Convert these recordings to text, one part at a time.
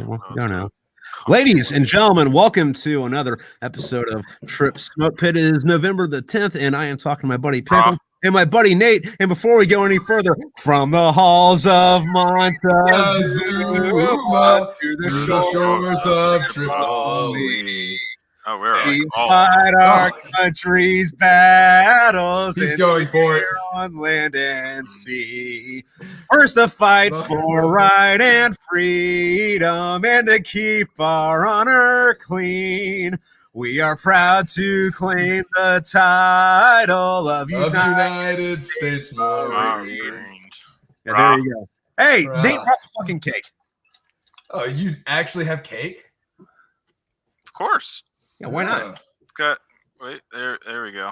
Well, go now. Ladies and gentlemen, welcome to another episode of Trip Smoke Pit. It is November the 10th, and I am talking to my buddy Pickle and my buddy Nate. And before we go any further, from the halls of Montezuma to the shores of Tripoli, oh, we're like, we fight our country's battles. He's going for it on land and sea. First, the fight for right and freedom, and to keep our honor clean. We are proud to claim the title of United States Marines. Yeah, there you go. Hey, Nate brought the fucking cake. Oh, you actually have cake? Of course. Yeah, why not? Wait, there we go.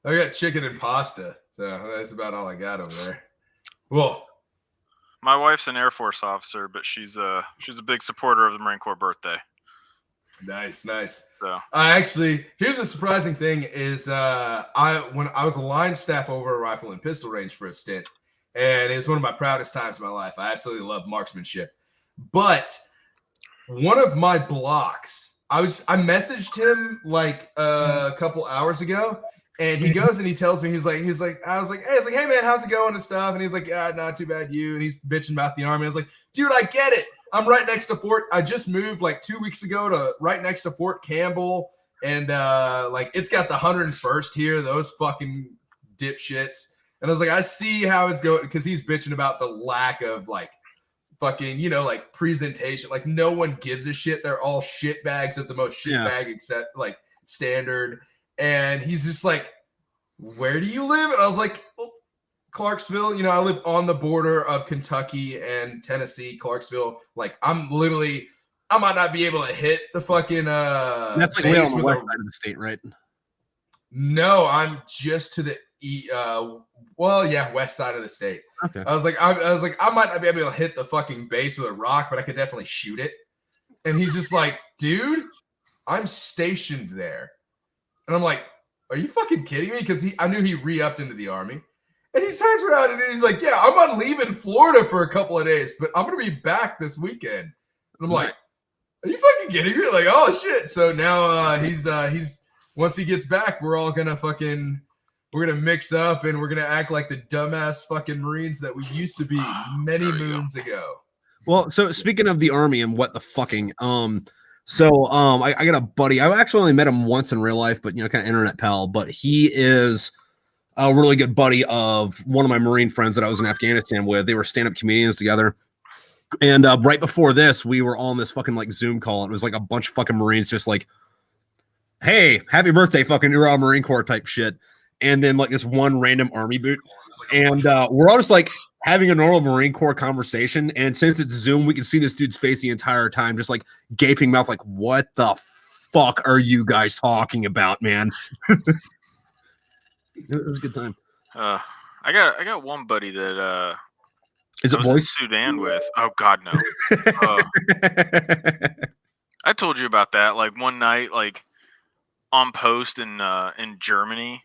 I got chicken and pasta, so that's about all I got over there. Well, my wife's an Air Force officer, but she's a big supporter of the Marine Corps birthday. Nice. So Here's a surprising thing is when I was a line staff over a rifle and pistol range for a stint, and it was one of my proudest times of my life. I absolutely love marksmanship. But one of my blocks, I messaged him like a couple hours ago, and he goes and he tells me, I was like, hey man, how's it going and stuff? And he's like, yeah, not too bad, you. And he's bitching about the Army. I was like, dude, I get it. I'm right next to Fort. I just moved like 2 weeks ago to right next to Fort Campbell, and like it's got the 101st here. Those fucking dipshits. And I was like, I see how it's going, because he's bitching about the lack of like fucking, like presentation. Like no one gives a shit. They're all shit bags of the most shit bag except like standard. And he's just like, where do you live? And I was like, well, Clarksville. I live on the border of Kentucky and Tennessee. Clarksville. Like I might not be able to hit the fucking that's like way on the west side of the state, right? No, I'm just to the west side of the state. Okay. I was like, I might not be able to hit the fucking base with a rock, but I could definitely shoot it. And he's just like, dude, I'm stationed there. And I'm like, are you fucking kidding me? Because I knew he re-upped into the Army. And he turns around and he's like, yeah, I'm on leave in Florida for a couple of days, but I'm going to be back this weekend. And I'm like, are you fucking kidding me? Like, oh shit. So now he's once he gets back, we're going to mix up and we're going to act like the dumbass fucking Marines that we used to be many moons ago. Well, so speaking of the Army and what the fucking, I got a buddy. I actually only met him once in real life, but kind of internet pal. But he is a really good buddy of one of my Marine friends that I was in Afghanistan with. They were stand-up comedians together. And right before this, we were on this fucking like Zoom call. And it was like a bunch of fucking Marines just like, hey, happy birthday, fucking Ura Marine Corps type shit. And then like this one random Army boot. And we're all just like having a normal Marine Corps conversation. And since it's Zoom, we can see this dude's face the entire time, just like gaping mouth, like, what the fuck are you guys talking about, man? It was a good time. I got one buddy that is it I was in Sudan with. Oh God, no. I told you about that. Like one night, like on post in Germany,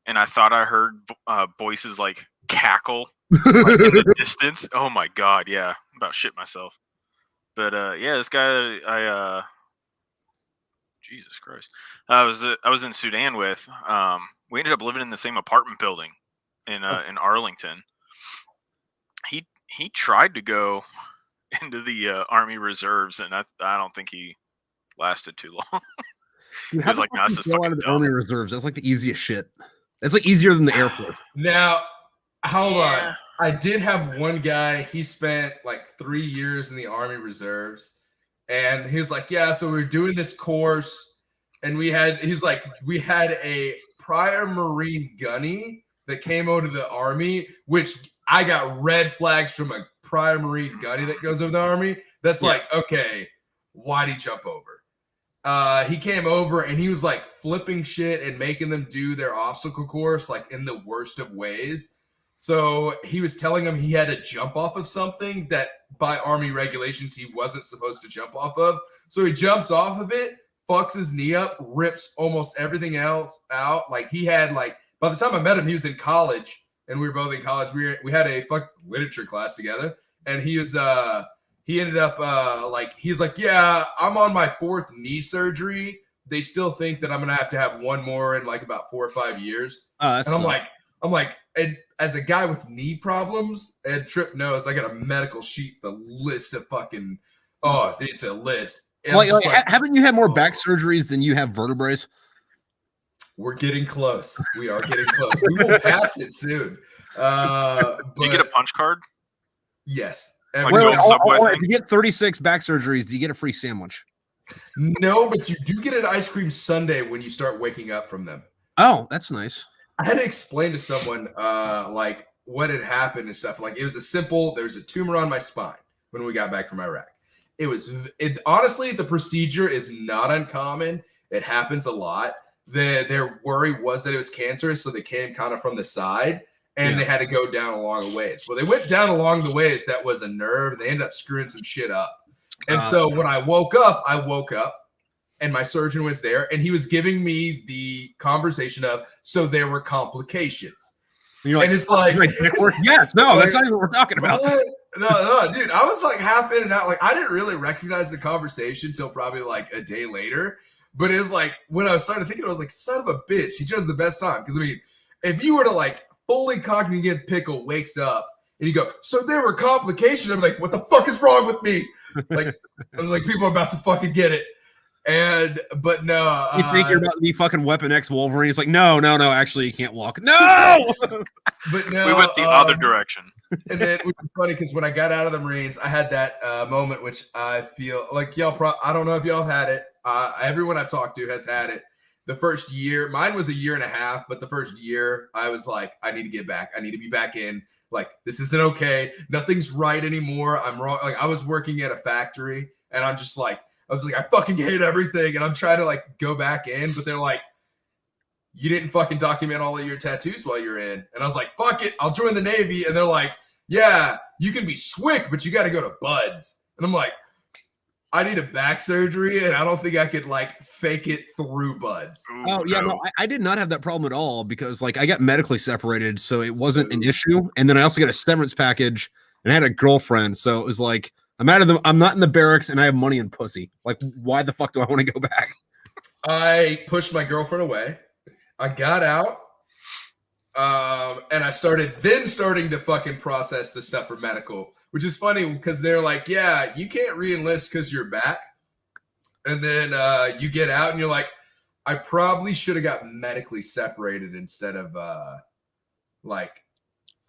and I thought I heard voices like cackle like, in the distance. Oh my God, yeah, I'm about to shit myself. But this guy, Jesus Christ, I was in Sudan with. We ended up living in the same apartment building in Arlington. He tried to go into the Army Reserves, and I don't think he lasted too long. He was like, "That's just fucking dumb." Army Reserves. That's like the easiest shit. That's like easier than the Air Force. Now, hold on. I did have one guy. He spent like 3 years in the Army Reserves, and he was like, "Yeah, so we were doing this course, and we had a prior Marine gunny that came out of the Army, which I got red flags from a prior Marine gunny that goes over the Army. That's like, okay, why'd he jump over? He came over and he was like flipping shit and making them do their obstacle course like in the worst of ways. So he was telling them he had to jump off of something that by Army regulations he wasn't supposed to jump off of. So he jumps off of it, fucks his knee up, rips almost everything else out. Like he had like, by the time I met him, he was in college, and we were both in college. We had a literature class together, and he was he ended up he's like, yeah, I'm on my 4th knee surgery. They still think that I'm gonna have to have one more in like about 4 or 5 years. And I'm like, and as a guy with knee problems, and Trip knows, I got a medical sheet, the list of fucking, it's a list. Haven't you had more back surgeries than you have vertebrae? We're getting close. We are getting close. We will pass it soon. Do you get a punch card? Yes. Like if you get 36 back surgeries, do you get a free sandwich? No, but you do get an ice cream sundae when you start waking up from them. Oh, that's nice. I had to explain to someone like what had happened and stuff. Like, it was there's a tumor on my spine when we got back from Iraq. Honestly, the procedure is not uncommon. It happens a lot. Their worry was that it was cancerous, so they came kind of from the side, and they had to go down along the ways. Well, they went down along the ways. That was a nerve, and they ended up screwing some shit up. And so when I woke up, and my surgeon was there, and he was giving me the conversation of, so there were complications. And you're like, and it's like, yes, no, that's not even what we're talking about. No, dude, I was like half in and out. Like, I didn't really recognize the conversation until probably like a day later. But it was like, when I started thinking, I was like, son of a bitch, he chose the best time. Because, I mean, if you were to like fully cognitive pickle wakes up and you go, so there were complications, I'm like, what the fuck is wrong with me? Like, I was like, people are about to fucking get it. But no. You think you're about to be fucking Weapon X Wolverine? It's like, no, actually, you can't walk. No! But no. We went the other direction. And then, which is funny, because when I got out of the Marines, I had that moment, which I feel like I don't know if y'all have had it. Everyone I've talked to has had it. The first year, mine was a year and a half, but the first year I was like, I need to get back. I need to be back in. Like, this isn't okay. Nothing's right anymore. I'm wrong. Like, I was working at a factory, and I was like, I fucking hate everything. And I'm trying to like go back in, but they're like, you didn't fucking document all of your tattoos while you're in. And I was like, fuck it, I'll join the Navy. And they're like, yeah, you can be SWIC, but you got to go to BUDS. And I'm like, I need a back surgery, and I don't think I could like fake it through BUDS. Oh yeah, no, I did not have that problem at all, because like I got medically separated, so it wasn't an issue. And then I also got a severance package, and I had a girlfriend, so it was like, I'm not in the barracks, and I have money and pussy. Like, why the fuck do I want to go back? I pushed my girlfriend away. I got out, and I starting to fucking process the stuff for medical, which is funny because they're like, yeah, you can't re-enlist because you're back. And then you get out and you're like, I probably should have got medically separated instead of like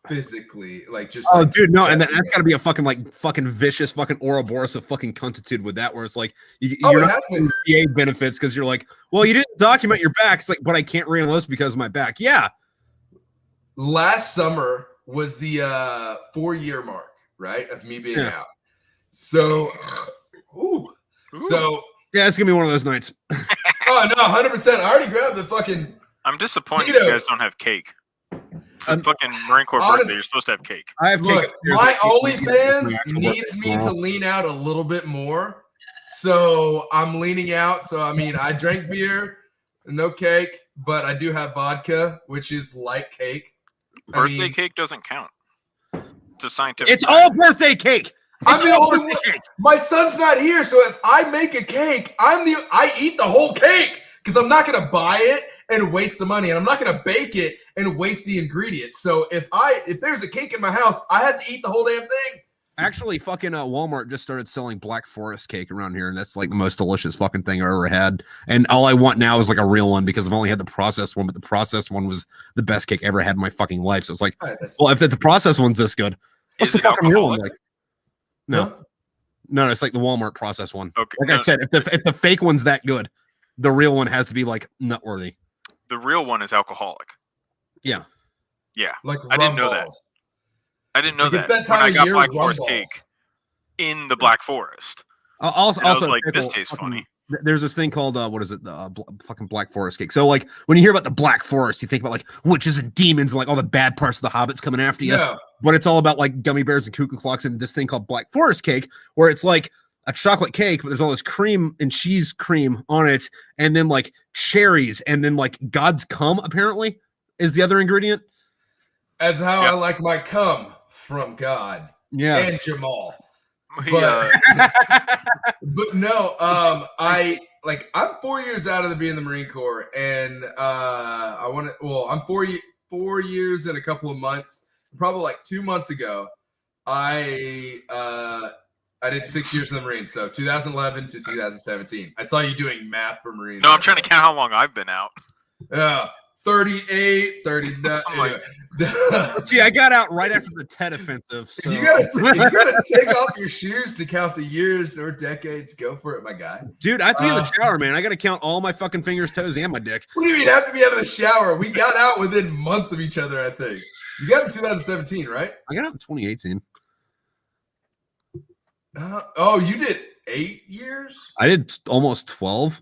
physically, like just. Oh, like, dude, no, and that's got to be a fucking vicious fucking Ouroboros of fucking cuntitude with that, where it's like you're not getting VA benefits because you're like, well, you didn't document your back. It's like, but I can't re-enlist because of my back. Yeah. Last summer was the 4-year mark, right, of me being out. So, so yeah, it's gonna be one of those nights. Oh no, 100%. I already grabbed the fucking. I'm disappointed you guys don't have cake. It's a fucking Marine Corps birthday. You're supposed to have cake. I have Look, cake. my OnlyFans needs me to lean out a little bit more, so I'm leaning out. So I mean, I drank beer, no cake, but I do have vodka, which is like cake. Birthday cake doesn't count. It's a scientific. It's all birthday cake. I'm the only one. My son's not here, so if I make a cake, I eat the whole cake because I'm not gonna buy it and waste the money, and I'm not gonna bake it and waste the ingredients. So if there's a cake in my house, I have to eat the whole damn thing. Actually, fucking Walmart just started selling Black Forest cake around here, and that's like the most delicious fucking thing I've ever had. And all I want now is like a real one, because I've only had the processed one, but the processed one was the best cake I ever had in my fucking life. So it's like, well, if the processed one's this good, what's the fucking real one like? No, it's like the Walmart processed one. Okay, like I said, if the fake one's that good, the real one has to be like nutworthy. The real one is alcoholic. Yeah. Like I didn't know that. I didn't know that. That when I got Black Forest Forest cake in the Black Forest. Also, I was like, this tastes funny. There's this thing called what is it? The fucking Black Forest cake. So like when you hear about the Black Forest, you think about like witches and demons and like all the bad parts of the hobbits coming after you. Yeah. But it's all about like gummy bears and cuckoo clocks and this thing called Black Forest cake, where it's like a chocolate cake, but there's all this cream and cheese cream on it, and then like cherries, and then like God's cum apparently is the other ingredient. As how I like my cum from God. Yeah. And Jamal. But no, I'm 4 years out of being in the Marine Corps, and I'm 4 years and a couple of months. Probably like 2 months ago, I did 6 years in the Marines, so 2011 to 2017. I saw you doing math for Marines. No, I'm trying to count how long I've been out. 38, 39. Anyway. See, I got out right after the Tet offensive. So. You gotta take off your shoes to count the years or decades. Go for it, my guy. Dude, I have to be in the shower, man. I got to count all my fucking fingers, toes, and my dick. What do you mean have to be out of the shower? We got out within months of each other, I think. You got in 2017, right? I got out in 2018. You did 8 years? I did almost 12.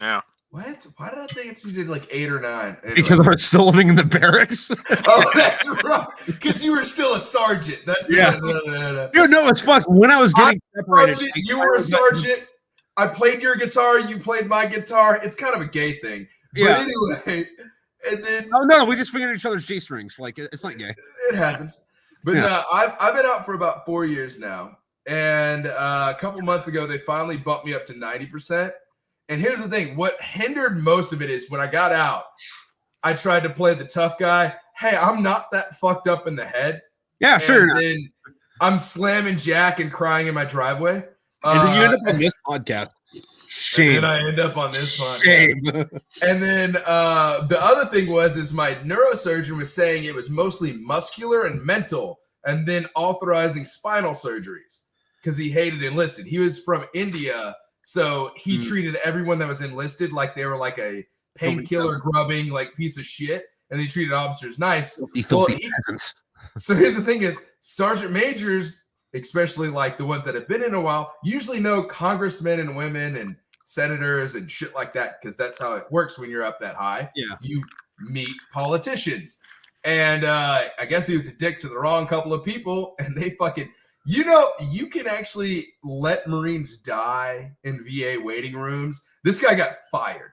Yeah. What? Why did I think you did like 8 or 9? Anyway. Because I was still living in the barracks. Oh, that's right. Because you were still a sergeant. That's yeah. No. Dude, no, it's fucked. When I was getting separated, sergeant, you were a sergeant. I played your guitar. You played my guitar. It's kind of a gay thing. Yeah. But anyway, and then no, we just fingered each other's G strings. Like it's not gay. It happens. But no, I've been out for about 4 years now, and a couple months ago they finally bumped me up to 90%. And here's the thing: what hindered most of it is when I got out, I tried to play the tough guy. Hey, I'm not that fucked up in the head. Yeah, sure. And then I'm slamming Jack and crying in my driveway. And then you end up on this podcast. Shame. And I end up on this podcast. Shame. And then the other thing is my neurosurgeon was saying it was mostly muscular and mental, and then authorizing spinal surgeries because he hated enlisted. He was from India. So he treated everyone that was enlisted like they were like a painkiller grubbing like piece of shit, and he treated officers nice. So here's the thing: is sergeant majors, especially like the ones that have been in a while, usually know congressmen and women and senators and shit like that because that's how it works when you're up that high. Yeah, you meet politicians, and I guess he was a dick to the wrong couple of people, and they fucking. You know, you can actually let Marines die in VA waiting rooms. This guy got fired.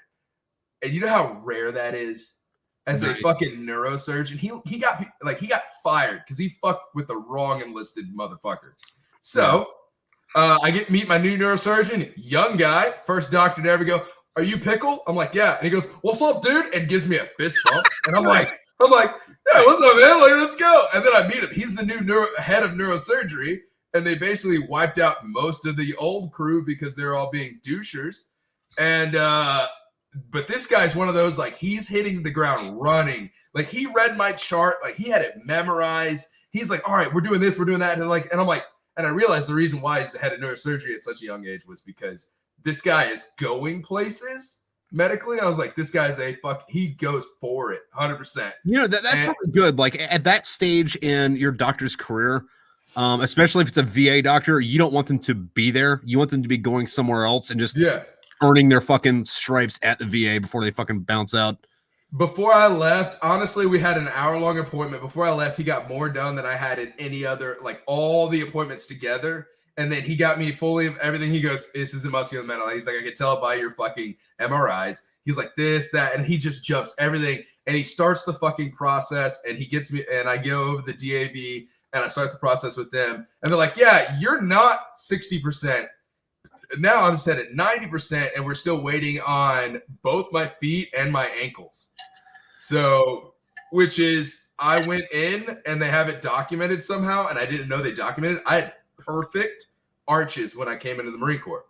And you know how rare that is? As a fucking neurosurgeon. He got fired because he fucked with the wrong enlisted motherfucker. So I meet my new neurosurgeon, young guy, first doctor to ever go, "Are you Pickle?" I'm like, "Yeah." And he goes, "What's up, dude?" And gives me a fist bump. And I'm like, "Yeah, what's up, man? Like, let's go." And then I meet him. He's the new head of neurosurgery, and they basically wiped out most of the old crew because they're all being douchers. And but this guy's one of those, like, he's hitting the ground running. Like, he read my chart, like he had it memorized. He's like, "All right, we're doing this, we're doing that." And I'm like, and I realized the reason why he's the head of neurosurgery at such a young age was because this guy is going places. Medically, I was like, this guy's he goes for it 100%. You know, that's probably good. Like at that stage in your doctor's career, especially if it's a VA doctor, you don't want them to be there. You want them to be going somewhere else and just earning their fucking stripes at the VA before they fucking bounce out. Before I left, honestly, we had an hour-long appointment. Before I left, he got more done than I had in any other, like all the appointments together. And then he got me fully of everything. He goes, "This isn't musculoskeletal." He's like, "I can tell it by your fucking MRIs." He's like, "This, that," and he just jumps everything. And he starts the fucking process, and he gets me, and I go over the DAV, and I start the process with them. And they're like, "Yeah, you're not 60%. Now I'm set at 90%, and we're still waiting on both my feet and my ankles." So, which is, I went in, and they have it documented somehow, and I didn't know they documented it. I had perfect arches when I came into the Marine Corps.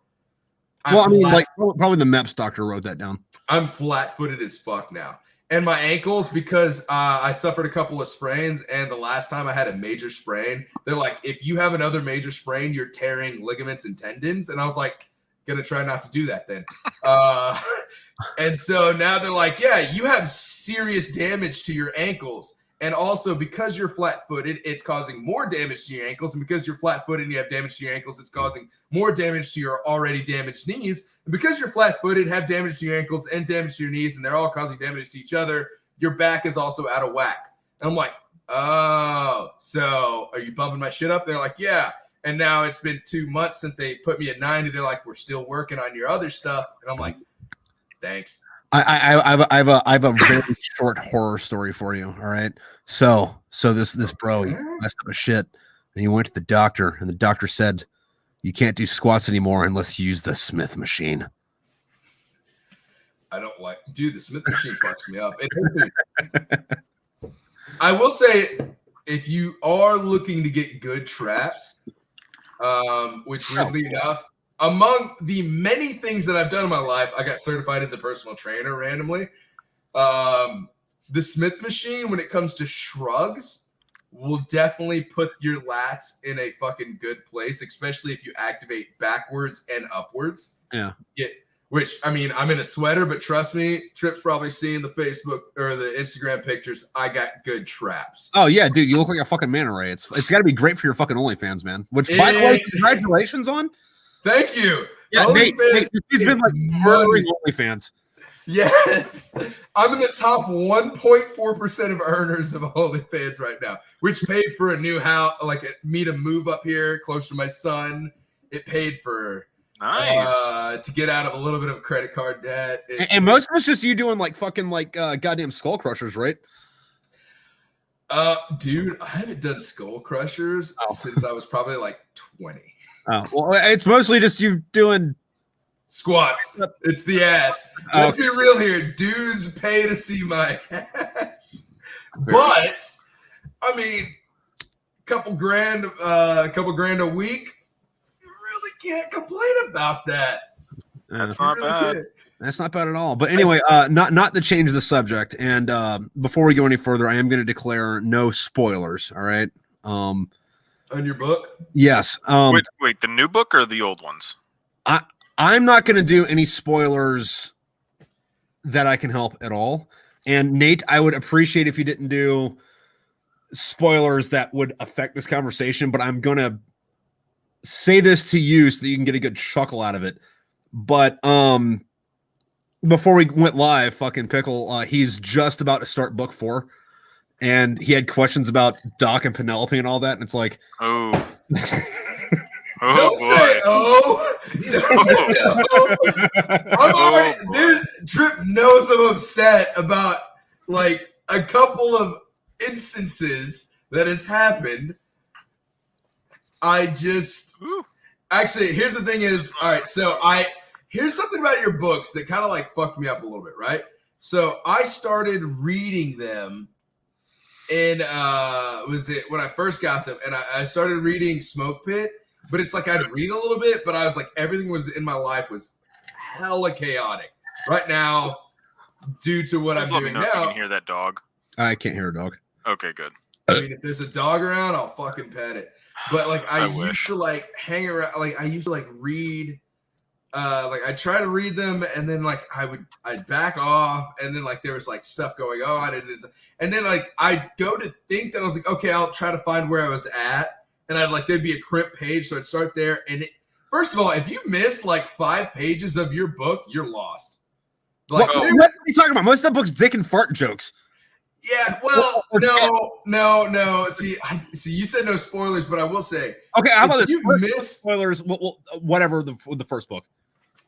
Like probably the MEPS doctor wrote that down. I'm flat-footed as fuck now. And my ankles, because I suffered a couple of sprains, and the last time I had a major sprain, they're like, "If you have another major sprain, you're tearing ligaments and tendons." And I was like, gonna try not to do that then. And so now they're like, "Yeah, you have serious damage to your ankles. And also, because you're flat-footed, it's causing more damage to your ankles. And because you're flat-footed and you have damage to your ankles, it's causing more damage to your already damaged knees. And because you're flat-footed, have damage to your ankles and damage to your knees, and they're all causing damage to each other, your back is also out of whack." And I'm like, "Oh, so are you bumping my shit up?" They're like, "Yeah." And now it's been 2 months since they put me at 90. They're like, "We're still working on your other stuff." And I'm like, "Thanks." I have a very short horror story for you. All right. So this bro, he messed up his shit, and he went to the doctor, and the doctor said, You can't do squats anymore unless you use the Smith machine. I don't like, dude, the Smith machine fucks me up. I will say, if you are looking to get good traps, which weirdly enough, among the many things that I've done in my life, I got certified as a personal trainer randomly. The Smith machine, when it comes to shrugs, will definitely put your lats in a fucking good place, especially if you activate backwards and upwards. Yeah. Which, I mean, I'm in a sweater, but trust me, Trip's probably seeing the Facebook or the Instagram pictures. I got good traps. Oh, yeah, dude. You look like a fucking manta ray. It's got to be great for your fucking OnlyFans, man. Which, by the way, congratulations on. Thank you. Yeah, Nate, he's been like murdering OnlyFans. Yes. I'm in the top 1.4% of earners of OnlyFans right now, which paid for a new house, like me to move up here close to my son. It paid for to get out of a little bit of credit card debt. And most of it's just you doing like fucking like goddamn skull crushers, right? Dude, I haven't done skull crushers since I was probably like 20. Oh, well, it's mostly just you doing squats. It's the ass. Let's be real here. Dudes pay to see my ass. But I mean, couple grand a week. You really can't complain about that. That's not bad. That's not bad at all. But anyway, not to change the subject. And before we go any further, I am going to declare no spoilers. All right. On your book? Yes. Wait, the new book or the old ones? I'm not going to do any spoilers that I can help at all. And Nate, I would appreciate if you didn't do spoilers that would affect this conversation, but I'm going to say this to you so that you can get a good chuckle out of it. But before we went live, fucking Pickle, he's just about to start book 4. And he had questions about Doc and Penelope and all that. And it's like, oh, don't say oh. Don't say oh. I'm already, Trip knows I'm upset about like a couple of instances that has happened. Actually, here's the thing is, all right, so here's something about your books that kind of like fucked me up a little bit, right? So I started reading them in was it when I first got them, and I started reading Smoke Pit, but it's like I'd read a little bit, but I was like everything was in my life was hella chaotic right now due to what I'm doing now. If you can hear that dog. I can't hear a dog. Okay, good. I mean, if there's a dog around, I'll fucking pet it. But like I used to like hang around, like I used to like read. Like I try to read them, and then like I'd back off, and then like there was like stuff going on, and then like I'd go to think that I was like, okay, I'll try to find where I was at, and I'd like there'd be a crimp page, so I'd start there, and first of all, if you miss like 5 pages of your book, you're lost. Like what are you talking about? Most of that book's dick and fart jokes. Yeah, well, no. See, you said no spoilers, but I will say, okay, how about you miss spoilers? Whatever with the first book.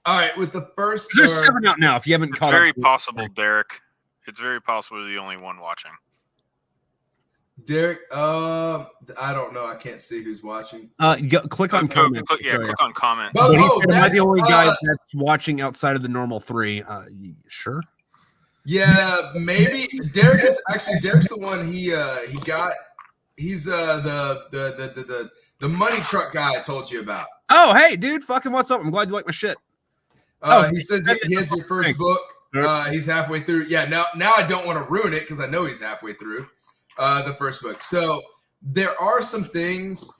All right, with the first, there's 7 out now. If you haven't caught up, it's very possible, Derek. It's very possible you're the only one watching. Derek, I don't know. I can't see who's watching. Click on comment. Click on comment. Am I the only guy that's watching outside of the normal 3? Sure. Yeah, maybe Derek is actually Derek's the one he's the money truck guy I told you about. Oh, hey, dude, fucking what's up? I'm glad you like my shit. He says he has your first book. He's halfway through. Yeah, now I don't want to ruin it because I know he's halfway through the first book. So there are some things,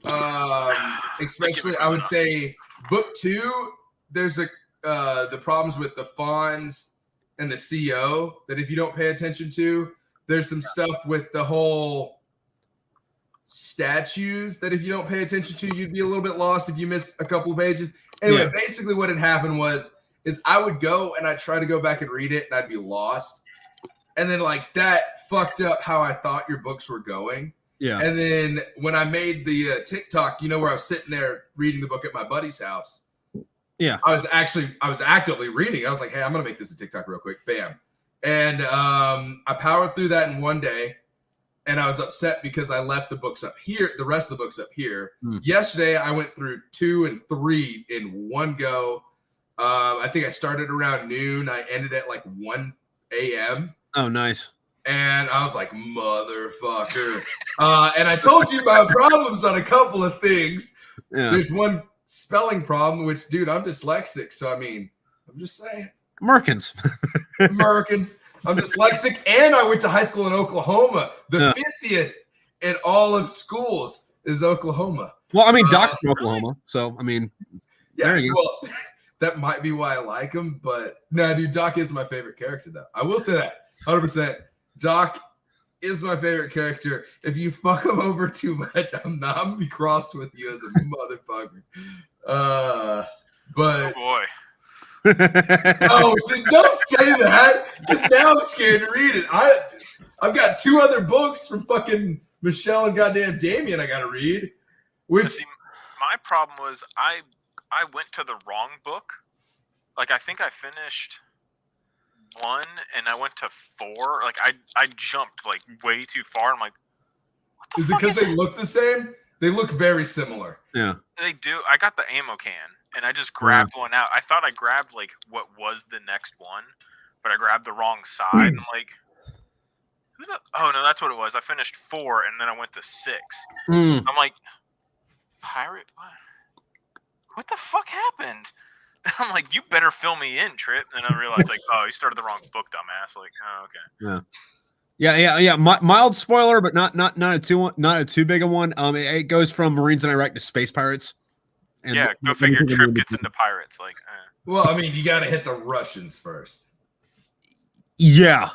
especially I would say book 2. There's the problems with the fawns and the CO that if you don't pay attention to, there's some stuff with the whole statues that if you don't pay attention to, you'd be a little bit lost if you miss a couple of pages. Anyway, basically what had happened is I would go and I'd try to go back and read it and I'd be lost. And then like that fucked up how I thought your books were going. Yeah. And then when I made the TikTok, where I was sitting there reading the book at my buddy's house. Yeah. I was actively reading. I was like, hey, I'm going to make this a TikTok real quick. Bam. And I powered through that in one day. and I was upset because I left the books up here, the rest of the books up here. Hmm. Yesterday, I went through 2 and 3 in one go. I think I started around noon. I ended at like 1 a.m. Oh, nice. And I was like, motherfucker. And I told you my problems on a couple of things. Yeah. There's one spelling problem, which, dude, I'm dyslexic. So, I mean, I'm just saying. Americans. Americans. I'm dyslexic. And I went to high school in Oklahoma. The 50th in all of schools is Oklahoma. Well, I mean, Doc's from Oklahoma. So, I mean, yeah, there you go. Well, that might be why I like him. But, no, dude, Doc is my favorite character, though. I will say that. 100%. Doc is my favorite character. If you fuck him over too much, I'm gonna be crossed with you as a motherfucker. But Oh boy. oh, don't say that, because now I'm scared to read it. I've got 2 other books from fucking Michelle and goddamn Damien I gotta read. Which See, my problem was I went to the wrong book. Like I think I finished 1 and I went to 4. Like I jumped like way too far. I'm like, what the is it fuck because is they look the same? They look very similar. Yeah. They do. I got the ammo can and I just grabbed one out. I thought I grabbed like what was the next one, but I grabbed the wrong side. I'm like, who the? Oh no, that's what it was. I finished 4 and then I went to 6. Mm. I'm like, pirate? What the fuck happened? I'm like, you better fill me in, Trip. And I realized, like, oh, you started the wrong book, dumbass. Like, oh, okay. Yeah. Mild spoiler, but not a too big a one. It goes from Marines in Iraq to space pirates. And Yeah, go figure. Trip gets into pirates. Like, Well, I mean, you got to hit the Russians first. Yeah.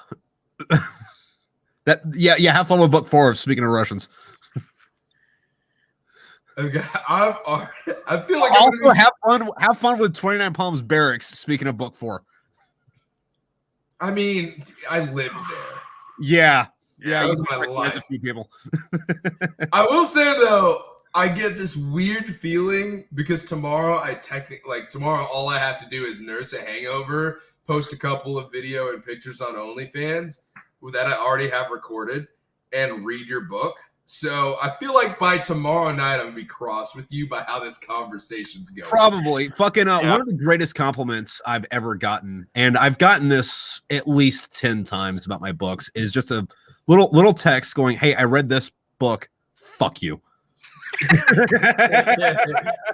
Have fun with book 4. Speaking of Russians. Okay, I feel like Also have fun with 29 Palms Barracks. Speaking of book 4. I mean, I lived there. Yeah, that was my life. A few people. I will say though, I get this weird feeling because tomorrow tomorrow all I have to do is nurse a hangover, post a couple of video and pictures on OnlyFans that I already have recorded, and read your book. So I feel like by tomorrow night I'm gonna be cross with you by how this conversation's going. Probably. Fucking one of the greatest compliments I've ever gotten, and I've gotten this at least 10 times about my books, is just a little text going, "Hey, I read this book. Fuck you."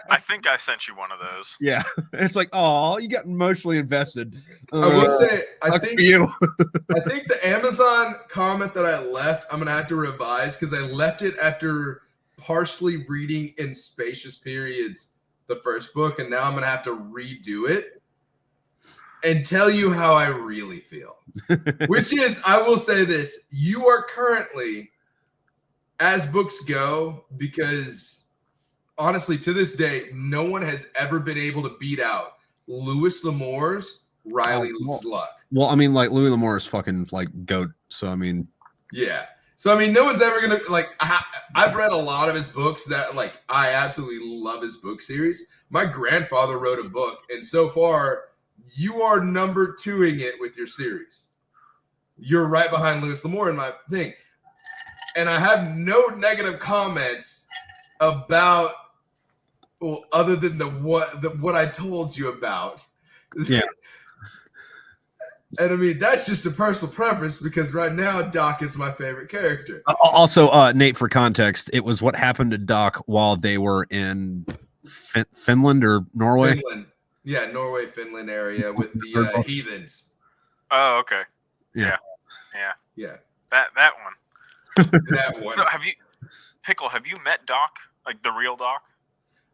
I think I sent you one of those. Yeah, it's like, oh, you got emotionally invested. I will say, I think the Amazon comment that I left, I'm gonna have to revise because I left it after partially reading in spacious periods the first book, and now I'm gonna have to redo it and tell you how I really feel. Which is, I will say this: you are currently, as books go, because honestly, to this day, no one has ever been able to beat out Louis L'Amour's Riley's Luck. Well, I mean, like, Louis L'Amour is fucking like GOAT. So I mean, yeah. So I mean, no one's ever gonna like. I've read a lot of his books that like I absolutely love his book series. My grandfather wrote a book, and so far, you are number 2ing it with your series. You're right behind Louis L'Amour in my thing. And I have no negative comments about, well, other than what I told you about. Yeah. And I mean, that's just a personal preference because right now Doc is my favorite character. Also, Nate, for context, it was what happened to Doc while they were in Finland or Norway. Finland. Yeah, Norway, Finland area with the heathens. Oh, okay. Yeah. That one. That one. So have you met Doc? Like the real Doc?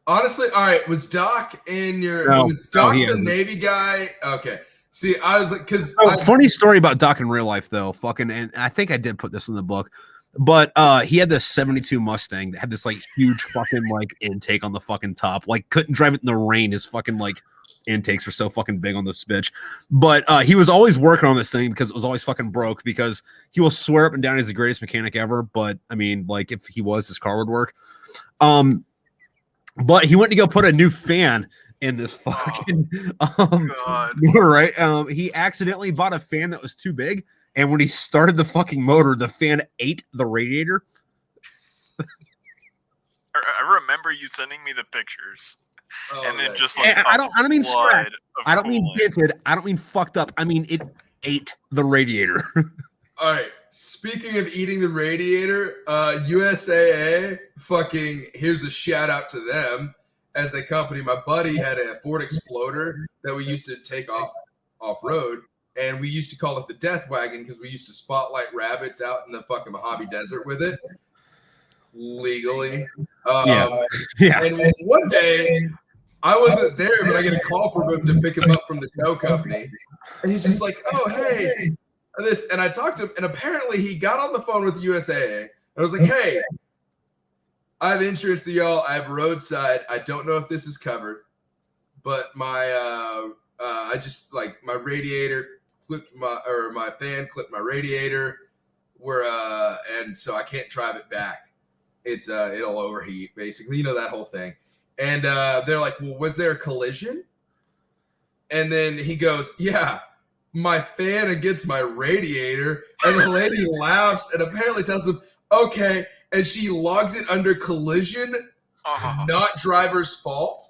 Honestly, all right. Was Doc in your? No, was Doc the isn't. Navy guy? Okay. See, I was like, because funny story about Doc in real life, though. Fucking, and I think I did put this in the book, but he had this '72 Mustang that had this like huge fucking like intake on the fucking top. Like, couldn't drive it in the rain. His fucking like intakes were so fucking big on this bitch. But he was always working on this thing because it was always fucking broke, because he will swear up and down he's the greatest mechanic ever. But I mean, like, if he was, his car would work. But he went to go put a new fan in this fucking God. right. He accidentally bought a fan that was too big, And when he started the fucking motor, the fan ate the radiator. I remember you sending me the pictures, and then just like I don't mean scratched. I don't mean coolant. dented. I don't mean fucked up. I mean it ate the radiator. All right. Speaking of eating the radiator, USAA, fucking, here's a shout out to them as a company. My buddy had a Ford Exploder that we used to take off road, and we used to call it the Death Wagon because we used to spotlight rabbits out in the fucking Mojave Desert with it legally. Yeah. And one day, I wasn't there, but I get a call from him to pick him up from the tow company, and he's just like, "Oh, hey." And I talked to him, and apparently he got on the phone with USAA, and I was like, "Hey, I have insurance to y'all. I have roadside. I don't know if this is covered, but my I just like my radiator clipped my fan clipped my radiator, and so I can't drive it back. It's it'll overheat, basically, you know, that whole thing." And they're like, "Well, was there a collision?" And then he goes, "Yeah. My fan against my radiator," and the lady laughs and apparently tells him, "Okay," and she logs it under collision, not driver's fault.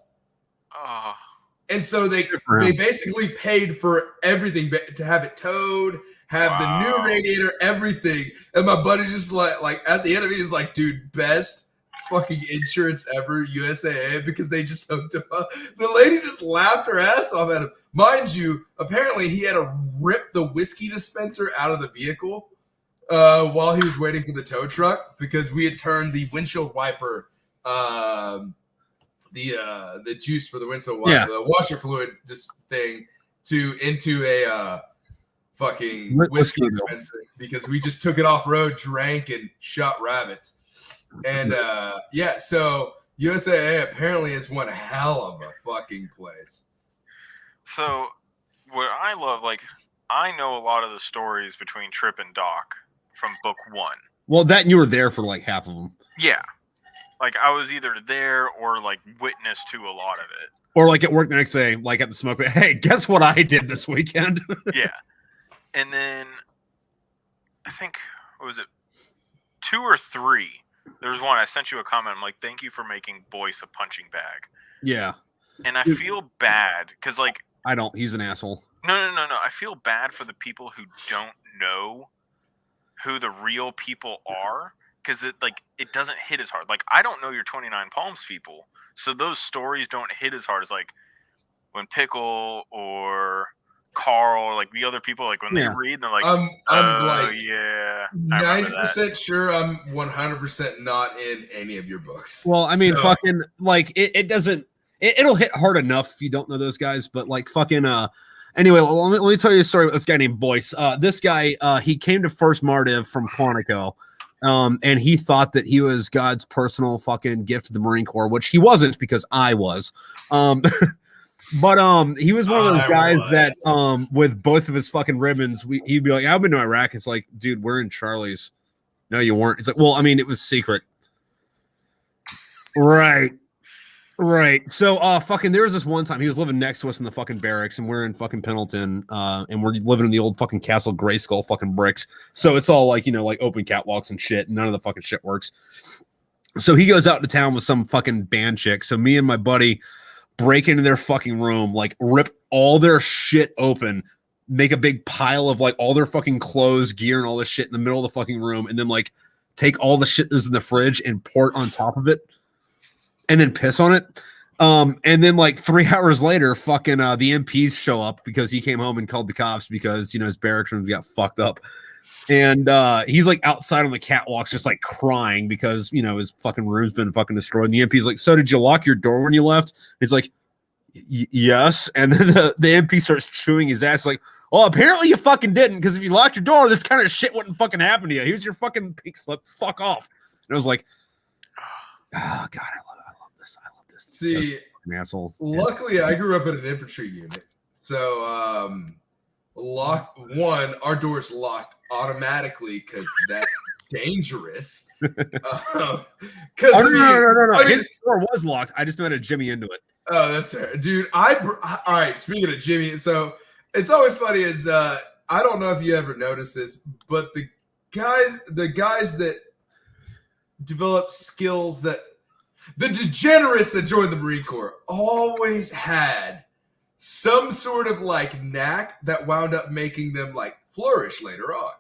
And so they basically paid for everything to have it towed, have the new radiator, everything. And my buddy just like at the end of it, he's like, "Dude, best fucking insurance ever, USAA," because they just hooked him up. The lady just laughed her ass off at him. Mind you, apparently he had to rip the whiskey dispenser out of the vehicle while he was waiting for the tow truck because we had turned the windshield wiper, the juice for the windshield wiper, the washer fluid just thing, into a fucking whiskey dispenser because we just took it off road, drank, and shot rabbits. And so USAA apparently is one hell of a fucking place. So, what I love, like, I know a lot of the stories between Trip and Doc from book 1. Well, that you were there for like half of them. Yeah. Like, I was either there or, like, witness to a lot of it. Or, like, at work the next day, like, at the smoke, hey, guess what I did this weekend? Yeah. And then, I think, what was it, 2 or 3? There was one, I sent you a comment, I'm like, "Thank you for making Boyce a punching bag." Yeah. And I feel bad, because, like, I don't. He's an asshole. No. I feel bad for the people who don't know who the real people are, because it doesn't hit as hard. Like, I don't know your 29 Palms people, so those stories don't hit as hard as like when Pickle or Carl or like the other people, like when they read, they're like, I'm like, yeah, 90% sure I'm 100% not in any of your books. Well, I mean, fucking like it doesn't. It'll hit hard enough if you don't know those guys, but like fucking anyway, let me tell you a story about this guy named Boyce. This guy, he came to First Mardiv from Quantico, and he thought that he was God's personal fucking gift to the Marine Corps, which he wasn't because I was. But he was one of those guys that with both of his fucking ribbons, he'd be like, "I've been to Iraq." It's like, dude, we're in Charlie's. No, you weren't. It's like, well, I mean, it was secret. Right. So fucking there was this one time he was living next to us in the fucking barracks, and we're in fucking Pendleton, and we're living in the old fucking Castle Grayskull fucking bricks. So it's all like, you know, like open catwalks and shit, and none of the fucking shit works. So he goes out to town with some fucking band chick. So me and my buddy break into their fucking room, like rip all their shit open, make a big pile of like all their fucking clothes, gear, and all this shit in the middle of the fucking room, and then like take all the shit that's in the fridge and pour it on top of it. And then piss on it. And then like 3 hours later, fucking the MPs show up because he came home and called the cops because, you know, his barracks room got fucked up. And he's like outside on the catwalks just like crying because, you know, his fucking room's been fucking destroyed. And the MP's like, "So did you lock your door when you left?" He's like, "Yes." And then the MP starts chewing his ass like, "Well, apparently you fucking didn't, because if you locked your door, this kind of shit wouldn't fucking happen to you. Here's your fucking pink slip. Fuck off." And I was like, oh, God, I love this. See, asshole. Luckily, I grew up in an infantry unit. So, our door's locked automatically because that's dangerous. No. His door was locked. I just knew how to jimmy into it. Oh, that's fair. Dude, all right, speaking of Jimmy, so it's always funny is I I don't know if you ever noticed this, but the guys that develop skills that the degenerates that joined the Marine Corps always had some sort of like knack that wound up making them like flourish later on.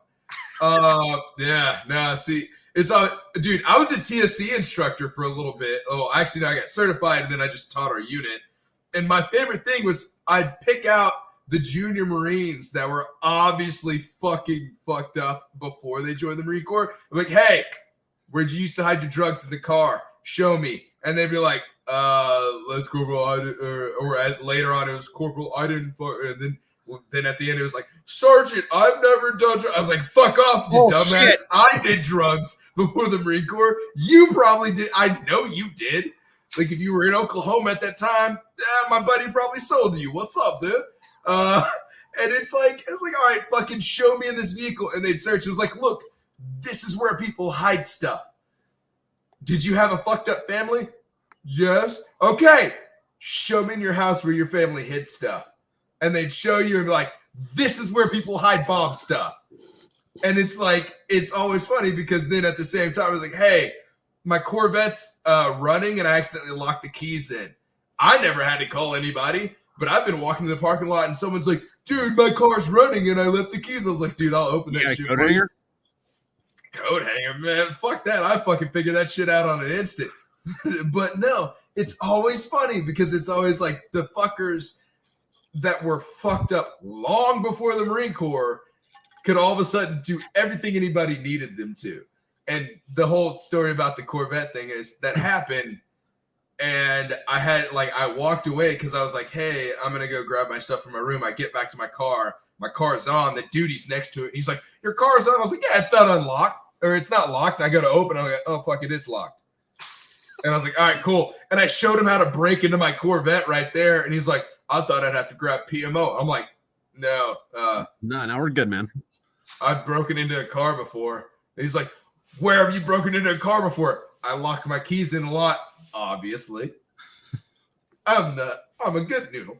See, it's dude, I was a TSC instructor for a little bit. Oh, actually, no, I got certified and then I just taught our unit. And my favorite thing was I'd pick out the junior Marines that were obviously fucking fucked up before they joined the Marine Corps. I'm like, hey, where'd you used to hide your drugs in the car? Show me. And they'd be like, let's Corporal, later on it was Corporal, I didn't fuck. And then at the end it was like, Sergeant, I've never done drugs. I was like, fuck off, you dumbass. Shit. I did drugs before the Marine Corps. You probably did. I know you did. Like if you were in Oklahoma at that time, my buddy probably sold to you. What's up, dude? And it's like, all right, fucking show me in this vehicle. And they'd search. It was like, look, this is where people hide stuff. Did you have a fucked up family? Yes. Okay. Show me in your house where your family hid stuff. And they'd show you and be like, this is where people hide bomb stuff. And it's like, it's always funny because then at the same time, I was like, hey, my Corvette's running and I accidentally locked the keys in. I never had to call anybody, but I've been walking to the parking lot and someone's like, dude, my car's running and I left the keys. I was like, dude, I'll open that shit for you. Code hanger, man. Fuck that. I fucking figured that shit out on an instant. But no, it's always funny because it's always like the fuckers that were fucked up long before the Marine Corps could all of a sudden do everything anybody needed them to. And the whole story about the Corvette thing is that happened. And I walked away because I was like, hey, I'm going to go grab my stuff from my room. I get back to my car. My car's on. The duty's next to it. He's like, your car's on? I was like, yeah, it's not unlocked. Or it's not locked. And I go to open. I'm like, oh, fuck, it is locked. And I was like, all right, cool. And I showed him how to break into my Corvette right there. And he's like, I thought I'd have to grab PMO. I'm like, no. No, now we're good, man. I've broken into a car before. And he's like, where have you broken into a car before? I lock my keys in a lot, obviously. I'm a good noodle.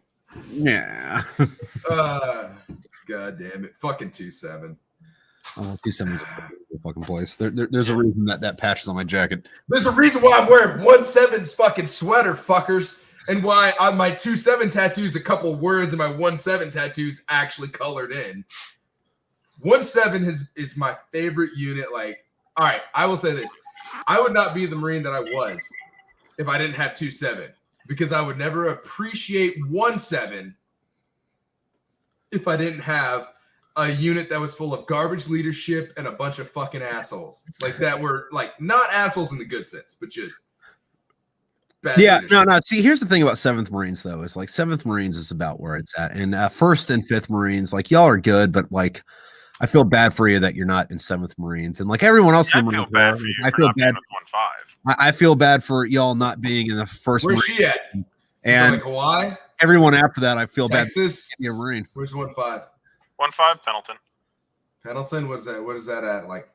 Yeah. God damn it. Fucking 2-7. Oh, 2-7 is a fucking place. There's a reason that patch is on my jacket. There's a reason why I'm wearing 1-7's fucking sweater, fuckers. And why on my 2-7 tattoos, a couple words in my 1-7 tattoos actually colored in. 1-7 is my favorite unit. Like, all right, I will say this. I would not be the Marine that I was if I didn't have 2-7. Because I would never appreciate 1-7 if I didn't have a unit that was full of garbage leadership and a bunch of fucking assholes. Like that were like not assholes in the good sense, but just bad leadership. No. See, here's the thing about 7th Marines though, is like 7th Marines is about where it's at. And 1st and 5th Marines, like y'all are good, but like I feel bad for you that you're not in 7th Marines. And like everyone else in the Marines, bad for you. I feel bad with 1-5. I feel bad for y'all not being in the 1st Where's Marine. she at? And like Hawaii? Everyone after that, I feel Texas? bad. Marine. Where's 1-5? 1-5, Pendleton. Pendleton? What is that at? Like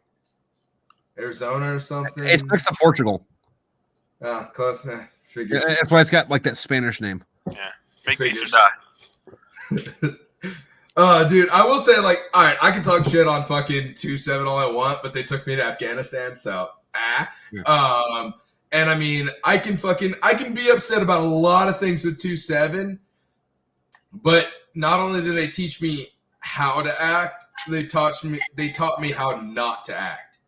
Arizona or something? It's next to Portugal. Ah, close. Figures. That's why it's got like that Spanish name. Yeah. Make these die. Dude, I will say, like, all right, I can talk shit on fucking 2-7 all I want, but they took me to Afghanistan, so yeah. And I mean, I can be upset about a lot of things with 2-7, but not only did they teach me how to act, they taught me how not to act.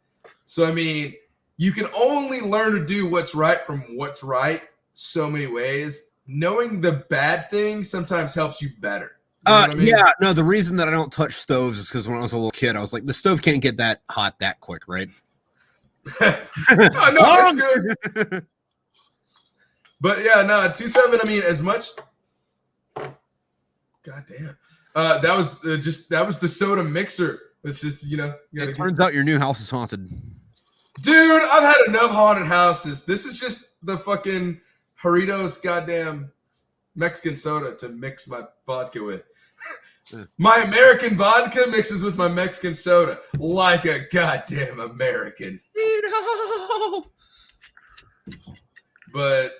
So I mean, you can only learn to do what's right from what's right so many ways. Knowing the bad thing sometimes helps you better. You know what I mean? Yeah, no, the reason that I don't touch stoves is because when I was a little kid, I was like, the stove can't get that hot that quick, right? No, it's good. But yeah, no, 2-7, I mean, as much. God damn. That was the soda mixer. It's just, it turns out your new house is haunted. Dude, I've had enough haunted houses. This is just the fucking Doritos goddamn Mexican soda to mix my vodka with. My American vodka mixes with my Mexican soda like a goddamn American. But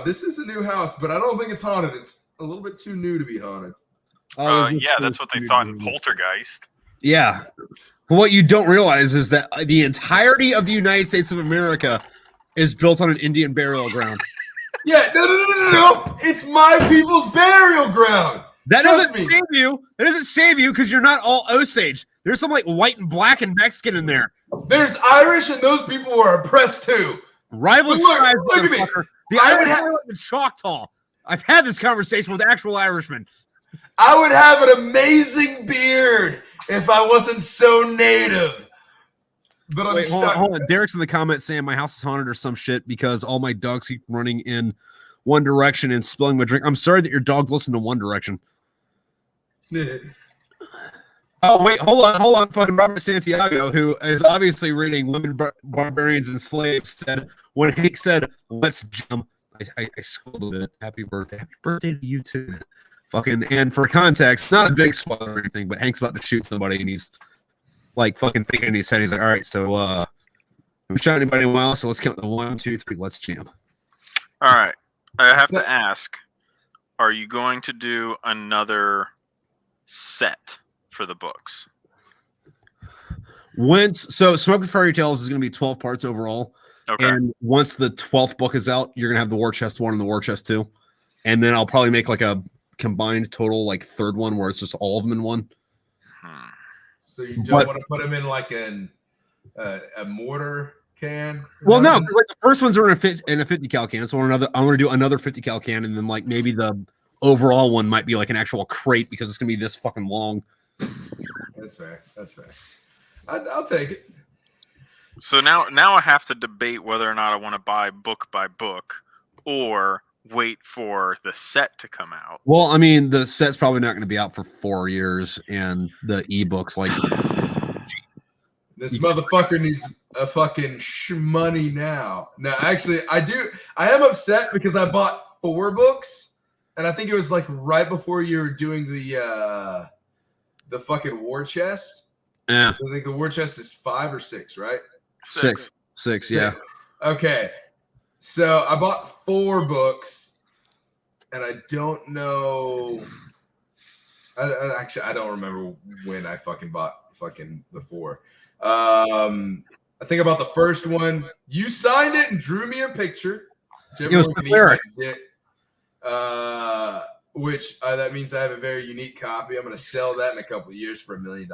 this is a new house, but I don't think it's haunted. It's a little bit too new to be haunted. Yeah, that's what they thought in Poltergeist. Yeah. But what you don't realize is that the entirety of the United States of America is built on an Indian burial ground. Yeah, no. It's my people's burial ground. That doesn't save you. That doesn't save you because you're not all Osage. There's some like white and black and Mexican in there. There's Irish, and those people were oppressed too. Rival tribes. Look at me. The Irish and the Choctaw. I've had this conversation with actual Irishmen. I would have an amazing beard if I wasn't so native. But I'm stuck. Hold on. Derek's in the comments saying my house is haunted or some shit because all my dogs keep running in one direction and spilling my drink. I'm sorry that your dogs listen to One Direction. Oh, wait, hold on. Fucking Robert Santiago, who is obviously reading Women, Barbarians, and Slaves, said, when Hank said, let's jump, I scolded it. Happy birthday to you too. Fucking, and for context, not a big spoiler or anything, but Hank's about to shoot somebody, and he's like fucking thinking in his head, he's like, all right, so we shot anybody in a while, so let's count the 1, 2, 3, let's jam. All right. I have to ask, are you going to do another set for the books? So Smoke and Fairy Tales is going to be 12 parts overall. Okay. And once the 12th book is out, you're going to have the War Chest 1 and the War Chest 2. And then I'll probably make like a combined total like third one where it's just all of them in one. So you don't want to put them in like a mortar can? Well, no, like the first ones are in a 50 cal can. So I want to do another 50 cal can, and then like maybe the overall one might be like an actual crate because it's gonna be this fucking long. That's fair. I'll take it. So now I have to debate whether or not I want to buy book by book or wait for the set to come out. Well, I mean, the set's probably not going to be out for 4 years, and the ebooks like this motherfucker needs a fucking money now. No, actually, I am upset because I bought 4 books, and I think it was like right before you were doing the fucking war chest. Yeah, I think the war chest is 5 or 6, right? 6, yeah. Okay, so I bought 4 books, and I don't know. I don't remember when I fucking bought fucking the 4. I think about the first one. You signed it and drew me a picture. It was clear. Which that means I have a very unique copy. I'm going to sell that in a couple of years for $1 million.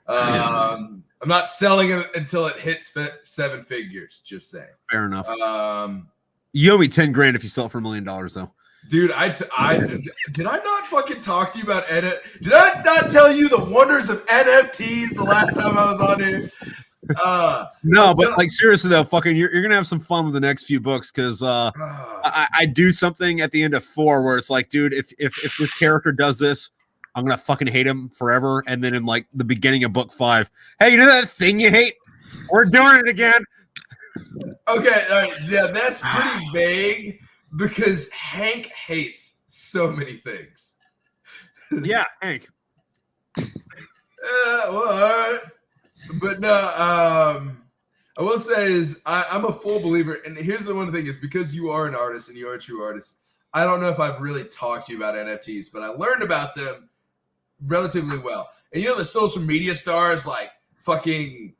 I'm not selling it until it hits 7 figures. Just saying. Fair enough. You owe me $10,000 if you sell it for $1 million, though. Dude, did I not fucking talk to you about NFT? Did I not tell you the wonders of NFTs the last time I was on here? No, but like seriously though, fucking, you're gonna have some fun with the next few books because I do something at the end of 4 where it's like, dude, if this character does this, I'm gonna fucking hate him forever. And then in like the beginning of book 5, hey, you know that thing you hate? We're doing it again. Okay, all right, yeah, that's pretty vague. Because Hank hates so many things. Yeah, Hank. Well, all right. But no, I will say is I'm a full believer. And here's the one thing is because you are an artist and you are a true artist, I don't know if I've really talked to you about NFTs, but I learned about them relatively well. And you know the social media stars like fucking,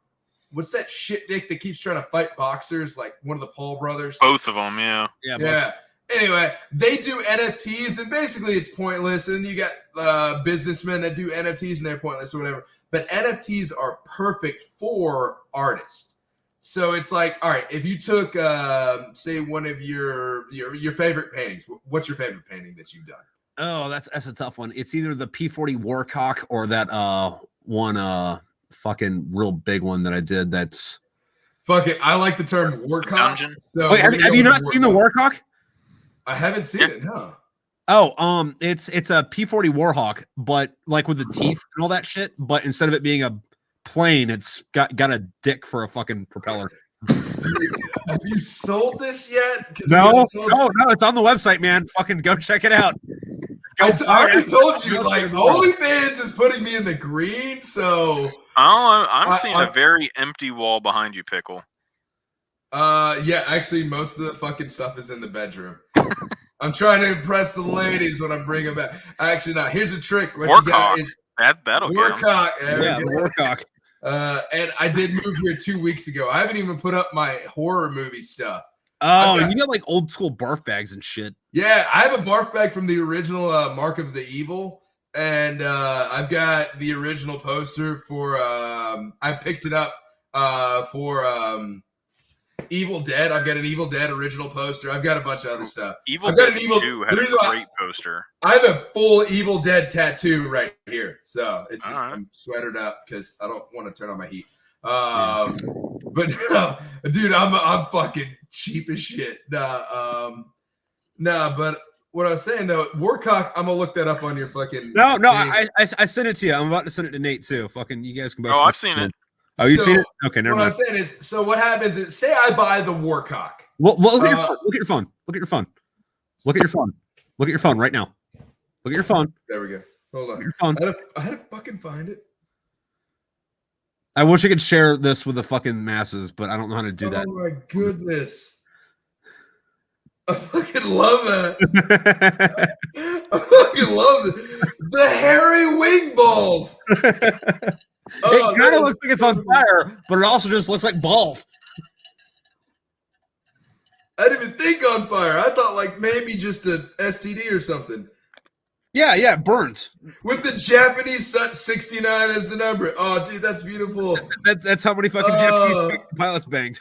what's that shit dick that keeps trying to fight boxers? Like one of the Paul brothers. Both of them, yeah. Yeah. Anyway, they do NFTs, and basically it's pointless. And you got businessmen that do NFTs, and they're pointless or whatever. But NFTs are perfect for artists. So it's like, all right, if you took, say, one of your favorite paintings, what's your favorite painting that you've done? Oh, that's a tough one. It's either the P40 Warcock or that one fucking real big one that I did. That's fuck it. I like the term Warcock. So wait, have you not seen the Warcock? I haven't seen it, no. Oh, it's a P40 Warhawk, but like with the teeth and all that shit. But instead of it being a plane, it's got a dick for a fucking propeller. Have you sold this yet? No, it's on the website, man. Fucking go check it out. I already told you, like OnlyFans is putting me in the green, so. I'm seeing a very empty wall behind you, Pickle. Yeah, actually, most of the fucking stuff is in the bedroom. I'm trying to impress the ladies when I bring them back. Actually, no. Here's a trick. What Warcock. you got is That'll get 'em. Warcock. Yeah, the Warcock. And I did move here 2 weeks ago. I haven't even put up my horror movie stuff. Oh, you got like old school barf bags and shit. Yeah, I have a barf bag from the original Mark of the Evil, and I've got the original poster for. I picked it up for Evil Dead. I've got an Evil Dead original poster. I've got a bunch of other stuff. Evil Dead 2 had a great poster. I have a full Evil Dead tattoo right here, so it's just I'm sweatered up because I don't want to turn on my heat. But no, dude, I'm fucking cheap as shit. No, but what I was saying though, Warcock, I'm gonna look that up on your fucking. No, I sent it to you. I'm about to send it to Nate too. Fucking, you guys can both. Oh, I've seen it. Oh, you seen it? Okay, never mind. What I'm saying is, so what happens is, say I buy the Warcock. Well, look at your phone. Look at your phone. Look at your phone. Look at your phone. Look at your phone right now. Look at your phone. There we go. Hold on. Your phone. I had to fucking find it. I wish I could share this with the fucking masses, but I don't know how to do that. Oh my goodness. I fucking love that. I fucking love it. The hairy wing balls. It kind of looks like it's on fire, but it also just looks like balls. I didn't even think on fire. I thought like maybe just a STD or something. Yeah, it burns. With the Japanese 69 as the number. Oh, dude, that's beautiful. That's how many fucking Japanese pilots banged.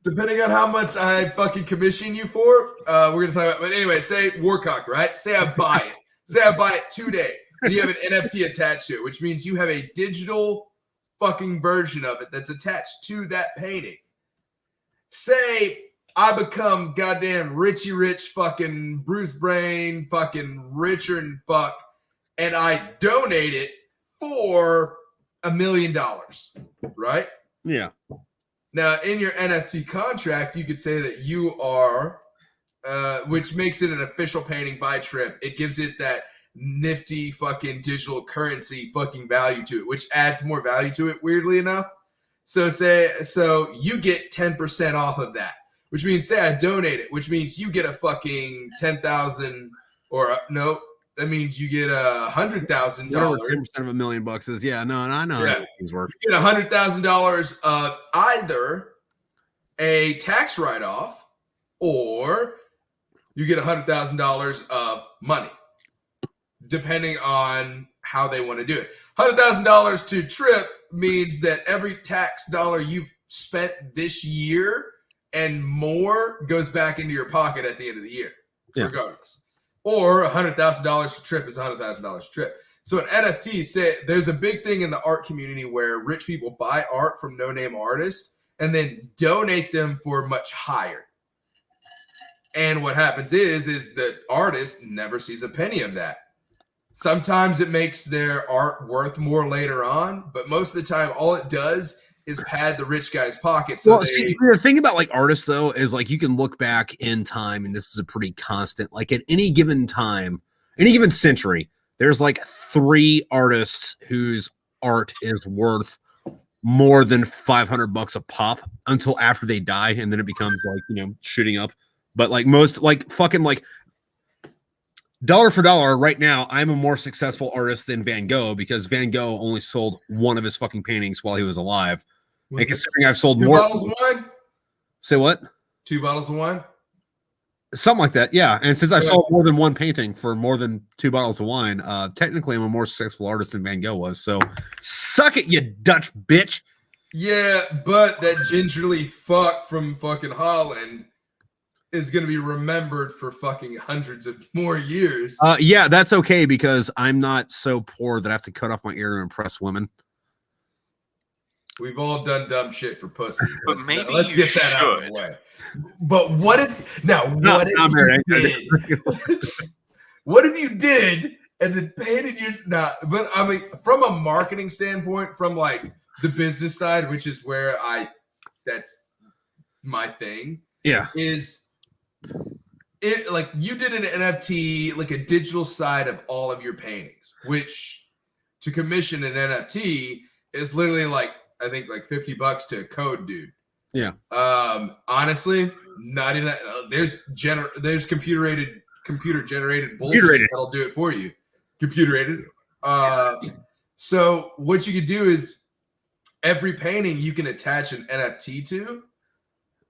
Depending on how much I fucking commission you for, we're going to talk about. But anyway, say Warcock, right? Say I buy it. Say I buy it today. And you have an NFT attached to it, which means you have a digital fucking version of it that's attached to that painting. Say I become goddamn Richie Rich fucking Bruce Brain fucking richer and fuck, and I donate it for $1 million, right? Yeah. Now, in your NFT contract, you could say that you are, which makes it an official painting by Trip. It gives it that nifty fucking digital currency fucking value to it, which adds more value to it, weirdly enough. So you get 10% off of that, which means say I donate it, which means you get a fucking 10,000 or no, that means you get $100,000. 10% of $1 million is. Yeah, no, and I know how things work. You get $100,000 of either a tax write-off or you get $100,000 of money, depending on how they want to do it. $100,000 to Trip means that every tax dollar you've spent this year and more goes back into your pocket at the end of the year, regardless. Or $100,000 to Trip is $100,000 to Trip. So an NFT, say there's a big thing in the art community where rich people buy art from no-name artists and then donate them for much higher. And what happens is the artist never sees a penny of that. Sometimes it makes their art worth more later on, but most of the time, all it does is pad the rich guy's pocket. So see, the thing about like artists though is like you can look back in time, and this is a pretty constant. Like at any given time, any given century, there's like 3 artists whose art is worth more than $500 a pop until after they die, and then it becomes like shooting up. But like most, like fucking like. Dollar for dollar, right now, I'm a more successful artist than Van Gogh because Van Gogh only sold one of his fucking paintings while he was alive. And considering I've sold 2 more. 2 bottles of wine? Say what? 2 bottles of wine? Something like that, yeah. And since I sold more than one painting for more than 2 bottles of wine, technically I'm a more successful artist than Van Gogh was. So suck it, you Dutch bitch. Yeah, but that gingerly fuck from fucking Holland is going to be remembered for fucking hundreds of more years. Yeah, that's okay because I'm not so poor that I have to cut off my ear to impress women. We've all done dumb shit for pussy. But maybe let's get that out of the way. But what if what if you did and then painted your but I mean from a marketing standpoint, from like the business side, which is where that's my thing. Yeah. Is it like you did an NFT, like a digital side of all of your paintings, which to commission an NFT is literally like, I think like $50 to a code dude. Yeah. Honestly, not even that. There's computer aided computer generated bullshit Computer-rated. that'll do it for you. Computer rated. So what you could do is every painting you can attach an NFT to,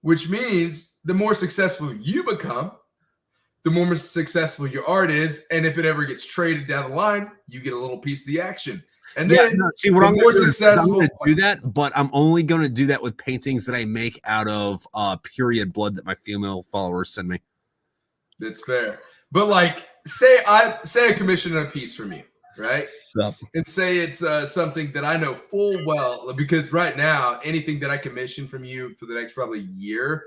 which means the more successful you become, the more successful your art is, and if it ever gets traded down the line, you get a little piece of the action. And then see what I'm more gonna successful. do that, but I'm only going to do that with paintings that I make out of period blood that my female followers send me. That's fair. But like, say I commission a piece from you, right? Yep. And say it's something that I know full well, because right now anything that I commission from you for the next probably year,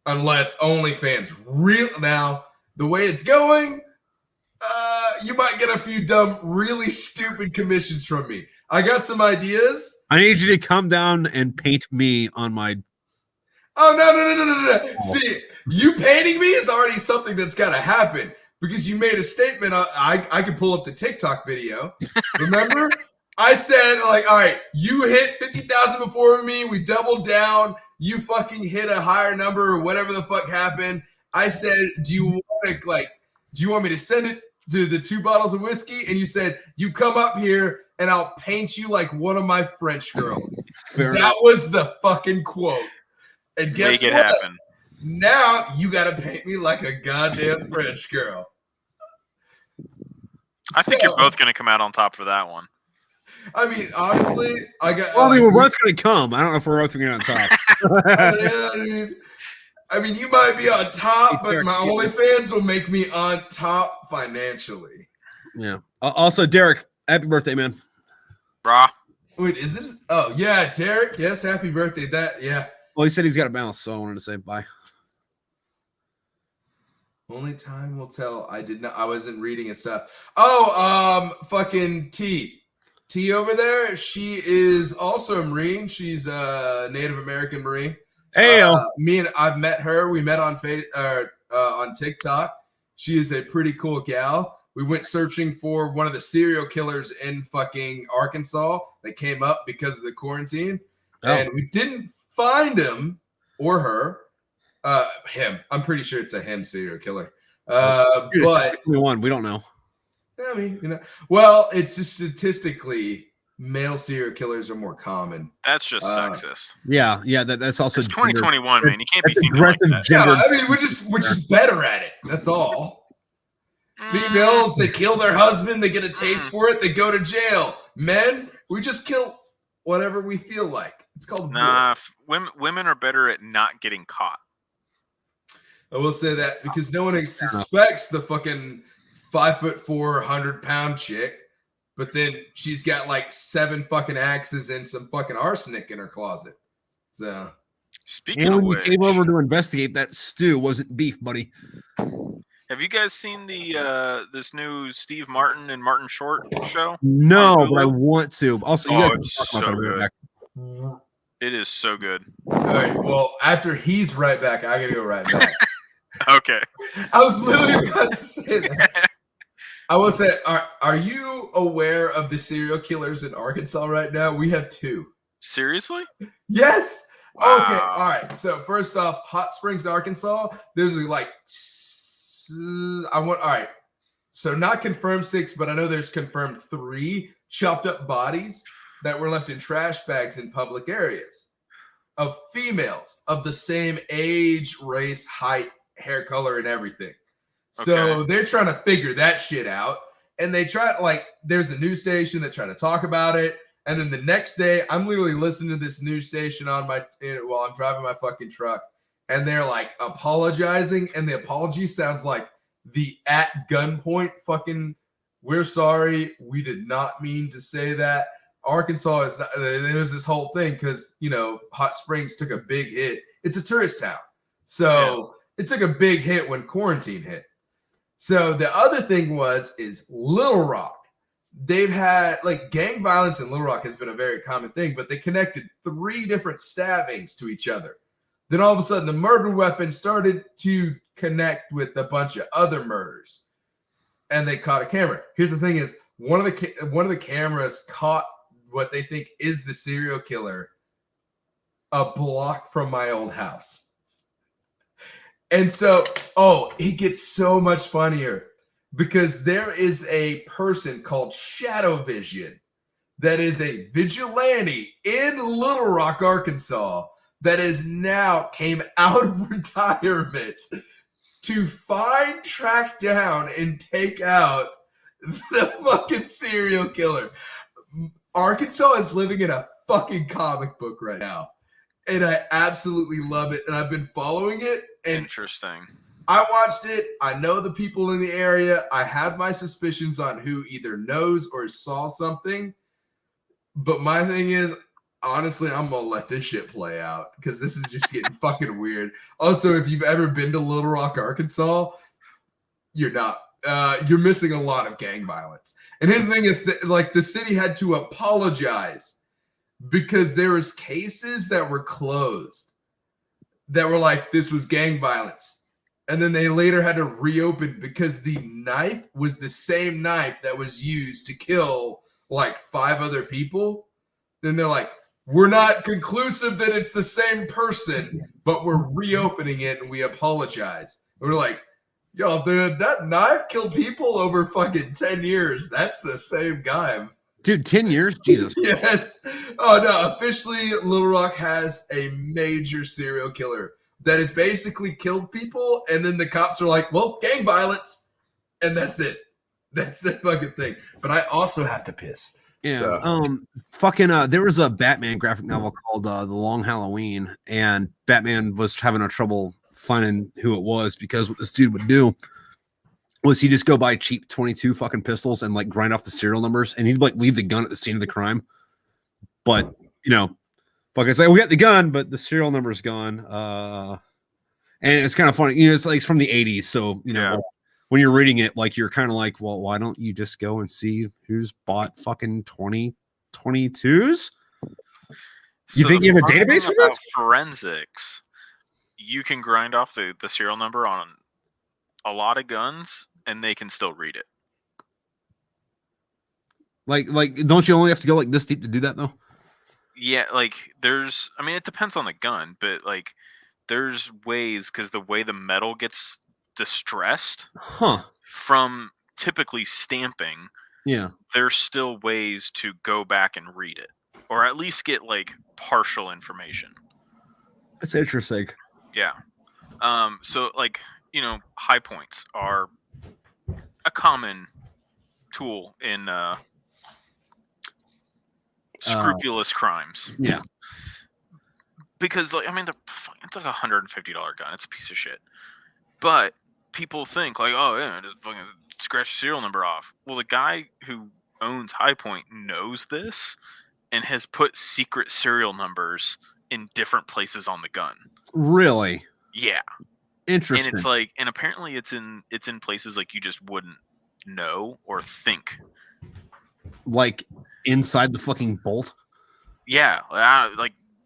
unless OnlyFans real now the way it's going, you might get a few dumb, really stupid commissions from me. I got some ideas. I need you to come down and paint me on my. Oh no! See, you painting me is already something that's got to happen because you made a statement. I could pull up the TikTok video. Remember, I said like, all right, you hit 50,000 before me. We doubled down. You fucking hit a higher number or whatever the fuck happened. I said, do you want me to send it to the 2 bottles of whiskey? And you said, you come up here and I'll paint you like one of my French girls. That was the fucking quote. And guess Make it what? happen. Now you got to paint me like a goddamn French girl. I think you're both going to come out on top for that one. I mean, honestly, we're both going to come. I don't know if we're both going to get on top. I mean, you might be on top, but my OnlyFans will make me on top financially. Yeah. Also, Derek, happy birthday, man. Brah. Wait, is it? Oh, yeah, Derek. Yes, happy birthday. Yeah. Well, he said he's got a mouse, so I wanted to say bye. Only time will tell. I wasn't reading his stuff. Oh, fucking T over there. She is also a Marine. She's a Native American Marine. Hey, I've met her. We met on TikTok. She is a pretty cool gal. We went searching for one of the serial killers in fucking Arkansas that came up because of the quarantine, and we didn't find him or her. Him. I'm pretty sure it's a him serial killer. But one, we don't know. I mean, well, it's just statistically male serial killers are more common. That's just sexist. Yeah, that's also it's 2021, man. You can't be thinking like that. Yeah, I mean, we're just better at it. That's all. Females, they kill their husband, they get a taste for it, they go to jail. Men, we just kill whatever we feel like. It's called women are better at not getting caught. I will say that because no one suspects the fucking 5'4", 100-pound chick. But then she's got like 7 fucking axes and some fucking arsenic in her closet. So, speaking of which, came over to investigate that stew wasn't beef, buddy. Have you guys seen the this new Steve Martin and Martin Short show? No, but I want to. Also, you guys it's so good. It is so good. All right. Well, after he's right back, I gotta go right back. Okay. I was literally about to say that. I will say, are you aware of the serial killers in Arkansas right now? We have 2. Seriously? Yes. Wow. Okay. All right. So first off, Hot Springs, Arkansas. There's like, all right. So not confirmed 6, but I know there's confirmed 3 chopped up bodies that were left in trash bags in public areas of females of the same age, race, height, hair color, and everything. So they're trying to figure that shit out. And they try there's a news station that try to talk about it. And then the next day, I'm literally listening to this news station while I'm driving my fucking truck. And they're like apologizing. And the apology sounds like the at gunpoint fucking, we're sorry. We did not mean to say that. Arkansas is not, there's this whole thing because, Hot Springs took a big hit. It's a tourist town. So it took a big hit when quarantine hit. So the other thing is Little Rock. They've had gang violence in Little Rock has been a very common thing, but they connected 3 different stabbings to each other. Then all of a sudden the murder weapon started to connect with a bunch of other murders and they caught a camera. Here's the thing is one of the cameras caught what they think is the serial killer a block from my old house. And so, it gets so much funnier because there is a person called Shadow Vision that is a vigilante in Little Rock, Arkansas, that is now came out of retirement to track down, and take out the fucking serial killer. Arkansas is living in a fucking comic book right now. And I absolutely love it. And I've been following it. And interesting. I watched it. I know the people in the area. I have my suspicions on who either knows or saw something. But my thing is, honestly, I'm going to let this shit play out because this is just getting fucking weird. Also, if you've ever been to Little Rock, Arkansas, you're not. You're missing a lot of gang violence. And his thing is that, like, the city had to apologize because there was cases that were closed that were like, this was gang violence. And then they later had to reopen because the knife was the same knife that was used to kill like 5 other people. Then they're like, we're not conclusive that it's the same person, but we're reopening it and we apologize. And we're like, yo, dude, that knife killed people over fucking 10 years. That's the same guy. Dude, 10 years? Jesus. Yes. Oh, no. Officially, Little Rock has a major serial killer that has basically killed people. And then the cops are like, well, gang violence. And that's it. That's the fucking thing. But I also have to piss. Yeah. So. There was a Batman graphic novel called The Long Halloween. And Batman was having a trouble finding who it was because what this dude would do was he just go buy cheap 22 fucking pistols and like grind off the serial numbers, and he'd like leave the gun at the scene of the crime. But fucking say we got the gun, but the serial number's gone. And it's kind of funny, it's like it's from the 80s, so when you're reading it, like you're kind of like, well, why don't you just go and see who's bought fucking 20 22s? You think you have a database for that? Forensics, you can grind off the serial number on a lot of guns and they can still read it. Like don't you only have to go like this deep to do that though? Yeah, like it depends on the gun, but like there's ways, because the way the metal gets distressed from typically stamping, there's still ways to go back and read it, or at least get like partial information. That's interesting. Yeah. So like, high points are a common tool in scrupulous crimes. Yeah. Because it's like $150 gun. It's a piece of shit. But people think like, oh yeah, just fucking scratch the serial number off. Well, the guy who owns High Point knows this and has put secret serial numbers in different places on the gun. Really? Yeah. Interesting. And it's like, and apparently it's in places like you just wouldn't know or think. Like inside the fucking bolt? Yeah.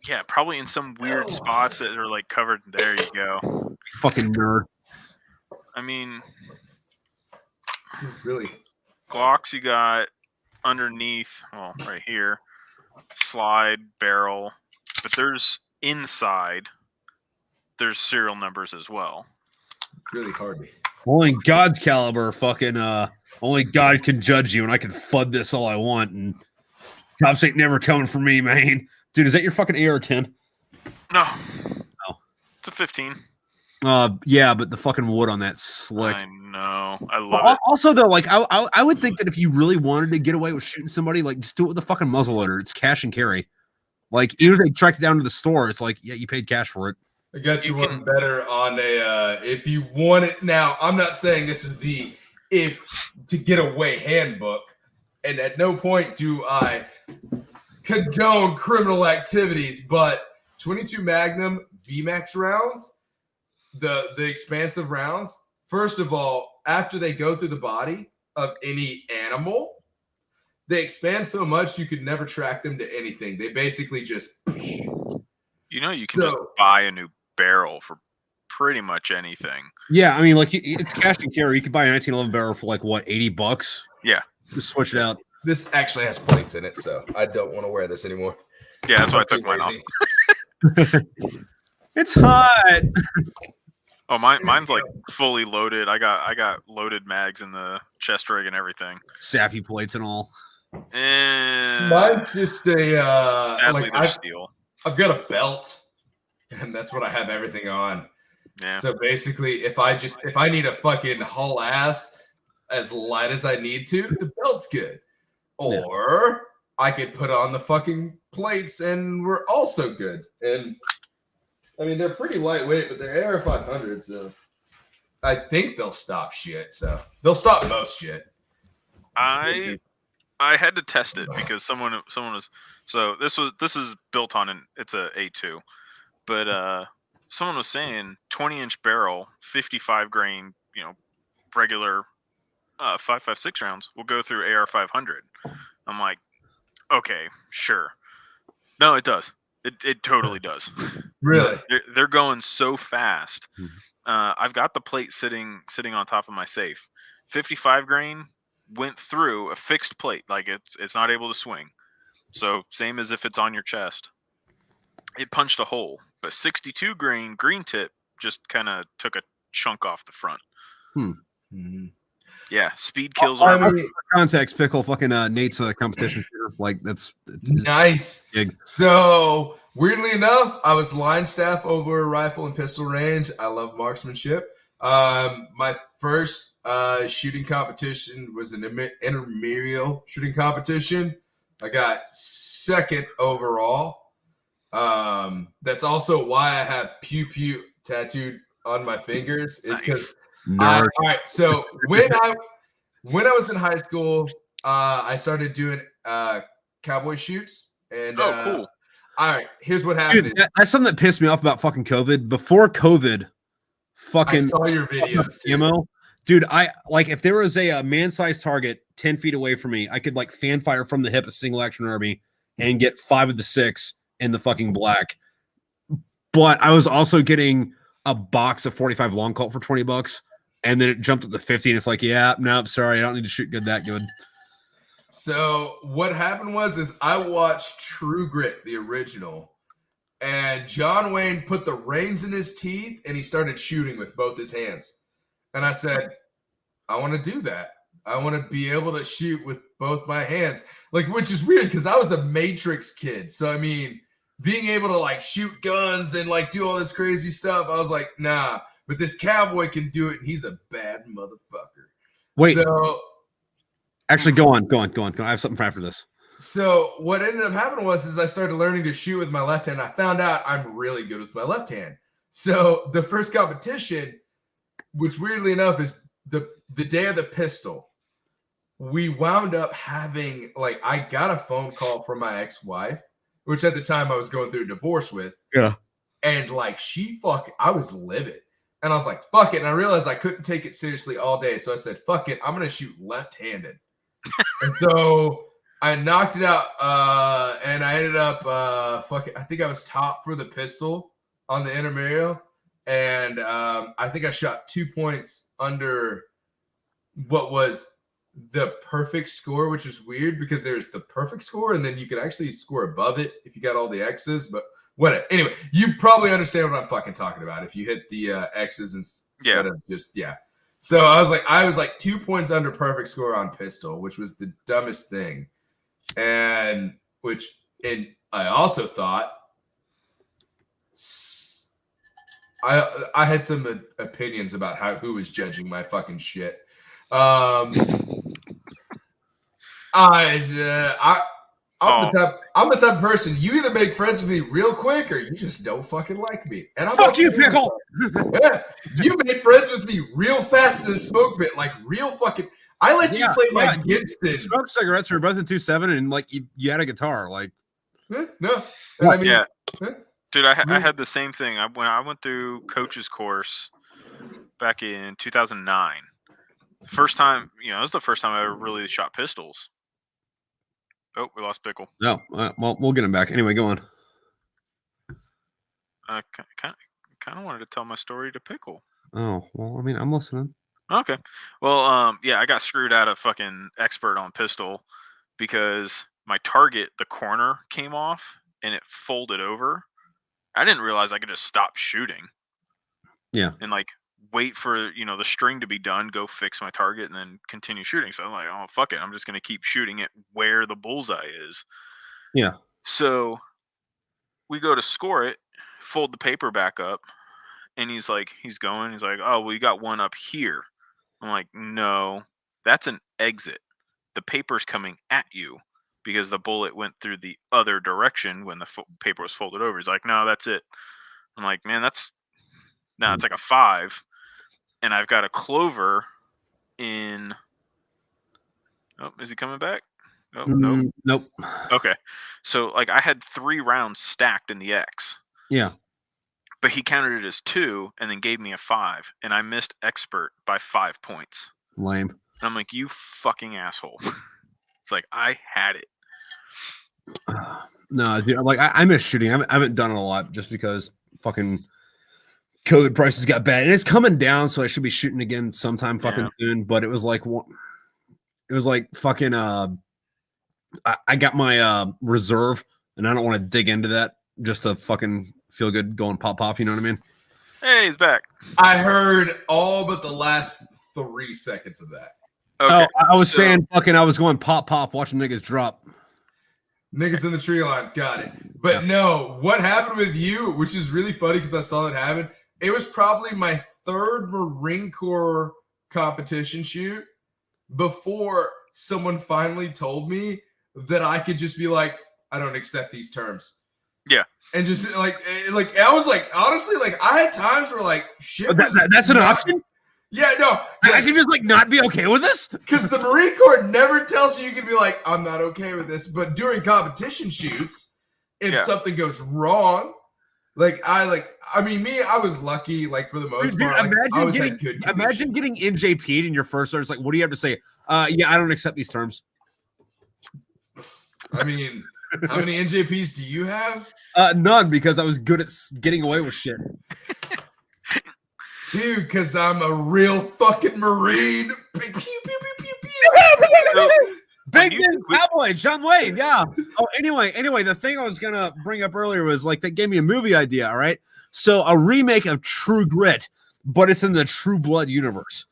Yeah, probably in some weird spots that are like covered. There you go. You fucking nerd. I mean, really? Glocks you got underneath, well, right here, slide, barrel, but there's inside, there's serial numbers as well. Really hard. Only God's caliber fucking only God can judge you, and I can FUD this all I want, and cops ain't never coming for me, man. Dude, is that your fucking AR-10? No. It's a 15. Yeah, but the fucking wood on that slick. I know. I love it. Also, though, like I would think that if you really wanted to get away with shooting somebody, like just do it with a fucking muzzleloader. It's cash and carry. Like even if they track it down to the store, it's like, yeah, you paid cash for it. I guess you want better on a if you want it. Now, I'm not saying this is the if to get away handbook, and at no point do I condone criminal activities, but 22 Magnum VMAX rounds, the expansive rounds, first of all, after they go through the body of any animal, they expand so much you could never track them to anything. They basically just you can just buy a new barrel for pretty much anything. Yeah, I mean, like it's cash and carry. You could buy a 1911 barrel for like what, $80? Yeah, just switch it out. This actually has plates in it, so I don't want to wear this anymore. Yeah, that's why I took mine off. It's hot. Oh, mine's like fully loaded. I got loaded mags in the chest rig and everything. Sappy plates and all. And Mine's just a sadly, they're steel. I've got a belt, and that's what I have everything on. Yeah. So basically, if I need a fucking haul ass as light as I need to, the belt's good. Or I could put on the fucking plates, and we're also good. And I mean, they're pretty lightweight, but they're AR 500s, so I think they'll stop shit. So they'll stop most shit. I had to test it because someone was this is built on it's a A2, but someone was saying 20-inch barrel, 55 grain, regular 5.56 rounds will go through AR 500. I'm like, okay, sure. No, it does. It totally does. Really? They're going so fast. I've got the plate sitting on top of my safe. 55 grain went through a fixed plate, like it's not able to swing. So same as if it's on your chest. It punched a hole, but 62 grain green tip just kind of took a chunk off the front. Yeah, speed kills. Context, Pickle, fucking Nate's competition shooter. Like that's nice. Big. So weirdly enough, I was line staff over rifle and pistol range. I love marksmanship. My first shooting competition was an intramural shooting competition. I got second overall. That's also why I have pew pew tattooed on my fingers. Is because all right. So when I was in high school, I started doing cowboy shoots. And cool. All right, here's what happened. Dude, that's something that pissed me off about fucking COVID. Before COVID, I saw your videos too. Ammo. Dude, if there was a man-sized target 10 feet away from me, I could like fan fire from the hip a single action army and get 5 of the 6 in the fucking black. But I was also getting a box of 45 long Colt for $20, and then it jumped up to 50, and it's like, yeah, no, sorry, I don't need to shoot that good. So what happened was I watched True Grit, the original, and John Wayne put the reins in his teeth, and he started shooting with both his hands. And I said, I want to do that. I want to be able to shoot with both my hands, which is weird because I was a Matrix kid. So I mean, being able to like shoot guns and like do all this crazy stuff, I was like, nah. But this cowboy can do it, and he's a bad motherfucker. Wait. So actually, go on. I have something for after this. So what ended up happening was I started learning to shoot with my left hand. I found out I'm really good with my left hand. So the first competition, which weirdly enough is the day of the pistol, we wound up having I got a phone call from my ex-wife, which at the time I was going through a divorce with. Yeah. And I was livid. And I was like, fuck it. And I realized I couldn't take it seriously all day. So I said, fuck it. I'm going to shoot left-handed. And so I knocked it out. And I ended up, I think I was top for the pistol on the intramural. And I think I shot 2 points under what was the perfect score, which is weird because there's the perfect score. And then you could actually score above it if you got all the X's. But whatever. Anyway, you probably understand what I'm fucking talking about if you hit the X's instead of just, yeah. So I was like 2 points under perfect score on pistol, which was the dumbest thing. And I also thought I had some opinions about who was judging my fucking shit. I'm the type of person, you either make friends with me real quick or you just don't fucking like me. And I'm fuck you, Pickle. Yeah, you made friends with me real fast in the smoke pit, real fucking. I let you play my Gibson. Smoke cigarettes. We're both in 2.7, and you had a guitar. No, I mean, yeah, dude, I had the same thing. When I went through coach's course back in 2009. First time, it was the first time I ever really shot pistols. Oh, we lost Pickle. No, well, we'll get him back. Anyway, go on. I kind of wanted to tell my story to Pickle. Oh, well, I mean, I'm listening. Okay. Well, yeah, I got screwed out of fucking expert on pistol because my target, the corner came off and it folded over. I didn't realize I could just stop shooting. Yeah. And wait for, the string to be done, go fix my target, and then continue shooting. So I'm like, oh, fuck it. I'm just going to keep shooting it where the bullseye is. Yeah. So we go to score it, fold the paper back up, and he's like, oh, well, you got one up here. I'm like, no, that's an exit. The paper's coming at you because the bullet went through the other direction when the paper was folded over. He's like, no, that's it. I'm like, man, it's like a 5. And I've got a clover in. Oh, is he coming back? Oh, no. Nope. Okay. So, like, I had 3 rounds stacked in the X. Yeah. But he counted it as 2 and then gave me a 5. And I missed expert by 5 points. Lame. And I'm like, you fucking asshole. It's like, I had it. No, dude, like, I miss shooting. I haven't done it a lot just because fucking COVID prices got bad. And it's coming down, so I should be shooting again sometime fucking soon. But it was like fucking I got my reserve, and I don't want to dig into that just to fucking feel good going pop, you know what I mean? Hey, he's back. I heard all but the last 3 seconds of that. Okay, I was saying fucking I was going pop, watching niggas drop. Niggas in the tree line, got it. But no, what happened with you, which is really funny because I saw it happen, it was probably my 3rd Marine Corps competition shoot before someone finally told me that I could just be like, I don't accept these terms. Yeah. And just like I was like, honestly, like I had times where like shit that's an option? Yeah, no. I can just like not be okay with this? Because the Marine Corps never tells you can be like, I'm not okay with this. But during competition shoots, if something goes wrong, I was lucky, like for the most part. Like, I always had good conditions. Imagine getting NJP'd in your first start. It's like, what do you have to say? Yeah, I don't accept these terms. I mean, how many NJPs do you have? None, because I was good at getting away with shit. Dude, because I'm a real fucking Marine. Pew, pew, pew, pew, pew. Big cowboy, John Wayne, yeah. Oh, anyway, the thing I was gonna bring up earlier was like that gave me a movie idea, all right? So a remake of True Grit, but it's in the True Blood universe.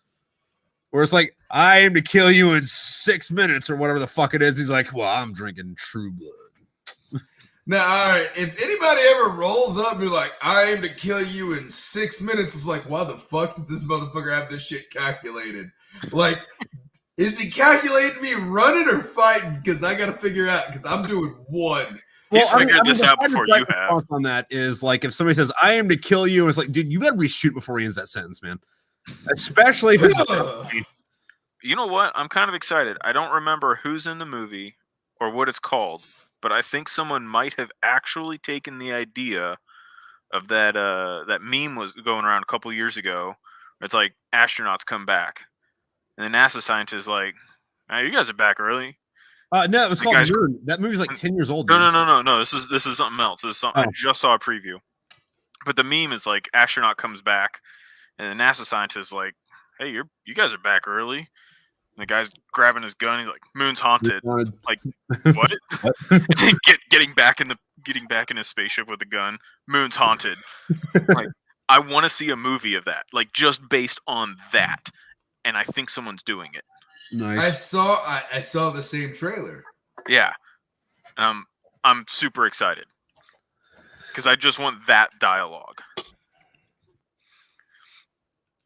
Where it's like, I aim to kill you in 6 minutes or whatever the fuck it is. He's like, well, I'm drinking True Blood. Now, all right, if anybody ever rolls up and be like, I aim to kill you in 6 minutes, it's like, why the fuck does this motherfucker have this shit calculated? Like, is he calculating me running or fighting? Because I got to figure out, because I'm doing one. He's figured this out before you have. On that is like, if somebody says, I aim to kill you, it's like, dude, you better reshoot before he ends that sentence, man. Especially if it's You know what? I'm kind of excited. I don't remember who's in the movie or what it's called, but I think someone might have actually taken the idea of that meme was going around a couple years ago. It's like astronauts come back, and the NASA scientists like, hey, you guys are back early. No, it was called Moon. That movie's like 10 years old. Dude. No. This is something else. This is something I just saw a preview. But the meme is like astronaut comes back, and the NASA scientist like, hey, you guys are back early. And the guy's grabbing his gun. He's like, moon's haunted. Like, what? getting back in his spaceship with a gun. Moon's haunted. Like, I want to see a movie of that, like just based on that. And I think someone's doing it. Nice. I saw the same trailer. Yeah. I'm super excited because I just want that dialogue.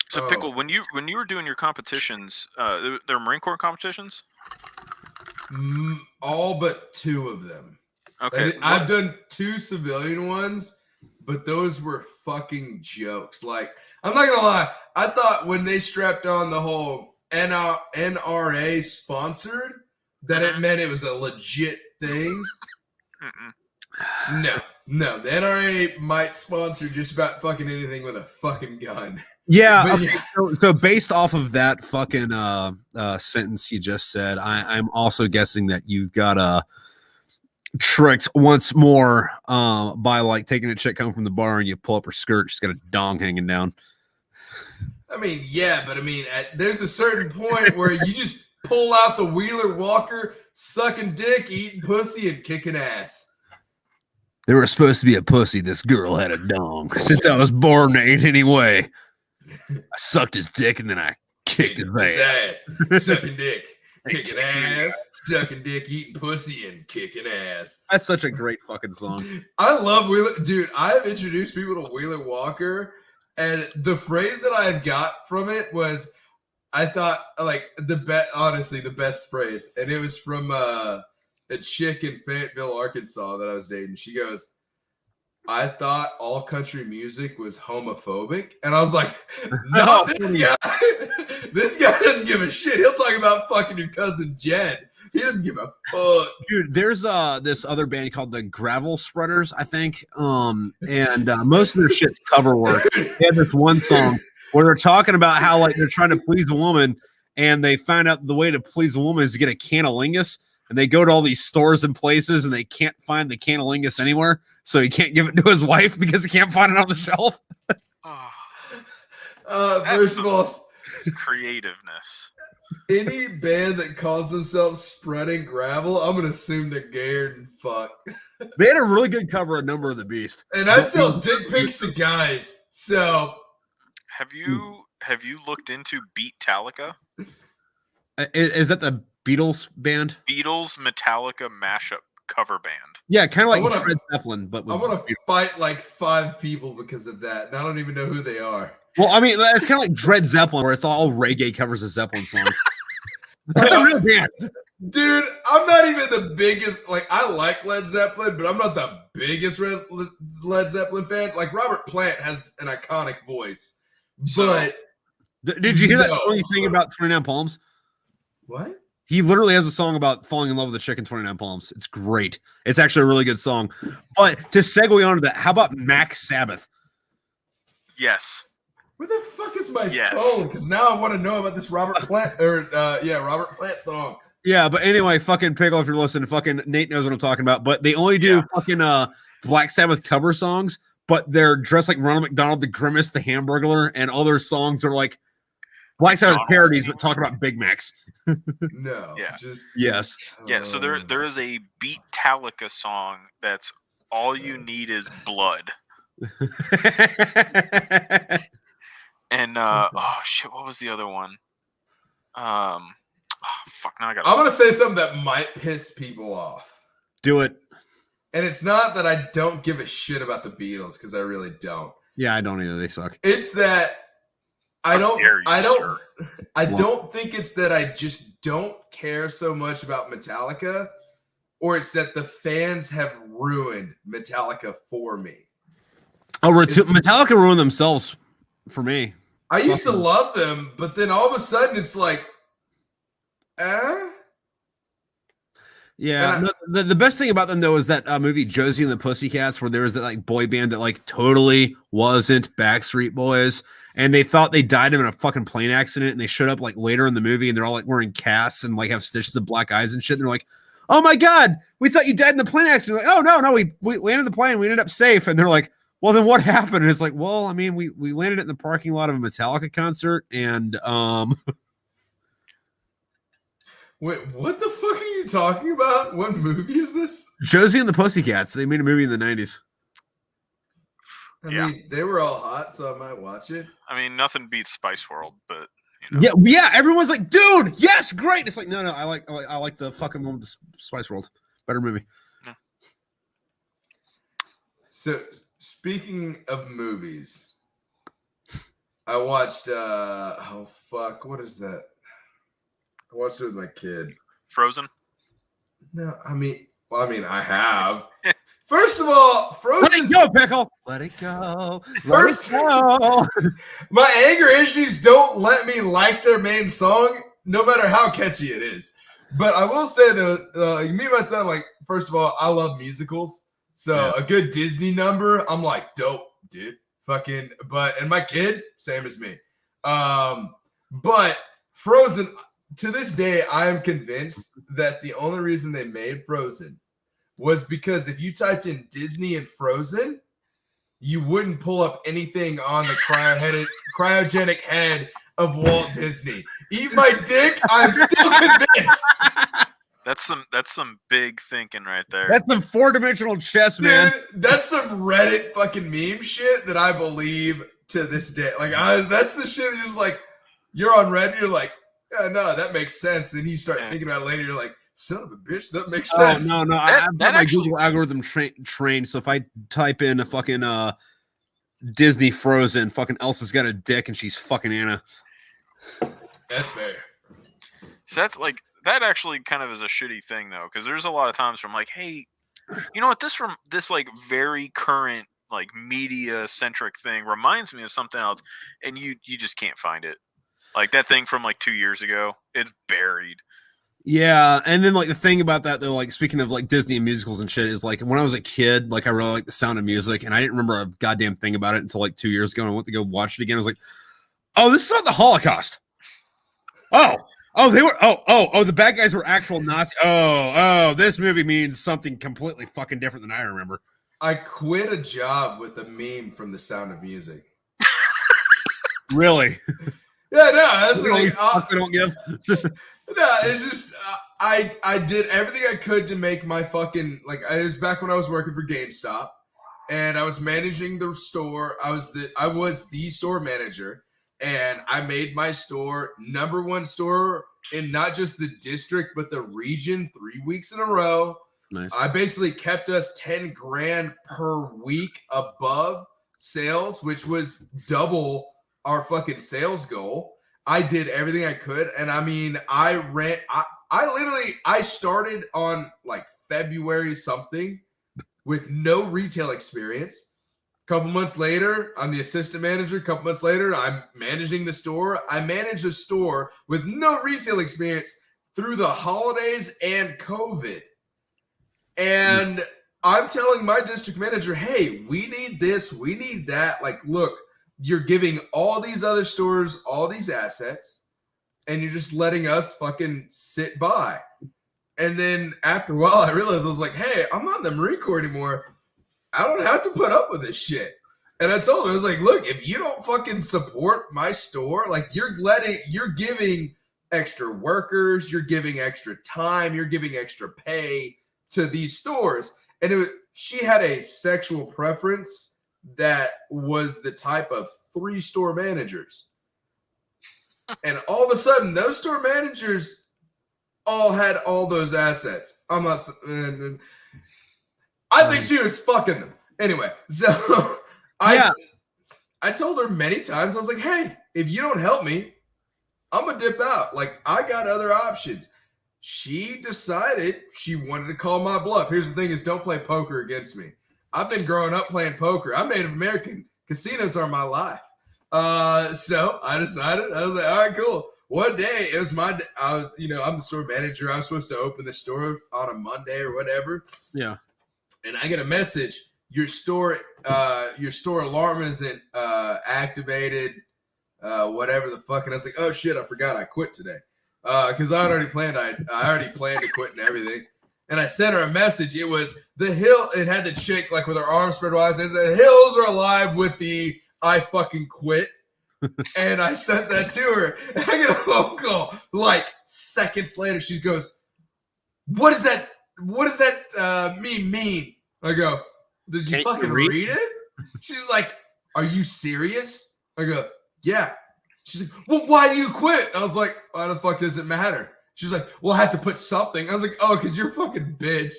So Pickle, when you were doing your competitions, there were Marine Corps competitions? All but 2 of them. Okay. I've done 2 civilian ones, but those were fucking jokes. Like, I'm not gonna lie, I thought when they strapped on the whole NRA sponsored that it meant it was a legit thing. No, the NRA might sponsor just about fucking anything with a fucking gun. Yeah. Okay, so based off of that fucking sentence you just said, I'm also guessing that you've got tricked once more by like taking a chick home from the bar and you pull up her skirt, she's got a dong hanging down. I mean, yeah, but I mean, there's a certain point where you just pull out the Wheeler Walker, sucking dick, eating pussy, and kicking ass. They were supposed to be a pussy. This girl had a dong. Since I was born, ain't anyway. I sucked his dick and then I kicked his ass. Sucking dick, kicking ass, sucking dick, eating pussy, and kicking ass. That's such a great fucking song. I love Wheeler. Dude, I've introduced people to Wheeler Walker, and the phrase that I got from it was, I thought, like, honestly, the best phrase. And it was from a chick in Fayetteville, Arkansas that I was dating. She goes, I thought all country music was homophobic. And I was like, no, this guy. This guy doesn't give a shit. He'll talk about fucking your cousin Jed. He doesn't give a fuck. Dude, there's this other band called the Gravel Spreaders, I think. And most of their shit's cover work. They had this one song where they're talking about how, like, they're trying to please a woman, and they find out the way to please a woman is to get a canalingus. And they go to all these stores and places, and they can't find the canalingus anywhere. So he can't give it to his wife because he can't find it on the shelf. First of all, creativeness. Any band that calls themselves Spreading Gravel, I'm going to assume they're Garrett and fuck. They had a really good cover of Number of the Beast. And I sell dick pics to guys. So have you looked into Beatalica? Is that the Beatles band? Beatles Metallica mashup cover band. Yeah, kind of like Fred Zeppelin, but I want to fight like 5 people because of that. And I don't even know who they are. Well, I mean, it's kind of like Dread Zeppelin, where it's all reggae covers of Zeppelin songs. That's a real band. Dude, I'm not even the biggest, like, I like Led Zeppelin, but I'm not the biggest Led Zeppelin fan. Like, Robert Plant has an iconic voice. But did you hear that funny thing about 29 Palms? What? He literally has a song about falling in love with a chick in 29 Palms. It's great. It's actually a really good song. But to segue onto that, how about Mac Sabbath? Yes. Where the fuck is my phone? Because now I want to know about this Robert Plant Robert Plant song. Yeah, but anyway, fucking Pickle, if you're listening, fucking Nate knows what I'm talking about. But they only do fucking Black Sabbath cover songs, but they're dressed like Ronald McDonald, the Grimace, the Hamburglar, and all their songs are like Black Sabbath parodies, but talk about Big Macs. No. Yeah. Yes. Yeah. So there is a Beatalica song that's all you need is blood. And oh shit, what was the other one? Fuck, now I got. I'm gonna say something that might piss people off. Do it. And it's not that I don't give a shit about the Beatles, because I really don't. Yeah, I don't either. They suck. It's that I don't think it's that I just don't care so much about Metallica, or it's that the fans have ruined Metallica for me. Oh, Metallica ruined themselves for me. I used to love them, but then all of a sudden it's like, Yeah, the best thing about them though is that movie Josie and the Pussycats, where there was that like boy band that like totally wasn't Backstreet Boys, and they thought they died in a fucking plane accident, and they showed up like later in the movie, and they're all like wearing casts and like have stitches of black eyes and shit. And they're like, "Oh my god, we thought you died in the plane accident." Like, "Oh no, we landed the plane, we ended up safe." And they're like, "Well, then what happened?" And it's like, "Well, I mean, we landed it in the parking lot of a Metallica concert, and Wait, what the fuck are you talking about? What movie is this? Josie and the Pussycats. They made a movie in the 90s. I mean, they were all hot, so I might watch it. I mean, nothing beats Spice World, but you know. Yeah. Everyone's like, "Dude, yes, great." It's like, no, I like the fucking one with the Spice World. Better movie. Yeah. So, speaking of movies, I watched. What is that? I watched it with my kid. Frozen? No, I mean, I have. First of all, Frozen. Let it go, Pickle. Let it go. First, my anger issues don't let me like their main song, no matter how catchy it is. But I will say that me and my son, like, first of all, I love musicals. So a good Disney number, I'm like, dope, dude. Fucking, and my kid, same as me. But Frozen, to this day, I am convinced that the only reason they made Frozen was because if you typed in Disney and Frozen, you wouldn't pull up anything on the cryogenic head of Walt Disney. Eat my dick, I'm still convinced. That's some big thinking right there. That's some 4-dimensional chess, man. Dude, that's some Reddit fucking meme shit that I believe to this day. Like, that's the shit. You're just like, you're on Reddit. You're like, yeah, no, that makes sense. Then you start thinking about it later. You're like, son of a bitch, that makes sense. Oh, no. I've got my Google algorithm trained. So if I type in a fucking Disney Frozen, fucking Elsa's got a dick and she's fucking Anna. That's fair. So that's like, that actually kind of is a shitty thing though, because there's a lot of times where I'm like, hey, you know what, this like very current like media centric thing reminds me of something else, and you just can't find it. Like that thing from like 2 years ago, it's buried. Yeah, and then like the thing about that though, like speaking of like Disney and musicals and shit, is like when I was a kid, like I really liked The Sound of Music, and I didn't remember a goddamn thing about it until like 2 years ago, and I went to go watch it again. I was like, oh, this is about the Holocaust. Oh, they were. The bad guys were actual Nazis. Oh, this movie means something completely fucking different than I remember. I quit a job with a meme from The Sound of Music. Really? Yeah, no, that's like I don't give. No, it's just I did everything I could to make my fucking like. It was back when I was working for GameStop, and I was managing the store. I was the store manager, and I made my store #1 store in not just the district but the region 3 weeks in a row. Nice. I basically kept us 10 grand per week above sales, which was double our fucking sales goal. I did everything I could. And I mean, I started on like February something with no retail experience. A couple months later, I'm the assistant manager. A couple months later, I'm managing the store. I managed a store with no retail experience through the holidays and COVID. And I'm telling my district manager, hey, we need this, we need that. Like, look, you're giving all these other stores all these assets, and you're just letting us fucking sit by. And then after a while, I realized I was like, hey, I'm not in the Marine Corps anymore. I don't have to put up with this shit. And I told her, I was like, look, if you don't fucking support my store, like you're giving extra workers, you're giving extra time, you're giving extra pay to these stores. And she had a sexual preference that was the type of 3 store managers. And all of a sudden, those store managers all had all those assets. I'm not. I think she was fucking them. Anyway, so I told her many times, I was like, hey, if you don't help me, I'm going to dip out. Like, I got other options. She decided she wanted to call my bluff. Here's the thing is, don't play poker against me. I've been growing up playing poker. I'm Native American. Casinos are my life. So I decided, I was like, all right, cool. One day, it was I'm the store manager. I was supposed to open the store on a Monday or whatever. Yeah. And I get a message, your store alarm isn't activated, whatever the fuck. And I was like, oh shit, I forgot I quit today. Because I already planned to quit and everything. And I sent her a message. It was the hill. It had the chick like with her arms spread wide. It said, the hills are alive with the I fucking quit. And I sent that to her. And I get a phone call like seconds later. She goes, what does that meme mean? I go, did you fucking read it? She's like, are you serious? I go, yeah. She's like, well, why do you quit? I was like, why the fuck does it matter? She's like, well, I have to put something. I was like, oh, because you're a fucking bitch.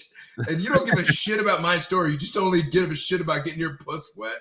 And you don't give a shit about my story. You just only give a shit about getting your puss wet.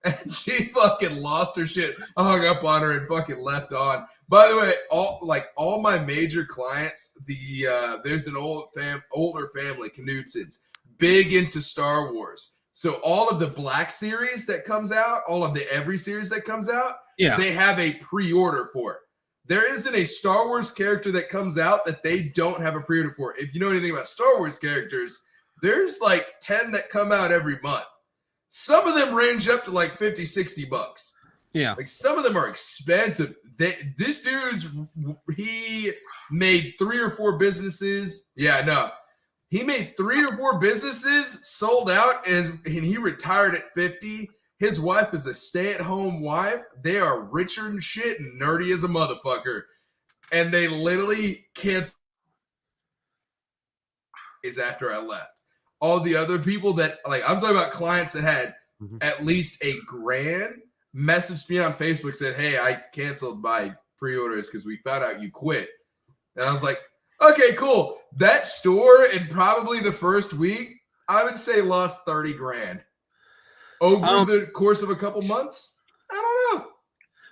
And she fucking lost her shit. I hung up on her and fucking left on. By the way, all my major clients, there's an older family, Knutsons, big into Star Wars. So all of the Black series that comes out, all of the Every series that comes out, they have a pre-order for it. There isn't a Star Wars character that comes out that they don't have a pre-order for. If you know anything about Star Wars characters, there's like 10 that come out every month. Some of them range up to like 50, 60 bucks. Yeah. Like some of them are expensive. This he made 3 or 4 businesses. Yeah, no. He made 3 or 4 businesses, sold out, and he retired at 50. His wife is a stay-at-home wife. They are richer than shit and nerdy as a motherfucker. And they literally canceled after I left. All the other people that, like, I'm talking about clients that had at least $1,000. messaged me on Facebook, said, "Hey, I canceled my pre-orders because we found out you quit." And I was like, "Okay, cool." That store in probably the first week, I would say lost 30 grand over the course of a couple months. I don't know.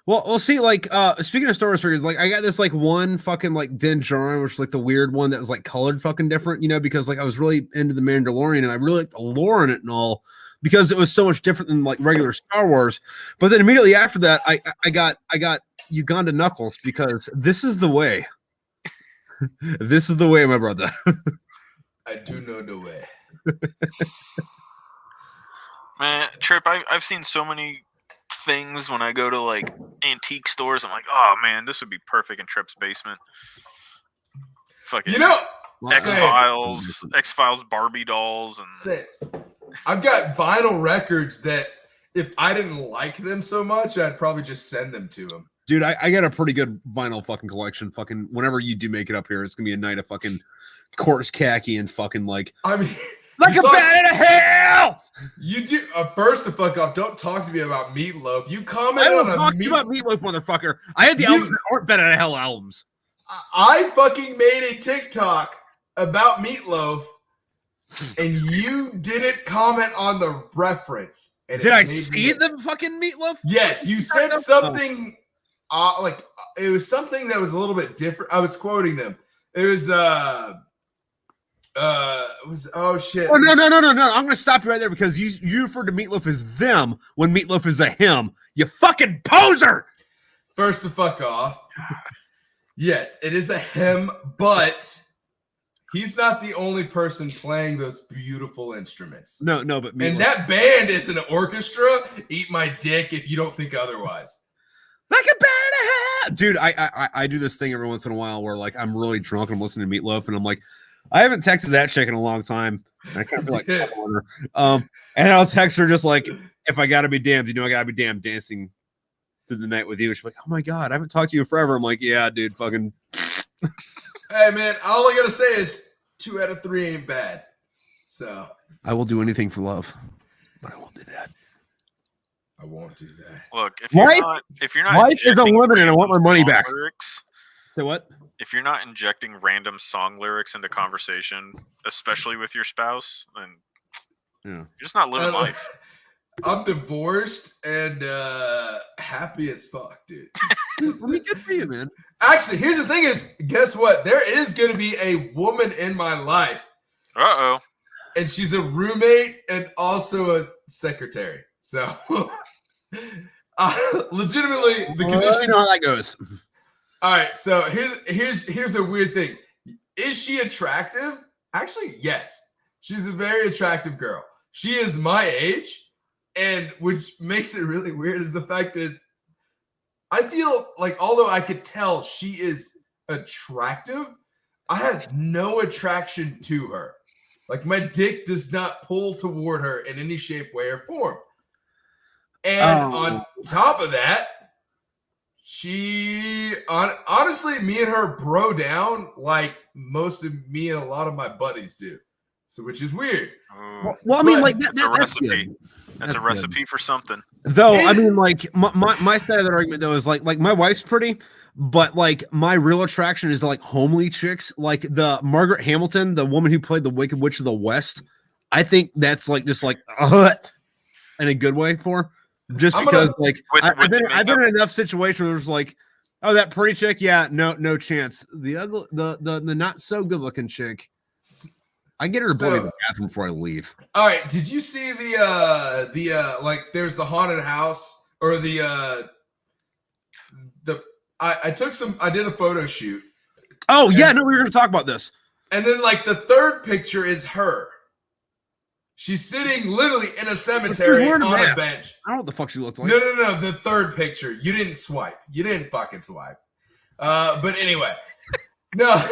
Well, we'll see. Like, speaking of Star Wars figures, like I got this like one fucking like Din Djarin, which is like the weird one that was like colored fucking different, you know, because like I was really into the Mandalorian and I really liked the lore in it and all because it was so much different than like regular Star Wars. But then immediately after that, I got Uganda Knuckles because this is the way. This is the way, my brother. I do know the way. Man, Trip, I've seen so many things when I go to like antique stores. I'm like, oh man, this would be perfect in Trip's basement. Fucking, you know, X-Files Barbie dolls, and I've got vinyl records that if I didn't like them so much, I'd probably just send them to him. Dude, I got a pretty good vinyl fucking collection. Fucking whenever you do make it up here, it's gonna be a night of fucking coarse khaki and fucking like. I mean. Like a bat out of hell! You do first the fuck off. Don't talk to me about Meatloaf. You comment on a about Meatloaf, motherfucker. I had the albums that aren't bat out of hell albums. I fucking made a TikTok about Meatloaf, and you didn't comment on the reference. And did I see the fucking Meatloaf? Yes, you said something like it was something that was a little bit different. I was quoting them. It was oh shit. Oh no. I'm gonna stop you right there because you referred to Meatloaf as them when Meatloaf is a him. You fucking poser! First the fuck off. Yes, it is a him, but he's not the only person playing those beautiful instruments. No, but Meatloaf. And that band is an orchestra. Eat my dick if you don't think otherwise. Like a bat in a hat. Dude, I do this thing every once in a while where like I'm really drunk and I'm listening to Meatloaf and I'm like, I haven't texted that chick in a long time. And I kind of feel like her. And I'll text her just like, if I gotta be damned, you know I gotta be damned dancing through the night with you. She's like, oh my god, I haven't talked to you forever. I'm like, yeah, dude, fucking. Hey man, all I gotta say is 2 out of 3 ain't bad. So I will do anything for love, but I won't do that. I won't do that. Look, if you're not life is unlimited and I want my money back. Lyrics, say what? If you're not injecting random song lyrics into conversation, especially with your spouse, then you're just not living life. I'm divorced and happy as fuck, dude. Let me good for you, man. Actually, here's the thing is, guess what? There is going to be a woman in my life. Uh-oh. And she's a roommate and also a secretary. So, legitimately, the condition. You know how that goes. All right, so here's a weird thing. Is she attractive? Actually, yes. She's a very attractive girl. She is my age, and which makes it really weird is the fact that I feel like although I could tell she is attractive, I have no attraction to her. Like my dick does not pull toward her in any shape, way, or form. And on top of that, she honestly, me and her bro down like most of me and a lot of my buddies do. So, which is weird. Well, I mean, like that's a recipe. That's a recipe for something. Though, I mean, like my side of that argument though is like my wife's pretty, but like my real attraction is to, like homely chicks, like the Margaret Hamilton, the woman who played the Wicked Witch of the West. I think that's like just like in a good way for. Just because, I've been in enough situations where it's like, oh, that pretty chick, yeah, no chance. The ugly, the not so good looking chick, I get her to bloody the bathroom before I leave. All right, did you see the like? There's the haunted house or I did a photo shoot. Oh yeah, no, we were going to talk about this. And then like the third picture is her. She's sitting literally in a cemetery on a bench. I don't know what the fuck she looks like. No. The third picture. You didn't swipe. You didn't fucking swipe. But anyway. No.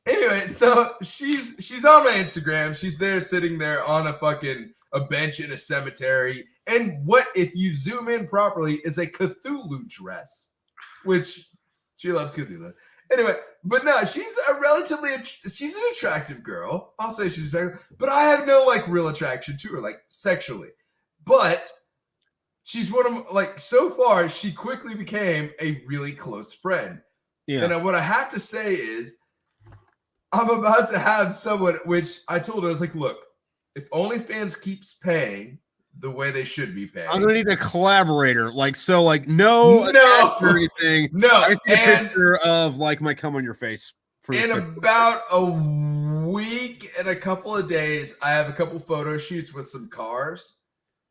Anyway, so she's on my Instagram. She's there sitting there on a bench in a cemetery. And what, if you zoom in properly, is a Cthulhu dress. Which she loves Cthulhu. Anyway, but no, she's an attractive girl. I'll say she's attractive, but I have no like real attraction to her, like sexually. But she's one of like so far she quickly became a really close friend. Yeah. And what I have to say is I'm about to have someone, which I told her, I was like, look, if OnlyFans keeps paying the way they should be paying, I'm gonna need a collaborator. Like, so like no or anything. No. I just need a picture of like my cum on your face. In about a week and a couple of days, I have a couple photo shoots with some cars.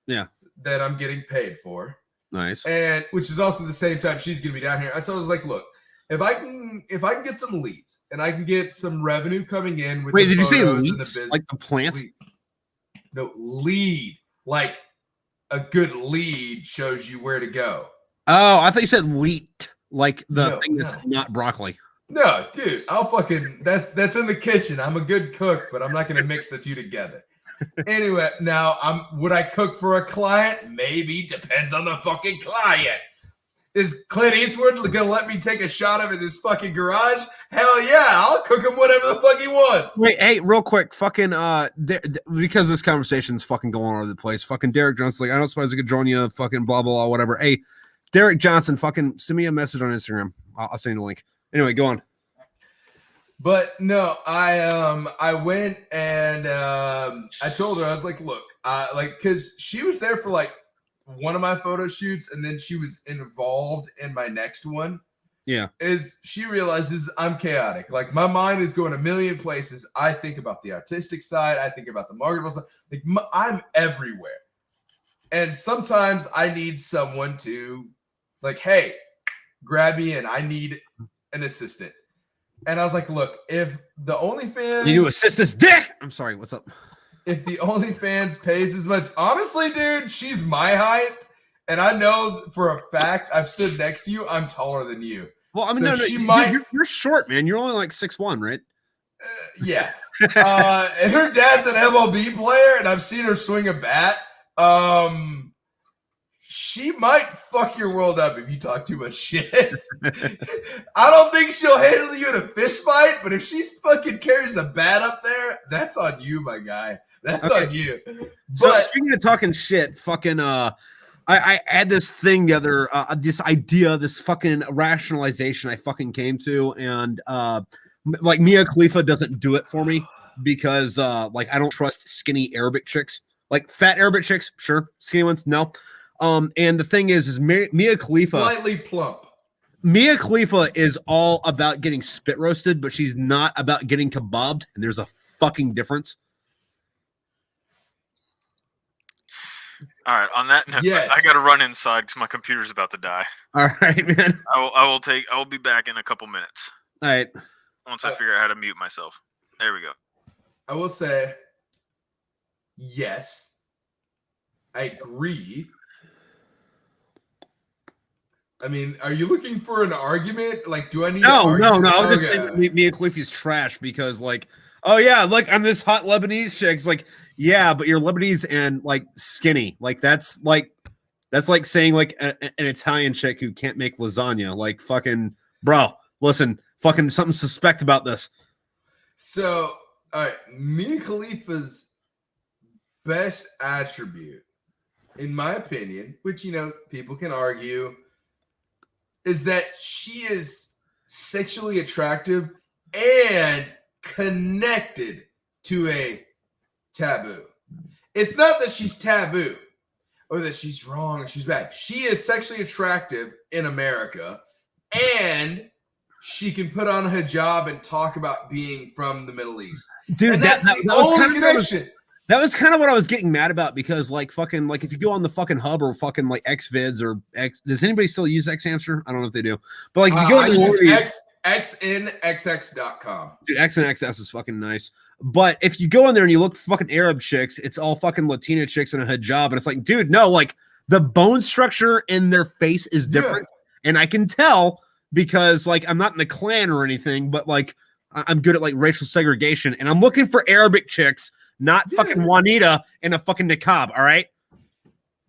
Yeah. That I'm getting paid for. Nice. And which is also the same time she's gonna be down here. I told her, I was like, look, if I can get some leads and I can get some revenue coming in with did you say leads? Like the plant? No, lead. Like a good lead shows you where to go. Oh, I thought you said wheat. Like the thing that's not broccoli. No, dude, I'll fucking that's in the kitchen. I'm a good cook, but I'm not gonna mix the two together. Anyway, now would I cook for a client? Maybe. Depends on the fucking client. Is Clint Eastwood gonna let me take a shot of it in his fucking garage? Hell yeah, I'll cook him whatever the fuck he wants. Wait, hey, real quick, fucking because this conversation's fucking going all over the place. Fucking Derek Johnson's like, I don't suppose I could join you, fucking blah blah blah, whatever. Hey, Derek Johnson, fucking send me a message on Instagram. I'll send you a link. Anyway, go on. But no, I went and I told her, I was like, look, because she was there for like one of my photo shoots, and then she was involved in my next one. Yeah, is she realizes I'm chaotic. Like my mind is going a million places. I think about the artistic side. I think about the marketable side. Like I'm everywhere, and sometimes I need someone to, like, hey, grab me in. I need an assistant. And I was like, look, if the OnlyFans... You assist this dick! I'm sorry, what's up? If the OnlyFans pays as much... Honestly, dude, she's my height. And I know for a fact, I've stood next to you, I'm taller than you. Well, I mean, so no, she might... You're short, man. You're only like 6'1", right? Yeah. And her dad's an MLB player, and I've seen her swing a bat. She might fuck your world up if you talk too much shit. I don't think she'll handle you in a fist fight, but if she fucking carries a bat up there, that's on you, my guy. That's on you. So speaking of talking shit, fucking I had this thing the other this idea, this fucking rationalization I fucking came to, and like Mia Khalifa doesn't do it for me because like I don't trust skinny Arabic chicks. Like fat Arabic chicks, sure. Skinny ones, no. And the thing is Mia Khalifa slightly plump. Mia Khalifa is all about getting spit roasted, but she's not about getting kebabbed, and there's a fucking difference. All right. On that note, yes. I got to run inside because my computer's about to die. All right, man. I will be back in a couple minutes. All right. Once I figure out how to mute myself. There we go. I will say, yes, I agree. I mean, are you looking for an argument? Like, do I need? No. I was just saying Mia Khalifa's trash because, like, oh yeah, look, I'm this hot Lebanese chick. It's like, yeah, but you're Lebanese and like skinny. Like that's like saying like an Italian chick who can't make lasagna. Like, fucking bro, listen, fucking something suspect about this. So, all right, Mia Khalifa's best attribute, in my opinion, which people can argue, is that she is sexually attractive and connected to a taboo. It's not that she's taboo or that she's wrong or she's bad. She is sexually attractive in America, and she can put on a hijab and talk about being from the Middle East. Dude, and that's the only connection. That was kind of what I was getting mad about because, like, fucking, like, if you go on the fucking hub or fucking like Xvids or X, does anybody still use Xhamster? I don't know if they do, but like, if you go on the xnxx.com, dude, XNXS is fucking nice. But if you go in there and you look fucking Arab chicks, it's all fucking Latina chicks in a hijab, and it's like, dude, no, like the bone structure in their face is different, and I can tell because, like, I'm not in the Klan or anything, but like, I'm good at like racial segregation, and I'm looking for Arabic chicks. Not fucking Juanita in a fucking niqab, all right?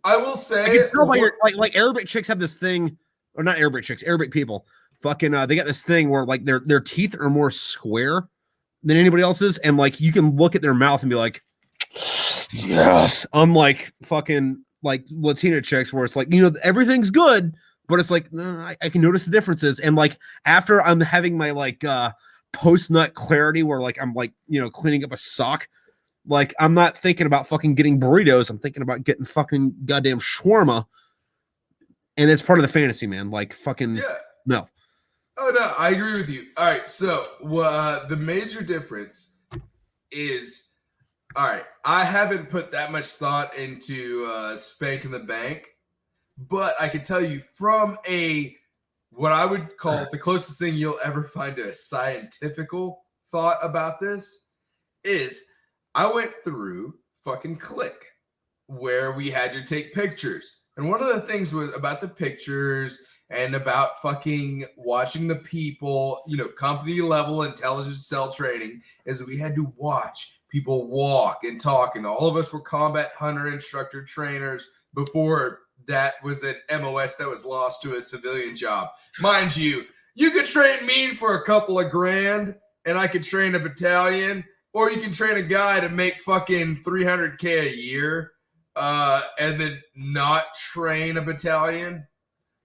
I will say, I can tell by like Arabic chicks have this thing, or not Arabic chicks, Arabic people. Fucking, they got this thing where like their teeth are more square than anybody else's, and like you can look at their mouth and be like, yes. I'm like fucking like Latina chicks where it's like, everything's good, but it's like, no, I can notice the differences. And like after I'm having my like post nut clarity where like I'm like, cleaning up a sock, like I'm not thinking about fucking getting burritos. I'm thinking about getting fucking goddamn shawarma. And it's part of the fantasy, man. Like fucking no. Oh no, I agree with you. All right, so the major difference is, all right, I haven't put that much thought into spanking the bank, but I can tell you from what I would call the closest thing you'll ever find to a scientifical thought about this is I went through fucking Click where we had to take pictures. And one of the things was about the pictures and about fucking watching the people, company level intelligence cell training is we had to watch people walk and talk. And all of us were combat hunter instructor trainers before that was an MOS that was lost to a civilian job. Mind you, you could train me for a couple of grand and I could train a battalion, or you can train a guy to make fucking $300K a year and then not train a battalion.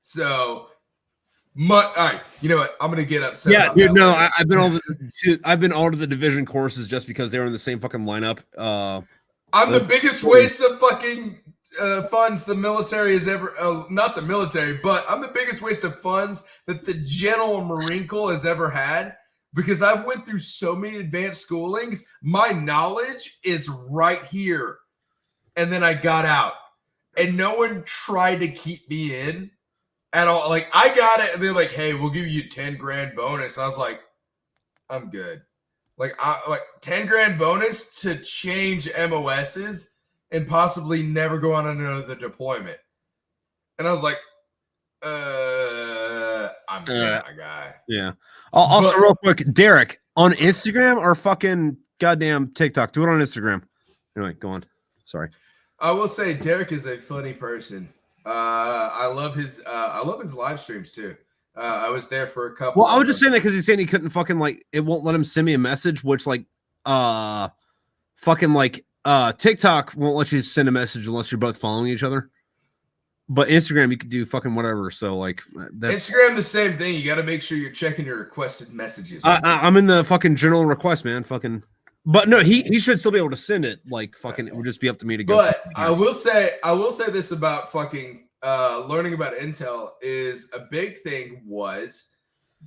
So, all right, you know what? I'm gonna get upset. Yeah, dude. No, I've been all to the division courses just because they were in the same fucking lineup. I'm the biggest waste of fucking funds the military has ever. Not the military, but I'm the biggest waste of funds that the General Marine Corps has ever had because I've went through so many advanced schoolings. My knowledge is right here, and then I got out, and no one tried to keep me in. At all. Like I got it, and they're like, "Hey, we'll give you 10 grand bonus." I was like, "I'm good." Like 10 grand bonus to change MOSs and possibly never go on another deployment. And I was like, I'm good, my guy. Yeah. Also, real quick, Derek, on Instagram or fucking goddamn TikTok? Do it on Instagram. Anyway, go on. Sorry. I will say Derek is a funny person. I love his live streams too. I was there for a couple. Well, I was just saying that because he's saying he couldn't fucking like it won't let him send me a message, which like fucking like TikTok won't let you send a message unless you're both following each other. But Instagram you can do fucking whatever. So like that's Instagram the same thing. You got to make sure you're checking your requested messages. I'm in the fucking general request, man. Fucking. But no, he should still be able to send it. Like fucking, it would just be up to me to go. But I will say this about fucking learning about Intel is a big thing was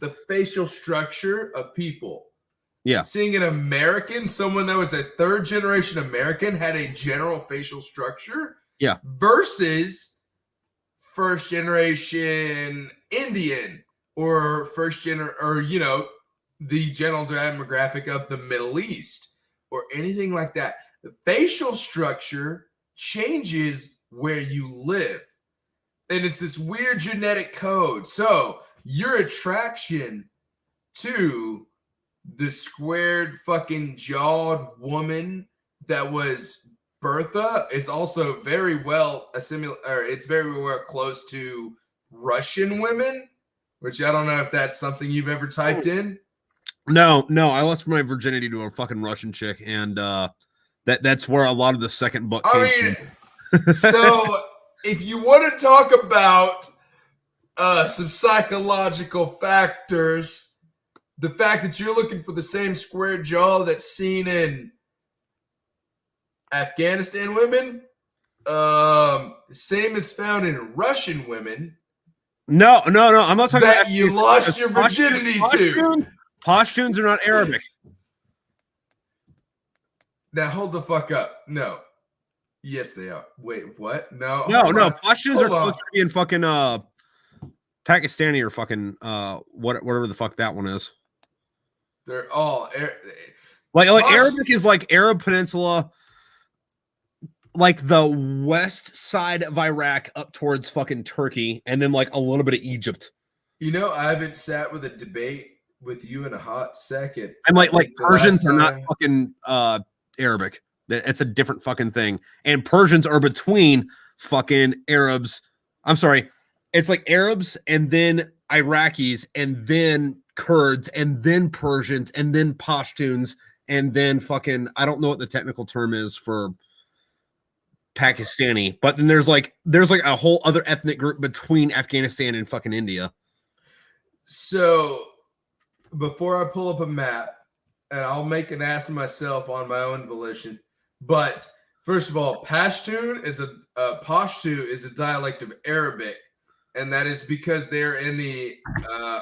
the facial structure of people. Yeah, seeing an American, someone that was a third generation American, had a general facial structure. Yeah, versus first generation Indian or the general demographic of the Middle East or anything like that. The facial structure changes where you live. And it's this weird genetic code. So your attraction to the squared fucking jawed woman that was Bertha is also very well it's very well close to Russian women, which I don't know if that's something you've ever typed in. No, I lost my virginity to a fucking Russian chick, and that's where a lot of the second book came from. So if you want to talk about some psychological factors, the fact that you're looking for the same square jaw that's seen in Afghanistan women, same as found in Russian women. No, I'm not talking that about you lost your virginity to. Pashtuns are not Arabic. Now hold the fuck up. No. Yes, they are. Wait, what? No. Pashtuns are close to being fucking Pakistani or fucking whatever the fuck that one is. They're all like Arabic is like Arab Peninsula, like the west side of Iraq up towards fucking Turkey, and then like a little bit of Egypt. You know, I haven't sat with a debate with you in a hot second. And like Persians are not fucking Arabic. It's a different fucking thing. And Persians are between fucking Arabs. I'm sorry. It's like Arabs and then Iraqis and then Kurds and then Persians and then Pashtuns and then fucking, I don't know what the technical term is for Pakistani, but then there's like a whole other ethnic group between Afghanistan and fucking India. So before I pull up a map, and I'll make an ass of myself on my own volition, but first of all, Pashtun is a dialect of Arabic, and that is because they're in the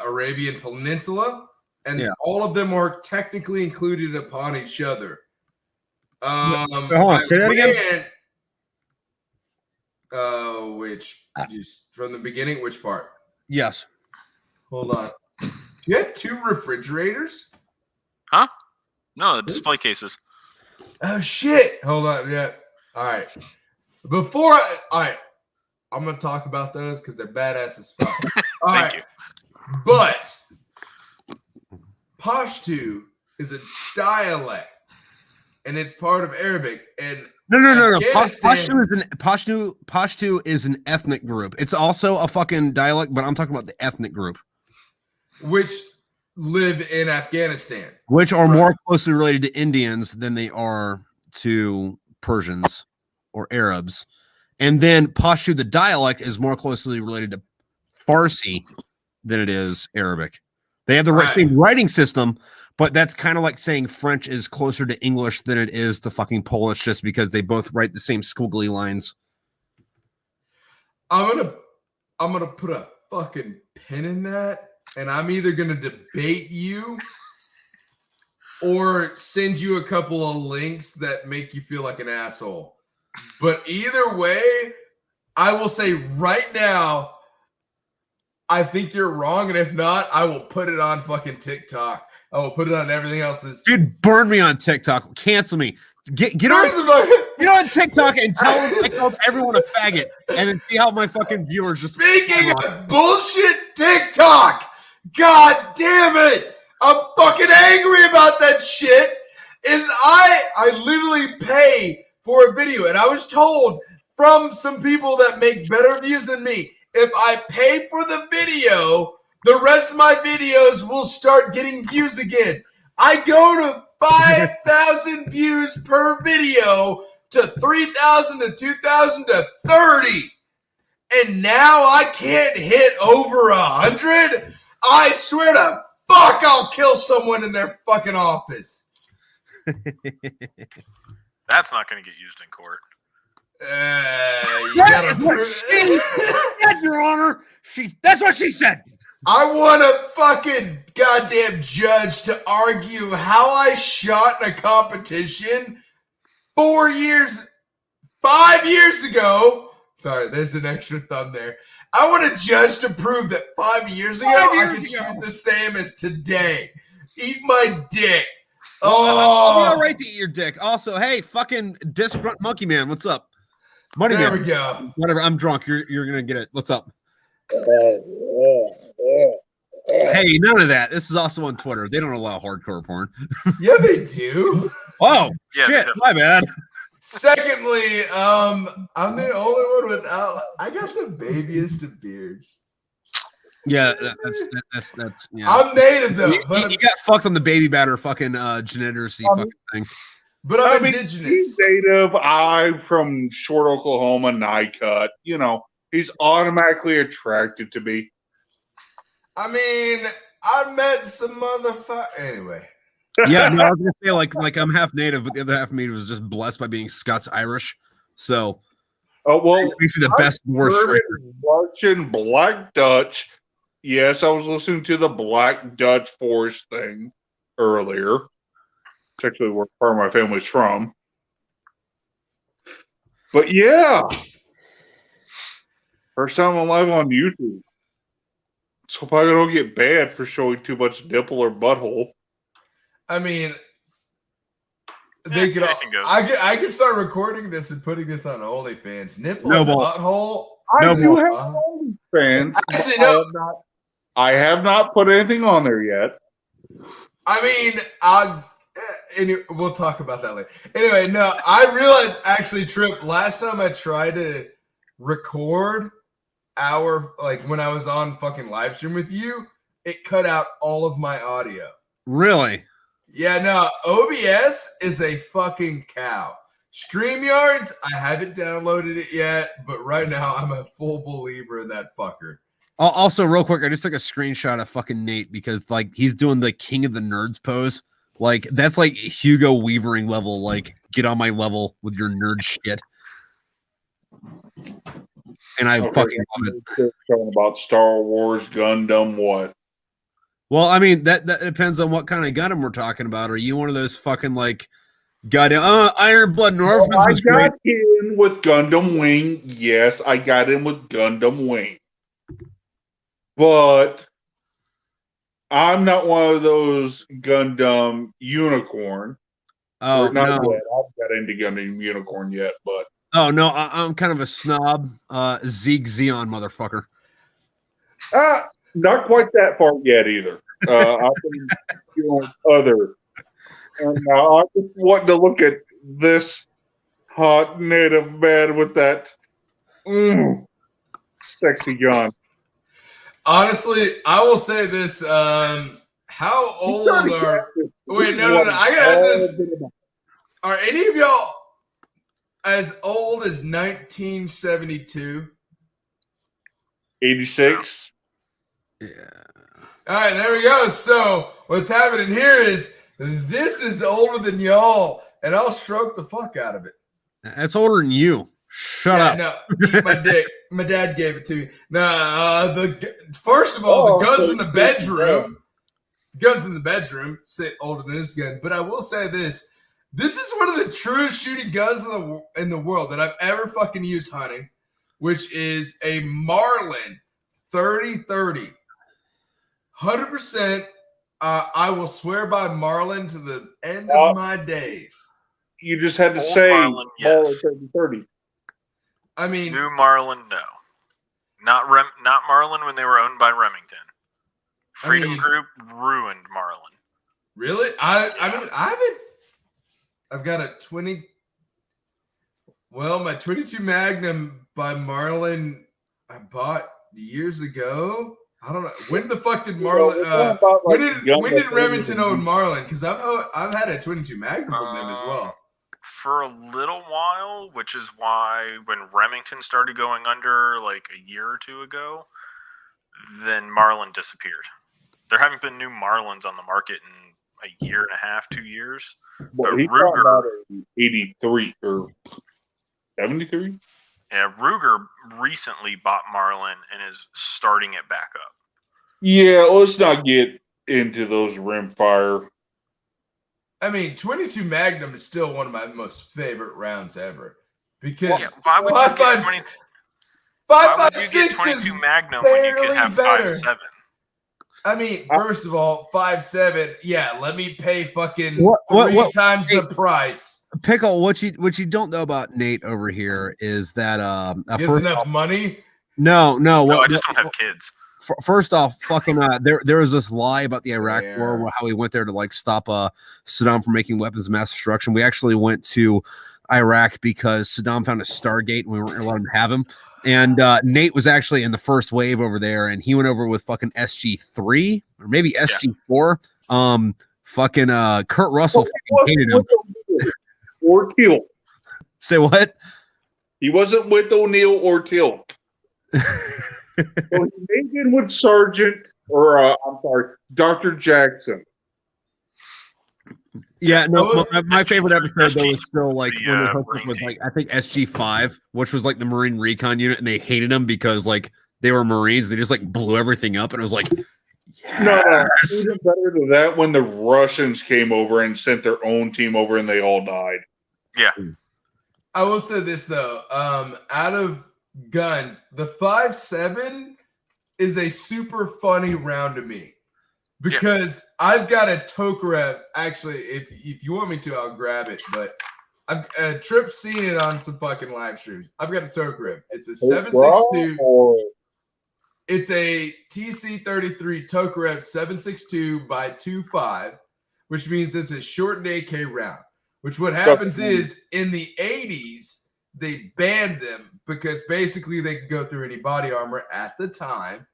Arabian Peninsula, and all of them are technically included upon each other. Hold on, say that again. Just from the beginning, which part? Yes. Hold on. Do you have 2 refrigerators? Huh? No, the display cases. Oh shit! Hold on, yeah. All right. I'm gonna talk about those because they're badass as fuck. Thank you. But Pashto is a dialect, and it's part of Arabic. And no. Pashto is an ethnic group. It's also a fucking dialect, but I'm talking about the ethnic group, which live in Afghanistan, which are more closely related to Indians than they are to Persians or Arabs. And then Pashto, the dialect, is more closely related to Farsi than it is Arabic. They have the same writing system, but that's kind of like saying French is closer to English than it is to fucking Polish, just because they both write the same squiggly lines. I'm gonna put a fucking pin in that, and I'm either gonna debate you or send you a couple of links that make you feel like an asshole. But either way, I will say right now, I think you're wrong, and if not, I will put it on fucking TikTok. I will put it on everything else. Dude, burn me on TikTok. Cancel me. Get on TikTok and tell everyone a faggot, and then see how my fucking viewers. Speaking of bullshit TikTok, god damn it! I'm fucking angry about that shit. I literally pay for a video, and I was told from some people that make better views than me, if I pay for the video, the rest of my videos will start getting views again. I go to 5,000 views per video to 3,000 to 2,000 to 30. And now I can't hit over 100. I swear to fuck, I'll kill someone in their fucking office. That's not going to get used in court. You gotta prove Your Honor. That's what she said. I want a fucking goddamn judge to argue how I shot in a competition 5 years ago. Sorry, there's an extra thumb there. I want a judge to prove that 5 years ago I could shoot the same as today. Eat my dick. I'll be all right to eat your dick. Also, hey, fucking disgruntled monkey man, what's up? Money there man. We go. Whatever, I'm drunk. You're gonna get it. What's up? Hey, none of that. This is also on Twitter. They don't allow hardcore porn. Yeah, they do. Oh, shit. My bad. Secondly, I'm the only one without. I got the babiest of beards. Yeah, that's yeah. I'm native though. You got fucked on the baby batter fucking genitors fucking thing. But I'm indigenous. He's native. I'm from Short, Oklahoma, Nye cut. You know, he's automatically attracted to me. I mean, I met some motherfucker. Anyway. Yeah, no, I was gonna say like I'm half native, but the other half of me was just blessed by being Scots Irish. So, the best worst Russian Black Dutch. Yes, I was listening to the Black Dutch Forest thing earlier. It's actually where part of my family's from. But yeah, first time I'm live on YouTube. So hope I don't get banned for showing too much nipple or butthole. I mean, they could. I could start recording this and putting this on OnlyFans. Nipple and butthole. I do have OnlyFans. Actually, no. I have not put anything on there yet. I mean, we'll talk about that later. Anyway, no, I realized actually, Trip, last time I tried to record when I was on fucking live stream with you, it cut out all of my audio. Really? Yeah, no, OBS is a fucking cow. StreamYards, I haven't downloaded it yet, but right now I'm a full believer in that fucker. Also, real quick, I just took a screenshot of fucking Nate because like he's doing the King of the Nerds pose. Like that's like Hugo Weavering level. Like get on my level with your nerd shit. And I fucking love it. Talking about Star Wars, Gundam, what? Well, I mean that depends on what kind of Gundam we're talking about. Are you one of those fucking like goddamn Iron Blood North? Well, I got in with Gundam Wing. Yes, I got in with Gundam Wing. But I'm not one of those Gundam Unicorn. Oh, not no. yet. I haven't got into Gundam Unicorn yet, but oh no, I'm kind of a snob. Zeke Xeon motherfucker. not quite that far yet either. I've been doing other. And I just want to look at this hot native man with that sexy gun. Honestly, I will say this. How old are... Wait, no. I gotta ask this. Are any of y'all as old as 1972? 86? Yeah. All right, there we go. So what's happening here is this is older than y'all, and I'll stroke the fuck out of it. That's older than you. Shut up. No, eat my dick. My dad gave it to me. No, first of all, the guns in the bedroom. Guns in the bedroom sit older than this gun. But I will say this: this is one of the truest shooting guns in the world that I've ever fucking used hunting, which is a Marlin 30-30. 100%. I will swear by Marlin to the end of my days. You just had to Old say Marlin, yes. 30-30. I mean, New Marlin, no. Not Marlin when they were owned by Remington. Freedom Group ruined Marlin. Really? I mean, I haven't. I've got a 20. Well, my 22 Magnum by Marlin I bought years ago. I don't know. When the fuck did Marlin? When did Remington own Marlin? Because I've had a 22 Magnum from them as well. For a little while, which is why when Remington started going under like a year or two ago, then Marlin disappeared. There haven't been new Marlins on the market in a year and a half, 2 years. But But he Ruger, about 83 or 73. yeah, Ruger recently bought Marlin and is starting it back up. Yeah, let's not get into those rimfire. I mean, 22 Magnum is still one of my most favorite rounds ever. Because Why would you get 22? Why would you get 22 Magnum when you could have 5.7? I mean, first of all, 5.7. Yeah, let me pay fucking three times the price. Pickle, what you don't know about Nate over here is that he has enough money. No, I just don't have kids. First off, fucking there was this lie about the Iraq War, how we went there to like stop Saddam from making weapons of mass destruction. We actually went to Iraq because Saddam found a Stargate and we weren't allowed to have him. And Nate was actually in the first wave over there, and he went over with fucking SG3 or maybe SG4. Fucking Kurt Russell hated him. Or Teal. Say what? He wasn't with O'Neill or Teal. So he made in with Sergeant, or Dr. Jackson. Yeah, no, my favorite episode though was still like when they hooked up with like I think SG5, which was like the Marine Recon unit, and they hated them because like they were Marines. They just like blew everything up, and it was like, yes. No, even better than that when the Russians came over and sent their own team over, and they all died. Yeah, I will say this though, out of guns, the 5.7 is a super funny round to me because I've got a Tokarev. Actually, if you want me to, I'll grab it. But I've Tripp's seen it on some fucking live streams. I've got a Tokarev. It's a 7.62. It's a TC-33 Tokarev 7.62 by 2.5, which means it's a shortened AK round. Which what happens is in the 80s they banned them because basically they could go through any body armor at the time.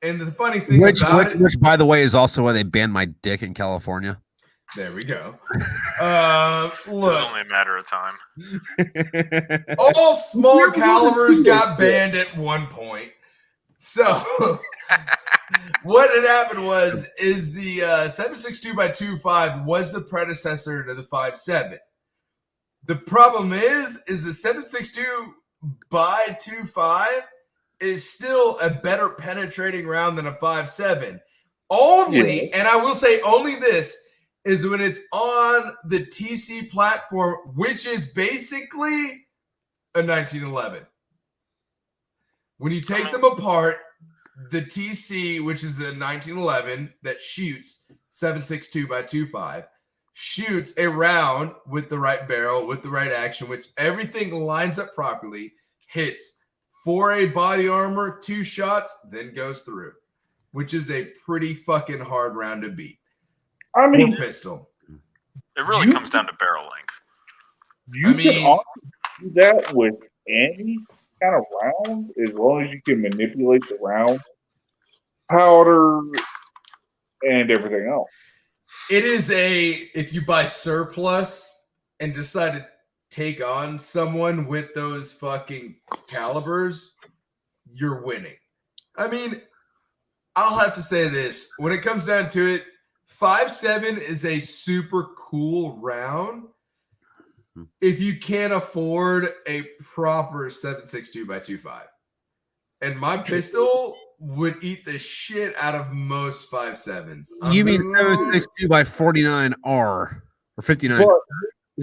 And the funny thing which by the way is also why they banned my dick in California. There we go. It was Look, only a matter of time. all small We're calibers going to got banned at one point. So what had happened is the 7.62x2.5 was the predecessor to the 5.7. The problem is the 7.62x2.5 is still a better penetrating round than a 5.7. Only, and I will say only this, is when it's on the TC platform, which is basically a 1911. When you take them apart, the TC, which is a 1911 that shoots 7.62x2.5, shoots a round with the right barrel, with the right action, which everything lines up properly, hits 4A body armor, 2 shots, then goes through, which is a pretty fucking hard round to beat. I mean, pistol. It really comes down to barrel length. You can also do that with any kind of round as long as you can manipulate the round, powder, and everything else. It is if you buy surplus and decide to take on someone with those fucking calibers, you're winning. I mean, I'll have to say this. When it comes down to it, 5.7 is a super cool round if you can't afford a proper 7.62x2.5. And my pistol would eat the shit out of most 5.7s. You mean 7.62x49R or 59?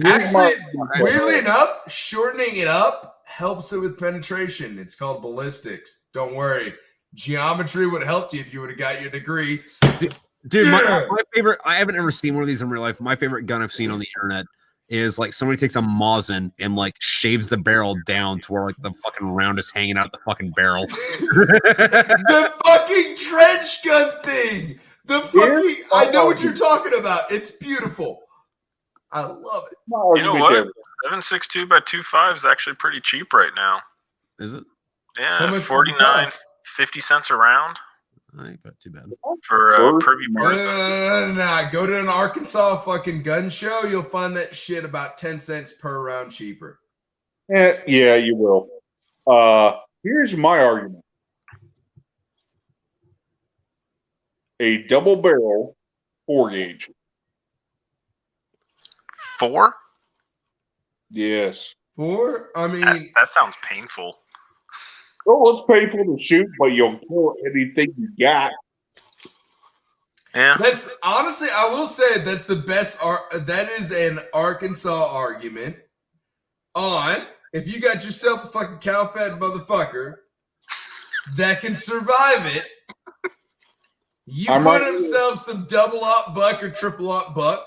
Actually, weirdly enough, shortening it up helps it with penetration. It's called ballistics. Don't worry. Geometry would have helped you if you would have got your degree. Dude, my favorite, I haven't ever seen one of these in real life. My favorite gun I've seen on the internet is like somebody takes a Mosin and like shaves the barrel down to where like the fucking round is hanging out the fucking barrel. The fucking trench gun thing. The fucking, I know what you're talking about. It's beautiful. I love it. You know what? 7.62x2.5 is actually pretty cheap right now. Is it? Yeah, 49, 50 cents a round. Ain't that too bad. For preview partisan. No. Go to an Arkansas fucking gun show. You'll find that shit about 10 cents per round cheaper. Yeah, you will. Here's my argument. A double barrel 4-gauge. 4? Yes. 4? I mean, that sounds painful. Well, it's painful to shoot, but you'll kill anything you got. Yeah. That's honestly, I will say that's the best. That is an Arkansas argument on if you got yourself a fucking cow-fed motherfucker that can survive it. You put himself some double-aught buck or triple-aught buck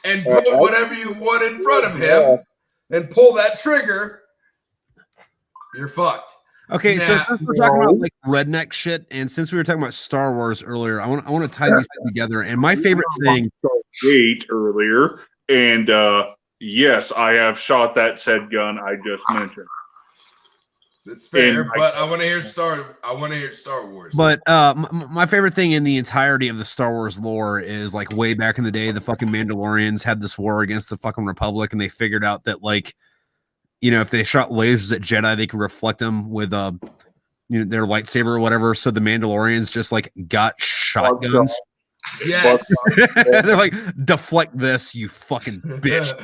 and put whatever you want in front of him and pull that trigger. You're fucked. Okay, so since we're talking about like redneck shit, and since we were talking about Star Wars earlier, I want to tie these together. And my favorite thing, earlier, and yes, I have shot that said gun I just mentioned. That's fair, but I want to hear Star Wars. But my favorite thing in the entirety of the Star Wars lore is like way back in the day, the fucking Mandalorians had this war against the fucking Republic, and they figured out that like, you know, if they shot lasers at Jedi, they could reflect them with their lightsaber or whatever. So the Mandalorians just like got shotguns. Yes. They're like, deflect this, you fucking bitch.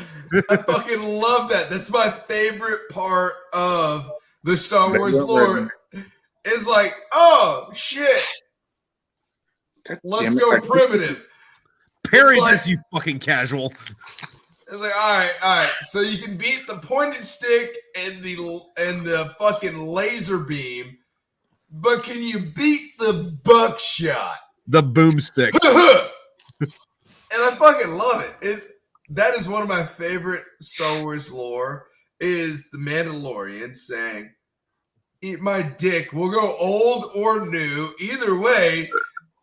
I fucking love that. That's my favorite part of the Star Wars lore. Is like, oh shit. Let's go primitive. Parry this, you fucking casual. It's like, all right. So you can beat the pointed stick and the fucking laser beam, but can you beat the buckshot? The boomstick. And I fucking love it. That is one of my favorite Star Wars lore is the Mandalorian saying, eat my dick. We'll go old or new. Either way,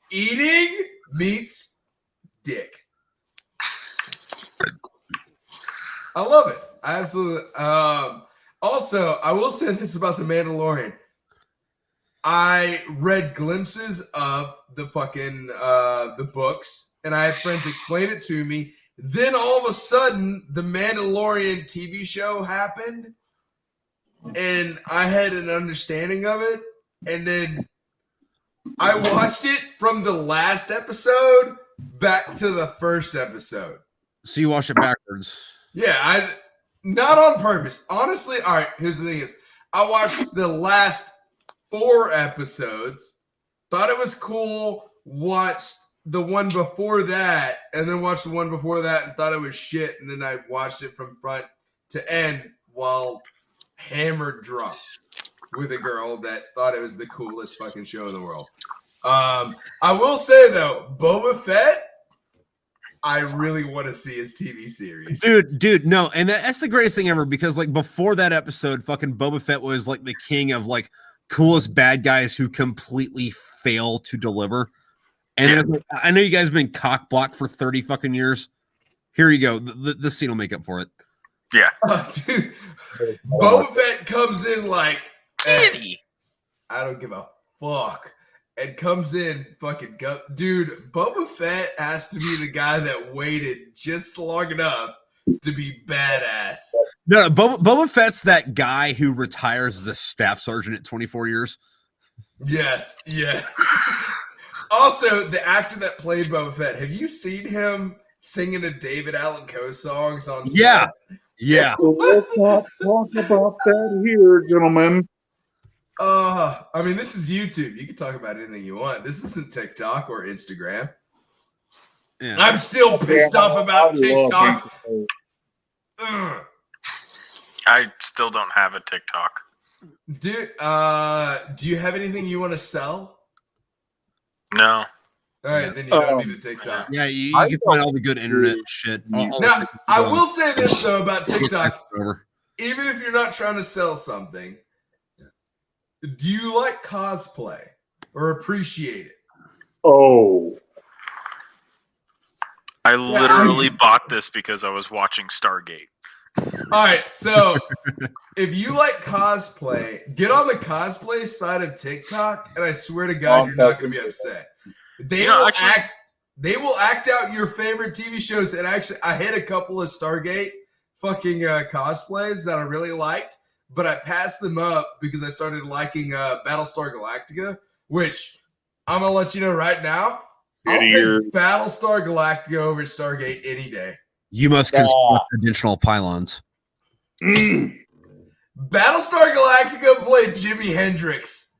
eating meets dick. I love it. I absolutely. Also, I will say this about the Mandalorian. I read glimpses of the fucking the books and I had friends explain it to me. Then all of a sudden, the Mandalorian TV show happened, and I had an understanding of it. And then I watched it from the last episode back to the first episode. So you watch it backwards. Yeah, not on purpose. Honestly, all right, here's the thing is, I watched the last 4 episodes, thought it was cool, watched the one before that, and then watched the one before that and thought it was shit, and then I watched it from front to end while hammered drunk with a girl that thought it was the coolest fucking show in the world. I will say, though, Boba Fett, I really want to see his TV series. Dude, no. And that's the greatest thing ever, because like before that episode, fucking Boba Fett was like the king of like coolest bad guys who completely fail to deliver. And then, like, I know you guys have been cock blocked for 30 fucking years. Here you go. The scene will make up for it. Yeah. Dude, Boba Fett comes in like, Kitty. I don't give a fuck. And comes in fucking dude, Boba Fett has to be the guy that waited just long enough to be badass. No, Boba Fett's that guy who retires as a staff sergeant at 24 years. Yes. Also, the actor that played Boba Fett, have you seen him singing a David Allan Coe songs on set? Yeah. So let's not talk about that here, gentlemen. I mean, this is YouTube. You can talk about anything you want. This isn't TikTok or Instagram. Yeah. I'm still pissed off about TikTok. Ugh. I still don't have a TikTok. Dude, do you have anything you want to sell? No. All right, then you don't need a TikTok. Yeah, you can find all the good internet shit. Now, I will say this, though, about TikTok. Over. Even if you're not trying to sell something, do you like cosplay or appreciate it? Oh. I literally bought this because I was watching Stargate. All right, so if you like cosplay, get on the cosplay side of TikTok, and I swear to God, you're not going to be upset. They will act out your favorite TV shows, and actually, I hit a couple of Stargate fucking cosplays that I really liked, but I passed them up because I started liking Battlestar Galactica, which I'm going to let you know right now, I'll pick Battlestar Galactica over Stargate any day. You must construct additional pylons. Battlestar Galactica played Jimi Hendrix.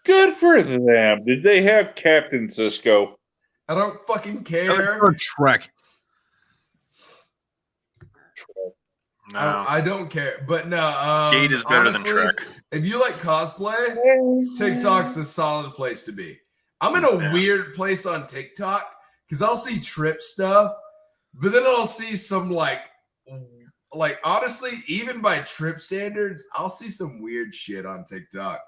Good for them. Did they have Captain Sisko? I don't fucking care. Or Trek. No. I don't care. But no. Gate is better honestly, than Trek. If you like cosplay, TikTok's a solid place to be. I'm in a weird place on TikTok because I'll see trip stuff, but then I'll see some like honestly, even by trip standards, I'll see some weird shit on TikTok.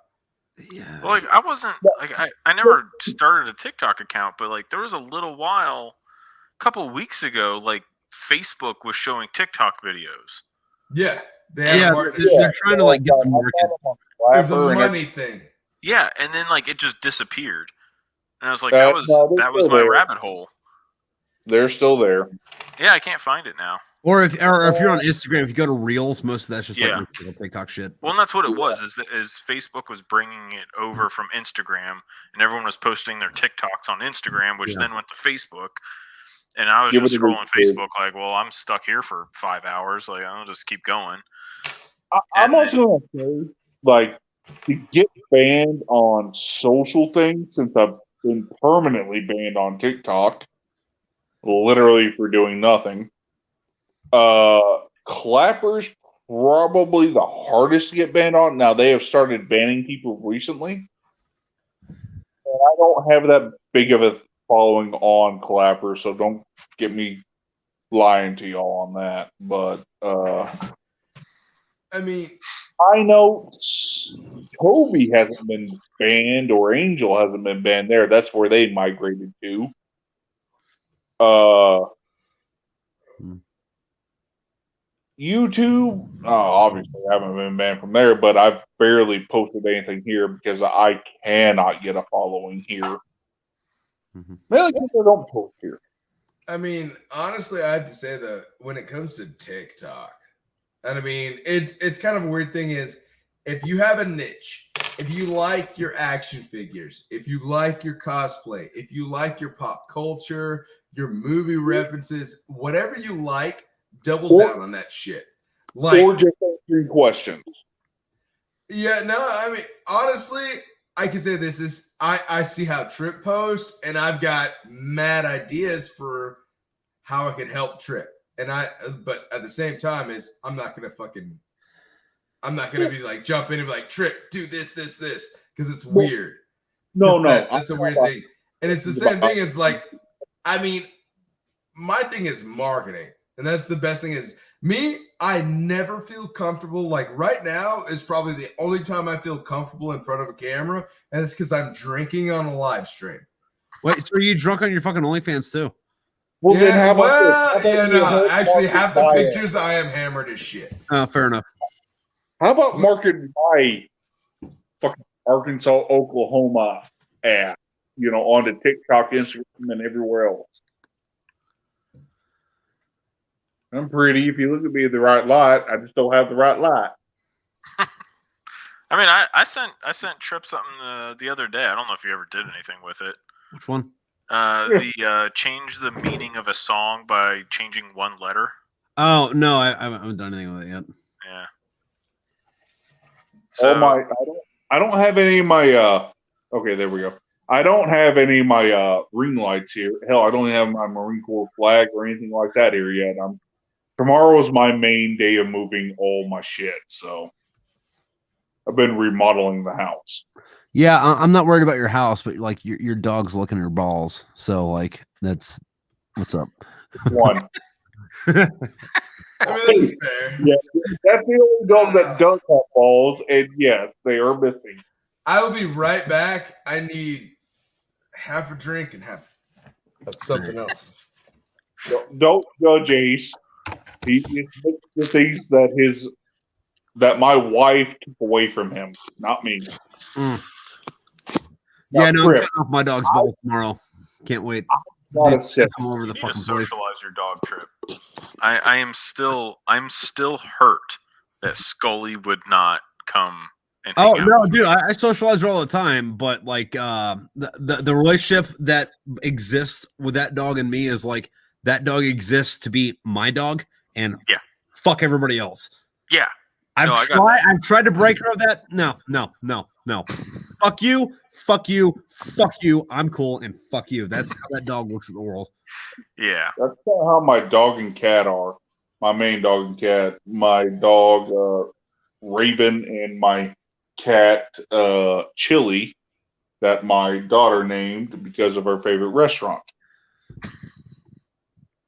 Yeah. Well, like I wasn't like I never started a TikTok account, but like there was a little while, a couple weeks ago, like Facebook was showing TikTok videos. Yeah, they're trying to like get the market. It's a money thing. Yeah, and then like it just disappeared, and I was like, that was my rabbit hole. They're still there. Yeah, I can't find it now. Or if you're on Instagram, if you go to Reels, most of that's just like TikTok shit. Well, and that's what it was. Is Facebook was bringing it over from Instagram, and everyone was posting their TikToks on Instagram, which then went to Facebook. And I was just scrolling Facebook, like, well, I'm stuck here for 5 hours. Like, I'll just keep going. I'm also going to say, like, to get banned on social things, since I've been permanently banned on TikTok, literally for doing nothing. Clappers probably the hardest to get banned on. Now they have started banning people recently, and I don't have that big of a following on Clapper, so don't get me lying to y'all on that. But I mean, I know Toby hasn't been banned or Angel hasn't been banned there. That's where they migrated to. YouTube, obviously I haven't been banned from there, but I've barely posted anything here because I cannot get a following here. Mainly because they don't post here. I mean, honestly, I have to say that when it comes to TikTok, and I mean, it's kind of a weird thing is if you have a niche, if you like your action figures, if you like your cosplay, if you like your pop culture, your movie references, whatever you like, double down on that shit. Like, or just answering questions. Yeah, no, I mean, honestly, I can say this is I see how Trip posts, and I've got mad ideas for how I can help Trip. But at the same time, I'm not gonna be like jump in and be like, Trip, do this, because it's weird. No, That's a weird thing. And it's the same thing as like, I mean, my thing is marketing. And that's the best thing is me, I never feel comfortable. Like right now is probably the only time I feel comfortable in front of a camera. And it's because I'm drinking on a live stream. Wait, so are you drunk on your fucking OnlyFans too? Well, then how about actually, half the pictures I am hammered as shit. Fair enough. How about marketing my fucking Arkansas, Oklahoma ad, onto TikTok, Instagram, and everywhere else? I'm pretty. If you look at me in the right light, I just don't have the right light. I mean, I sent Trip something the other day. I don't know if you ever did anything with it. Which one? Change the meaning of a song by changing one letter. Oh no, I haven't done anything with it yet. Yeah. So I don't have any of my. Okay, there we go. I don't have any of my ring lights here. Hell, I don't even have my Marine Corps flag or anything like that here yet. Tomorrow is my main day of moving all my shit, so I've been remodeling the house. Yeah, I'm not worried about your house, but like your dog's looking at your balls, so like that's what's up. One. I mean, that's fair. Yeah, that's the only dog that does have balls, and yes, they are missing. I will be right back. I need half a drink and half of something else. Don't judge Ace. He the things that my wife took away from him, not me. Yeah, no, I'm cutting off my dog's balls tomorrow. Can't wait. Come over the fucking place. Socialize your dog, Trip. I'm still hurt that Scully would not come. And oh no, dude! I socialize her all the time, but like the relationship that exists with that dog and me is like that dog exists to be my dog, and fuck everybody else. Yeah, I've tried to break her of that. No. Fuck you. I'm cool, and fuck you. That's how that dog looks at the world. Yeah, that's kind of how my dog and cat are. My main dog and cat. My dog Raven and my cat Chili that my daughter named because of her favorite restaurant.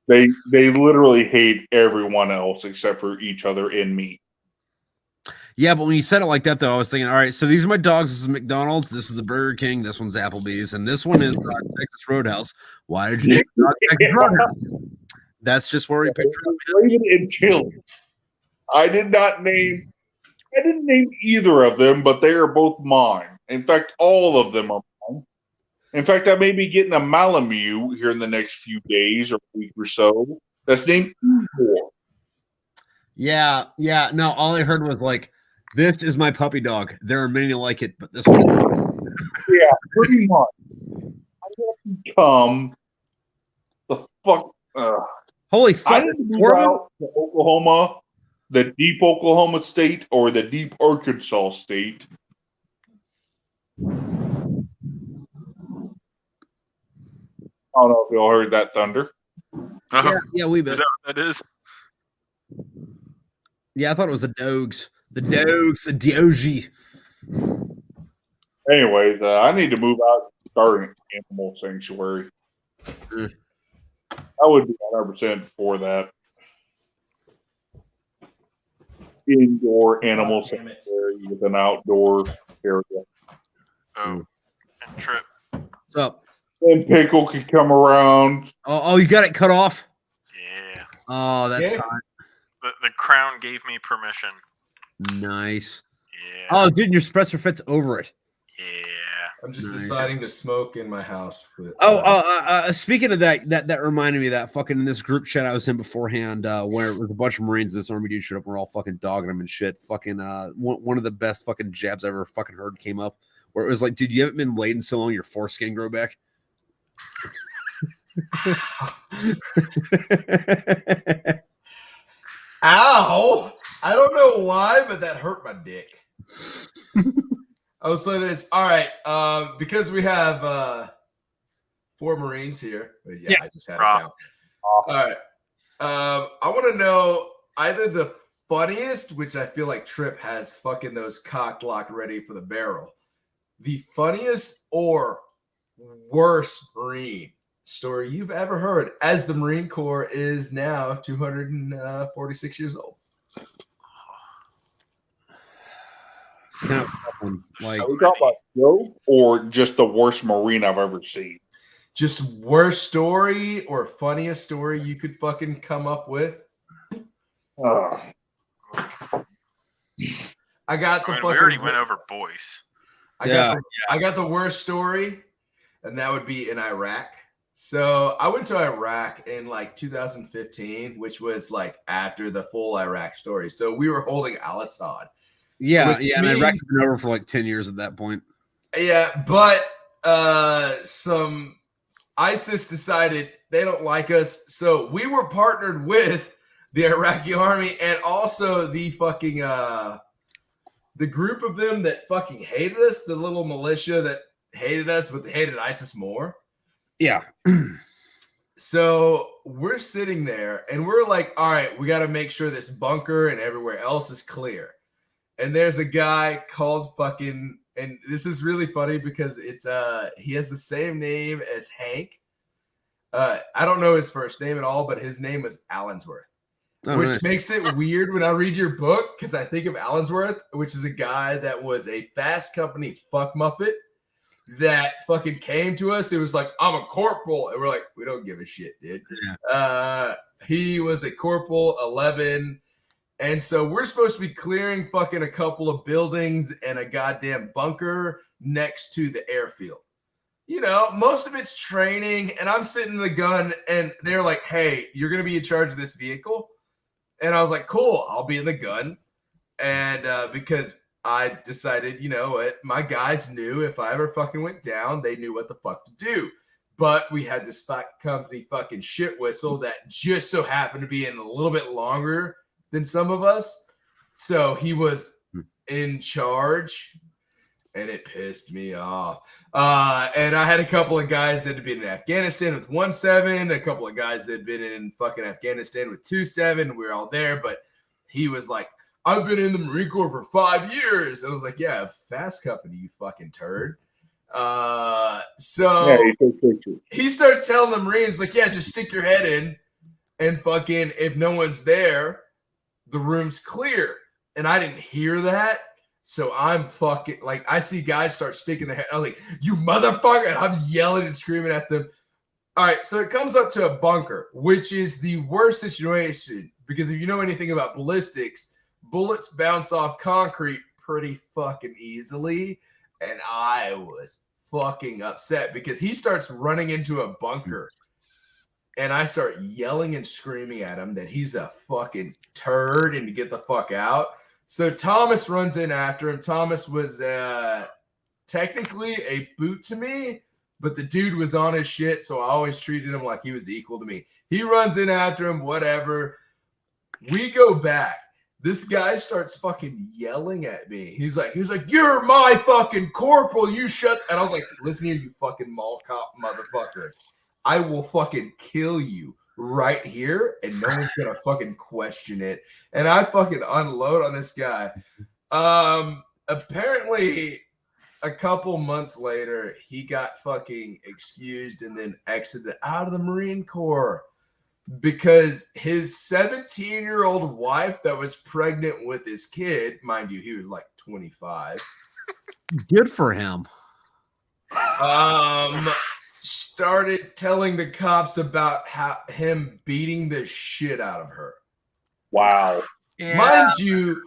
They literally hate everyone else except for each other and me. Yeah, but when you said it like that, though, I was thinking, all right, so these are my dogs. This is McDonald's. This is the Burger King. This one's Applebee's. And this one is Texas Roadhouse. Why did you name Texas Roadhouse? That's just where we picked Raven and Chili. I didn't name either of them, but they are both mine. In fact, all of them are mine. In fact, I may be getting a Malamute here in the next few days or week or so. That's named Igor. Yeah. No, all I heard was like, this is my puppy dog. There are many like it, but this one. Yeah, pretty much. I have become the fuck. Holy fuck! I didn't move out to Oklahoma, the deep Oklahoma state, or the deep Arkansas state. I don't know if y'all heard that thunder. Yeah, we bet. Is that what that is? Yeah, I thought it was the dogs. The doji. Anyways, I need to move out and start an animal sanctuary. I would be 100% for that. Indoor animal sanctuary with an outdoor area. Oh, and Trip. What's up? And Pickle could come around. Oh, you got it cut off? Yeah. Oh, that's hot. The crown gave me permission. Nice. Yeah. Oh, dude, your suppressor fits over it. Yeah. I'm just Nice. deciding to smoke in my house. With, Speaking of that reminded me of that fucking in this group chat I was in beforehand, where it was a bunch of Marines. This army dude showed up, and we're all fucking dogging him and shit. Fucking one of the best fucking jabs I ever fucking heard came up, where it was like, dude, you haven't been laid in so long, your foreskin grow back. Ow! I don't know why, but that hurt my dick. Oh, so it's all right. Because we have 4 Marines here. Yeah, I just had a count. All right. I want to know either the funniest, which I feel like Trip has fucking those cocked locked ready for the barrel. The funniest or worst Marine story you've ever heard, as the Marine Corps is now 246 years old. It's kind of fun. Like, are we talking about Joe or just the worst Marine I've ever seen? Just worst story or funniest story you could fucking come up with. I got the fucking. We already went over boys. I got the worst story, and that would be in Iraq. So I went to Iraq in like 2015, which was like after the full Iraq story. So we were holding Al-Assad. Yeah, and Iraq's been over for like 10 years at that point. Yeah, but some ISIS decided they don't like us, so we were partnered with the Iraqi army and also the fucking the group of them that fucking hated us, the little militia that hated us, but they hated ISIS more. Yeah. So we're sitting there and we're like, all right, we got to make sure this bunker and everywhere else is clear. And there's a guy called fucking, and this is really funny because it's he has the same name as Hank. I don't know his first name at all, but his name was Allensworth, which makes it weird when I read your book because I think of Allensworth, which is a guy that was a Fast Company fuck muppet that fucking came to us. It was like, I'm a corporal, and we're like, we don't give a shit, dude. Yeah. He was a corporal 11. And so we're supposed to be clearing fucking a couple of buildings and a goddamn bunker next to the airfield. You know, most of it's training, and I'm sitting in the gun, and they're like, hey, you're going to be in charge of this vehicle. And I was like, cool, I'll be in the gun. And because I decided, you know what, my guys knew if I ever fucking went down, they knew what the fuck to do. But we had this company fucking shit whistle that just so happened to be in a little bit longer than some of us. So he was in charge, and it pissed me off. And I had a couple of guys that had been in Afghanistan with 1-7, a couple of guys that had been in fucking Afghanistan with 2-7. We were all there, but he was like, I've been in the Marine Corps for 5 years. And I was like, yeah, Fast Company, you fucking turd. So he starts telling the Marines, like, yeah, just stick your head in, and fucking, if no one's there, the room's clear. And I didn't hear that. So I'm fucking like, I see guys start sticking their head. I'm like, you motherfucker. And I'm yelling and screaming at them. All right. So it comes up to a bunker, which is the worst situation because if you know anything about ballistics, bullets bounce off concrete pretty fucking easily. And I was fucking upset because he starts running into a bunker. And I start yelling and screaming at him that he's a fucking turd and to get the fuck out. So Thomas runs in after him. Thomas was technically a boot to me, but the dude was on his shit, so I always treated him like he was equal to me. He runs in after him, whatever. We go back. This guy starts fucking yelling at me. He's like, you're my fucking corporal. You shut. And I was like, listen here, you fucking mall cop motherfucker. I will fucking kill you right here, and no one's gonna fucking question it. And I fucking unload on this guy. Apparently, a couple months later, he got fucking excused and then exited out of the Marine Corps because his 17-year-old wife that was pregnant with his kid, mind you, he was like 25. Good for him. Started telling the cops about him beating the shit out of her. Wow. Yeah. Mind you,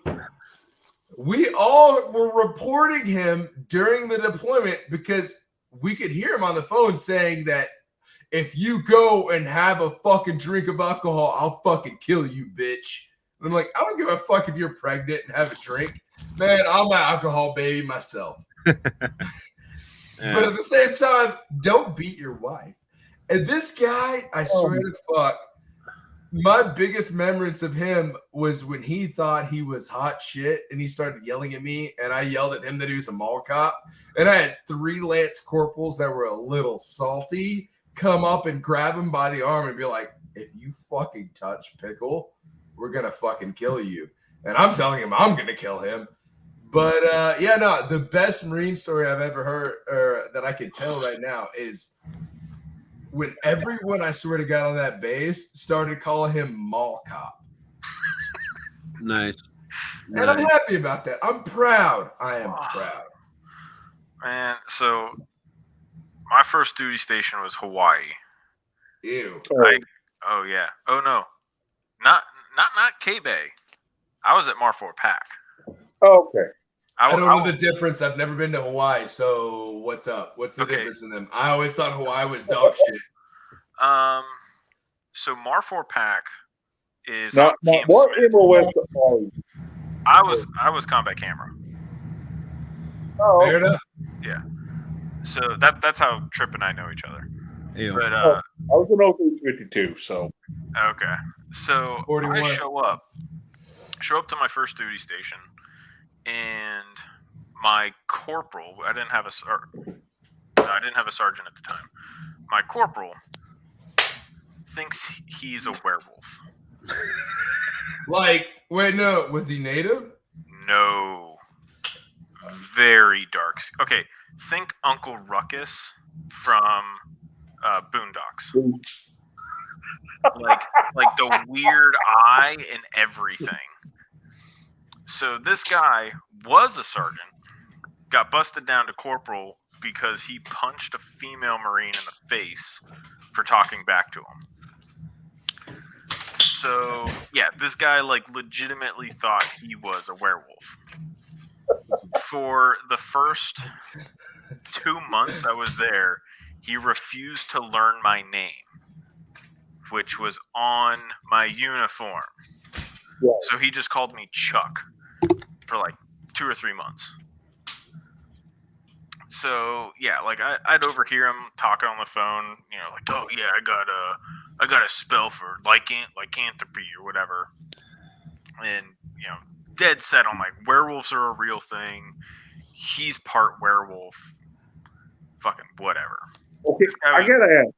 We all were reporting him during the deployment because we could hear him on the phone saying that if you go and have a fucking drink of alcohol, I'll fucking kill you, bitch. And I'm like, I don't give a fuck if you're pregnant and have a drink. Man, I'm an alcohol baby myself. But at the same time, don't beat your wife. And this guy, I swear to fuck, my biggest memories of him was when he thought he was hot shit and he started yelling at me and I yelled at him that he was a mall cop. And I had 3 Lance corporals that were a little salty come up and grab him by the arm and be like, if you fucking touch Pickle, we're going to fucking kill you. And I'm telling him I'm going to kill him. But the best Marine story I've ever heard or that I can tell right now is when everyone, I swear to God, on that base started calling him Mall Cop. Nice. And I'm happy about that. I'm proud. I am proud. Man, so my first duty station was Hawaii. Ew. Oh yeah. Oh no. Not K-Bay. I was at Marfor Pack. Oh, okay. I don't know the difference. I've never been to Hawaii, so what's up? What's the difference in them? I always thought Hawaii was dog shit. So Marfor Pack is not what MOS are you? I was combat camera. Oh, fair enough. Yeah. So that's how Trip and I know each other. Ew. But I was in 0352, so okay. So 41. I show up to my first duty station, and my corporal, I didn't have a sergeant at the time. My corporal thinks he's a werewolf. Like, wait, no, was he native? No. Very dark. Okay, think Uncle Ruckus from Boondocks. like the weird eye and everything. So this guy was a sergeant, got busted down to corporal because he punched a female Marine in the face for talking back to him. So yeah, this guy legitimately thought he was a werewolf. For the first 2 months I was there, he refused to learn my name, which was on my uniform. Yeah. So he just called me Chuck for 2 or 3 months. So yeah, I'd overhear him talking on the phone, oh yeah, I got a spell for lycanthropy or whatever, and dead set on werewolves are a real thing. He's part werewolf. Fucking whatever. Okay, I gotta ask,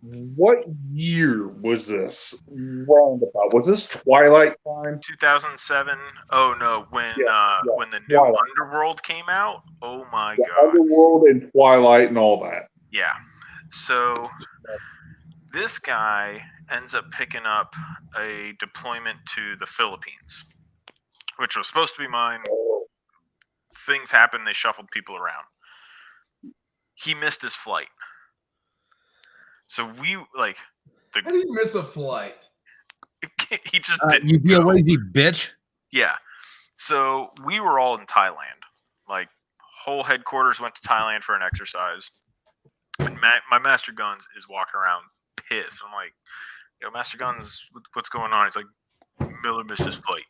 what year was this roundabout? Was this Twilight time? 2007. Oh no, when the new Twilight. Underworld came out. Oh my god. Underworld and Twilight and all that. Yeah. So this guy ends up picking up a deployment to the Philippines, which was supposed to be mine. Things happened. They shuffled people around. He missed his flight. So we how do you miss a flight? He just didn't. You be a lazy bitch. Yeah. So we were all in Thailand. Whole headquarters went to Thailand for an exercise. And my Master Guns is walking around pissed. I'm like, yo, Master Guns, what's going on? He's like, Miller missed his flight.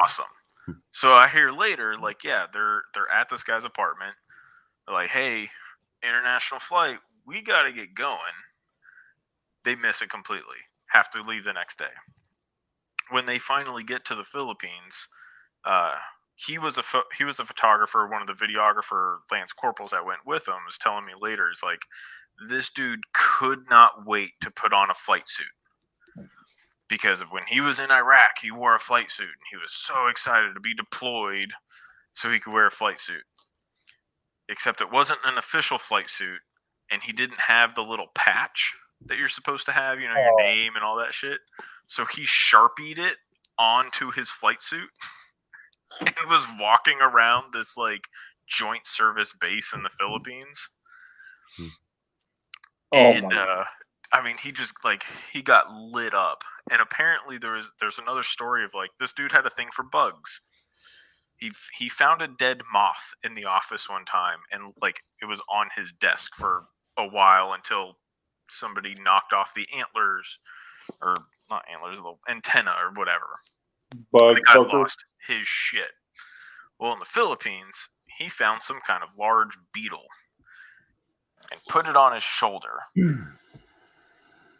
Awesome. So I hear later, they're at this guy's apartment. They're like, hey, international flight, we got to get going. They miss it completely. Have to leave the next day. When they finally get to the Philippines, he was a photographer. One of the videographer Lance Corporals that went with him was telling me later, he's like, this dude could not wait to put on a flight suit. Because when he was in Iraq, he wore a flight suit. And he was so excited to be deployed so he could wear a flight suit. Except it wasn't an official flight suit, and he didn't have the little patch that you're supposed to have, your name and all that shit. So he Sharpied it onto his flight suit and was walking around this joint service base in the Philippines. And I mean, he got lit up, and apparently there's another story of like this dude had a thing for bugs. He found a dead moth in the office one time, and like it was on his desk for a while until somebody knocked off the antlers, or not antlers, the antenna or whatever. Bug The guy fucker. lost his shit. Well, in the Philippines, he found some kind of large beetle and put it on his shoulder.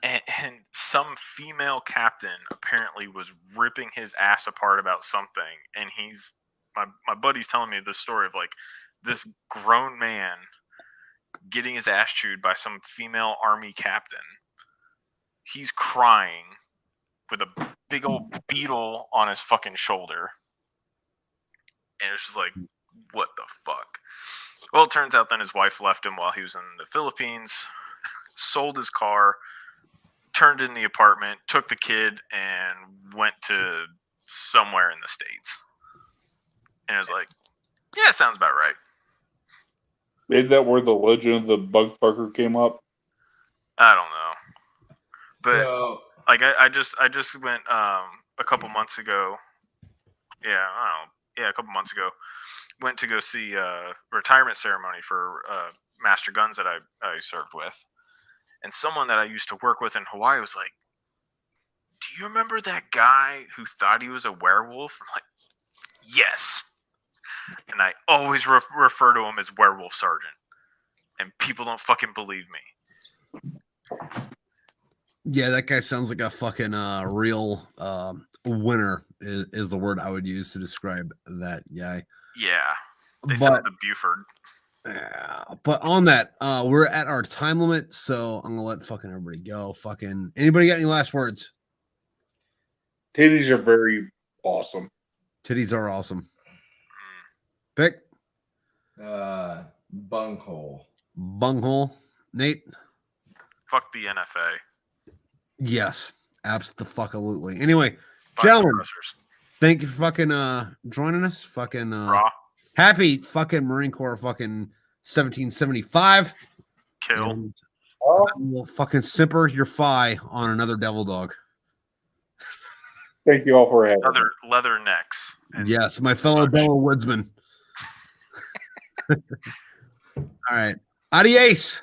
And some female captain apparently was ripping his ass apart about something. And my buddy's telling me this story of like this grown man getting his ass chewed by some female army captain. He's crying with a big old beetle on his fucking shoulder. And it's just like, what the fuck? Well, it turns out then his wife left him while he was in the Philippines, sold his car, turned in the apartment, took the kid, and went to somewhere in the States. And it was like, yeah, sounds about right. Is that where the legend of the bug fucker came up? I don't know. But So, like I just went a couple months ago. Yeah, I don't know. Yeah, a couple months ago, went to go see a retirement ceremony for Master Guns that I served with. And someone that I used to work with in Hawaii was like, do you remember that guy who thought he was a werewolf? I'm like, yes. And I always refer to him as Werewolf Sergeant. And people don't fucking believe me. Yeah, that guy sounds like a fucking real winner is the word I would use to describe that guy. Yeah. They said the Buford. But on that, we're at our time limit, so I'm gonna let fucking everybody go. Fucking anybody got any last words? Titties are very awesome. Titties are awesome. Pick bunghole. bunghole. Nate. Fuck the NFA. Yes, absolutely. Anyway, Buy gentlemen, suppressors. thank you for fucking joining us. Fucking Raw. happy fucking Marine Corps fucking 1775. Kill. And I will fucking simper your thigh on another devil dog. Thank you all for having me. Leather necks. Yes, my fellow such. Delaware woodsman. All right. Adios.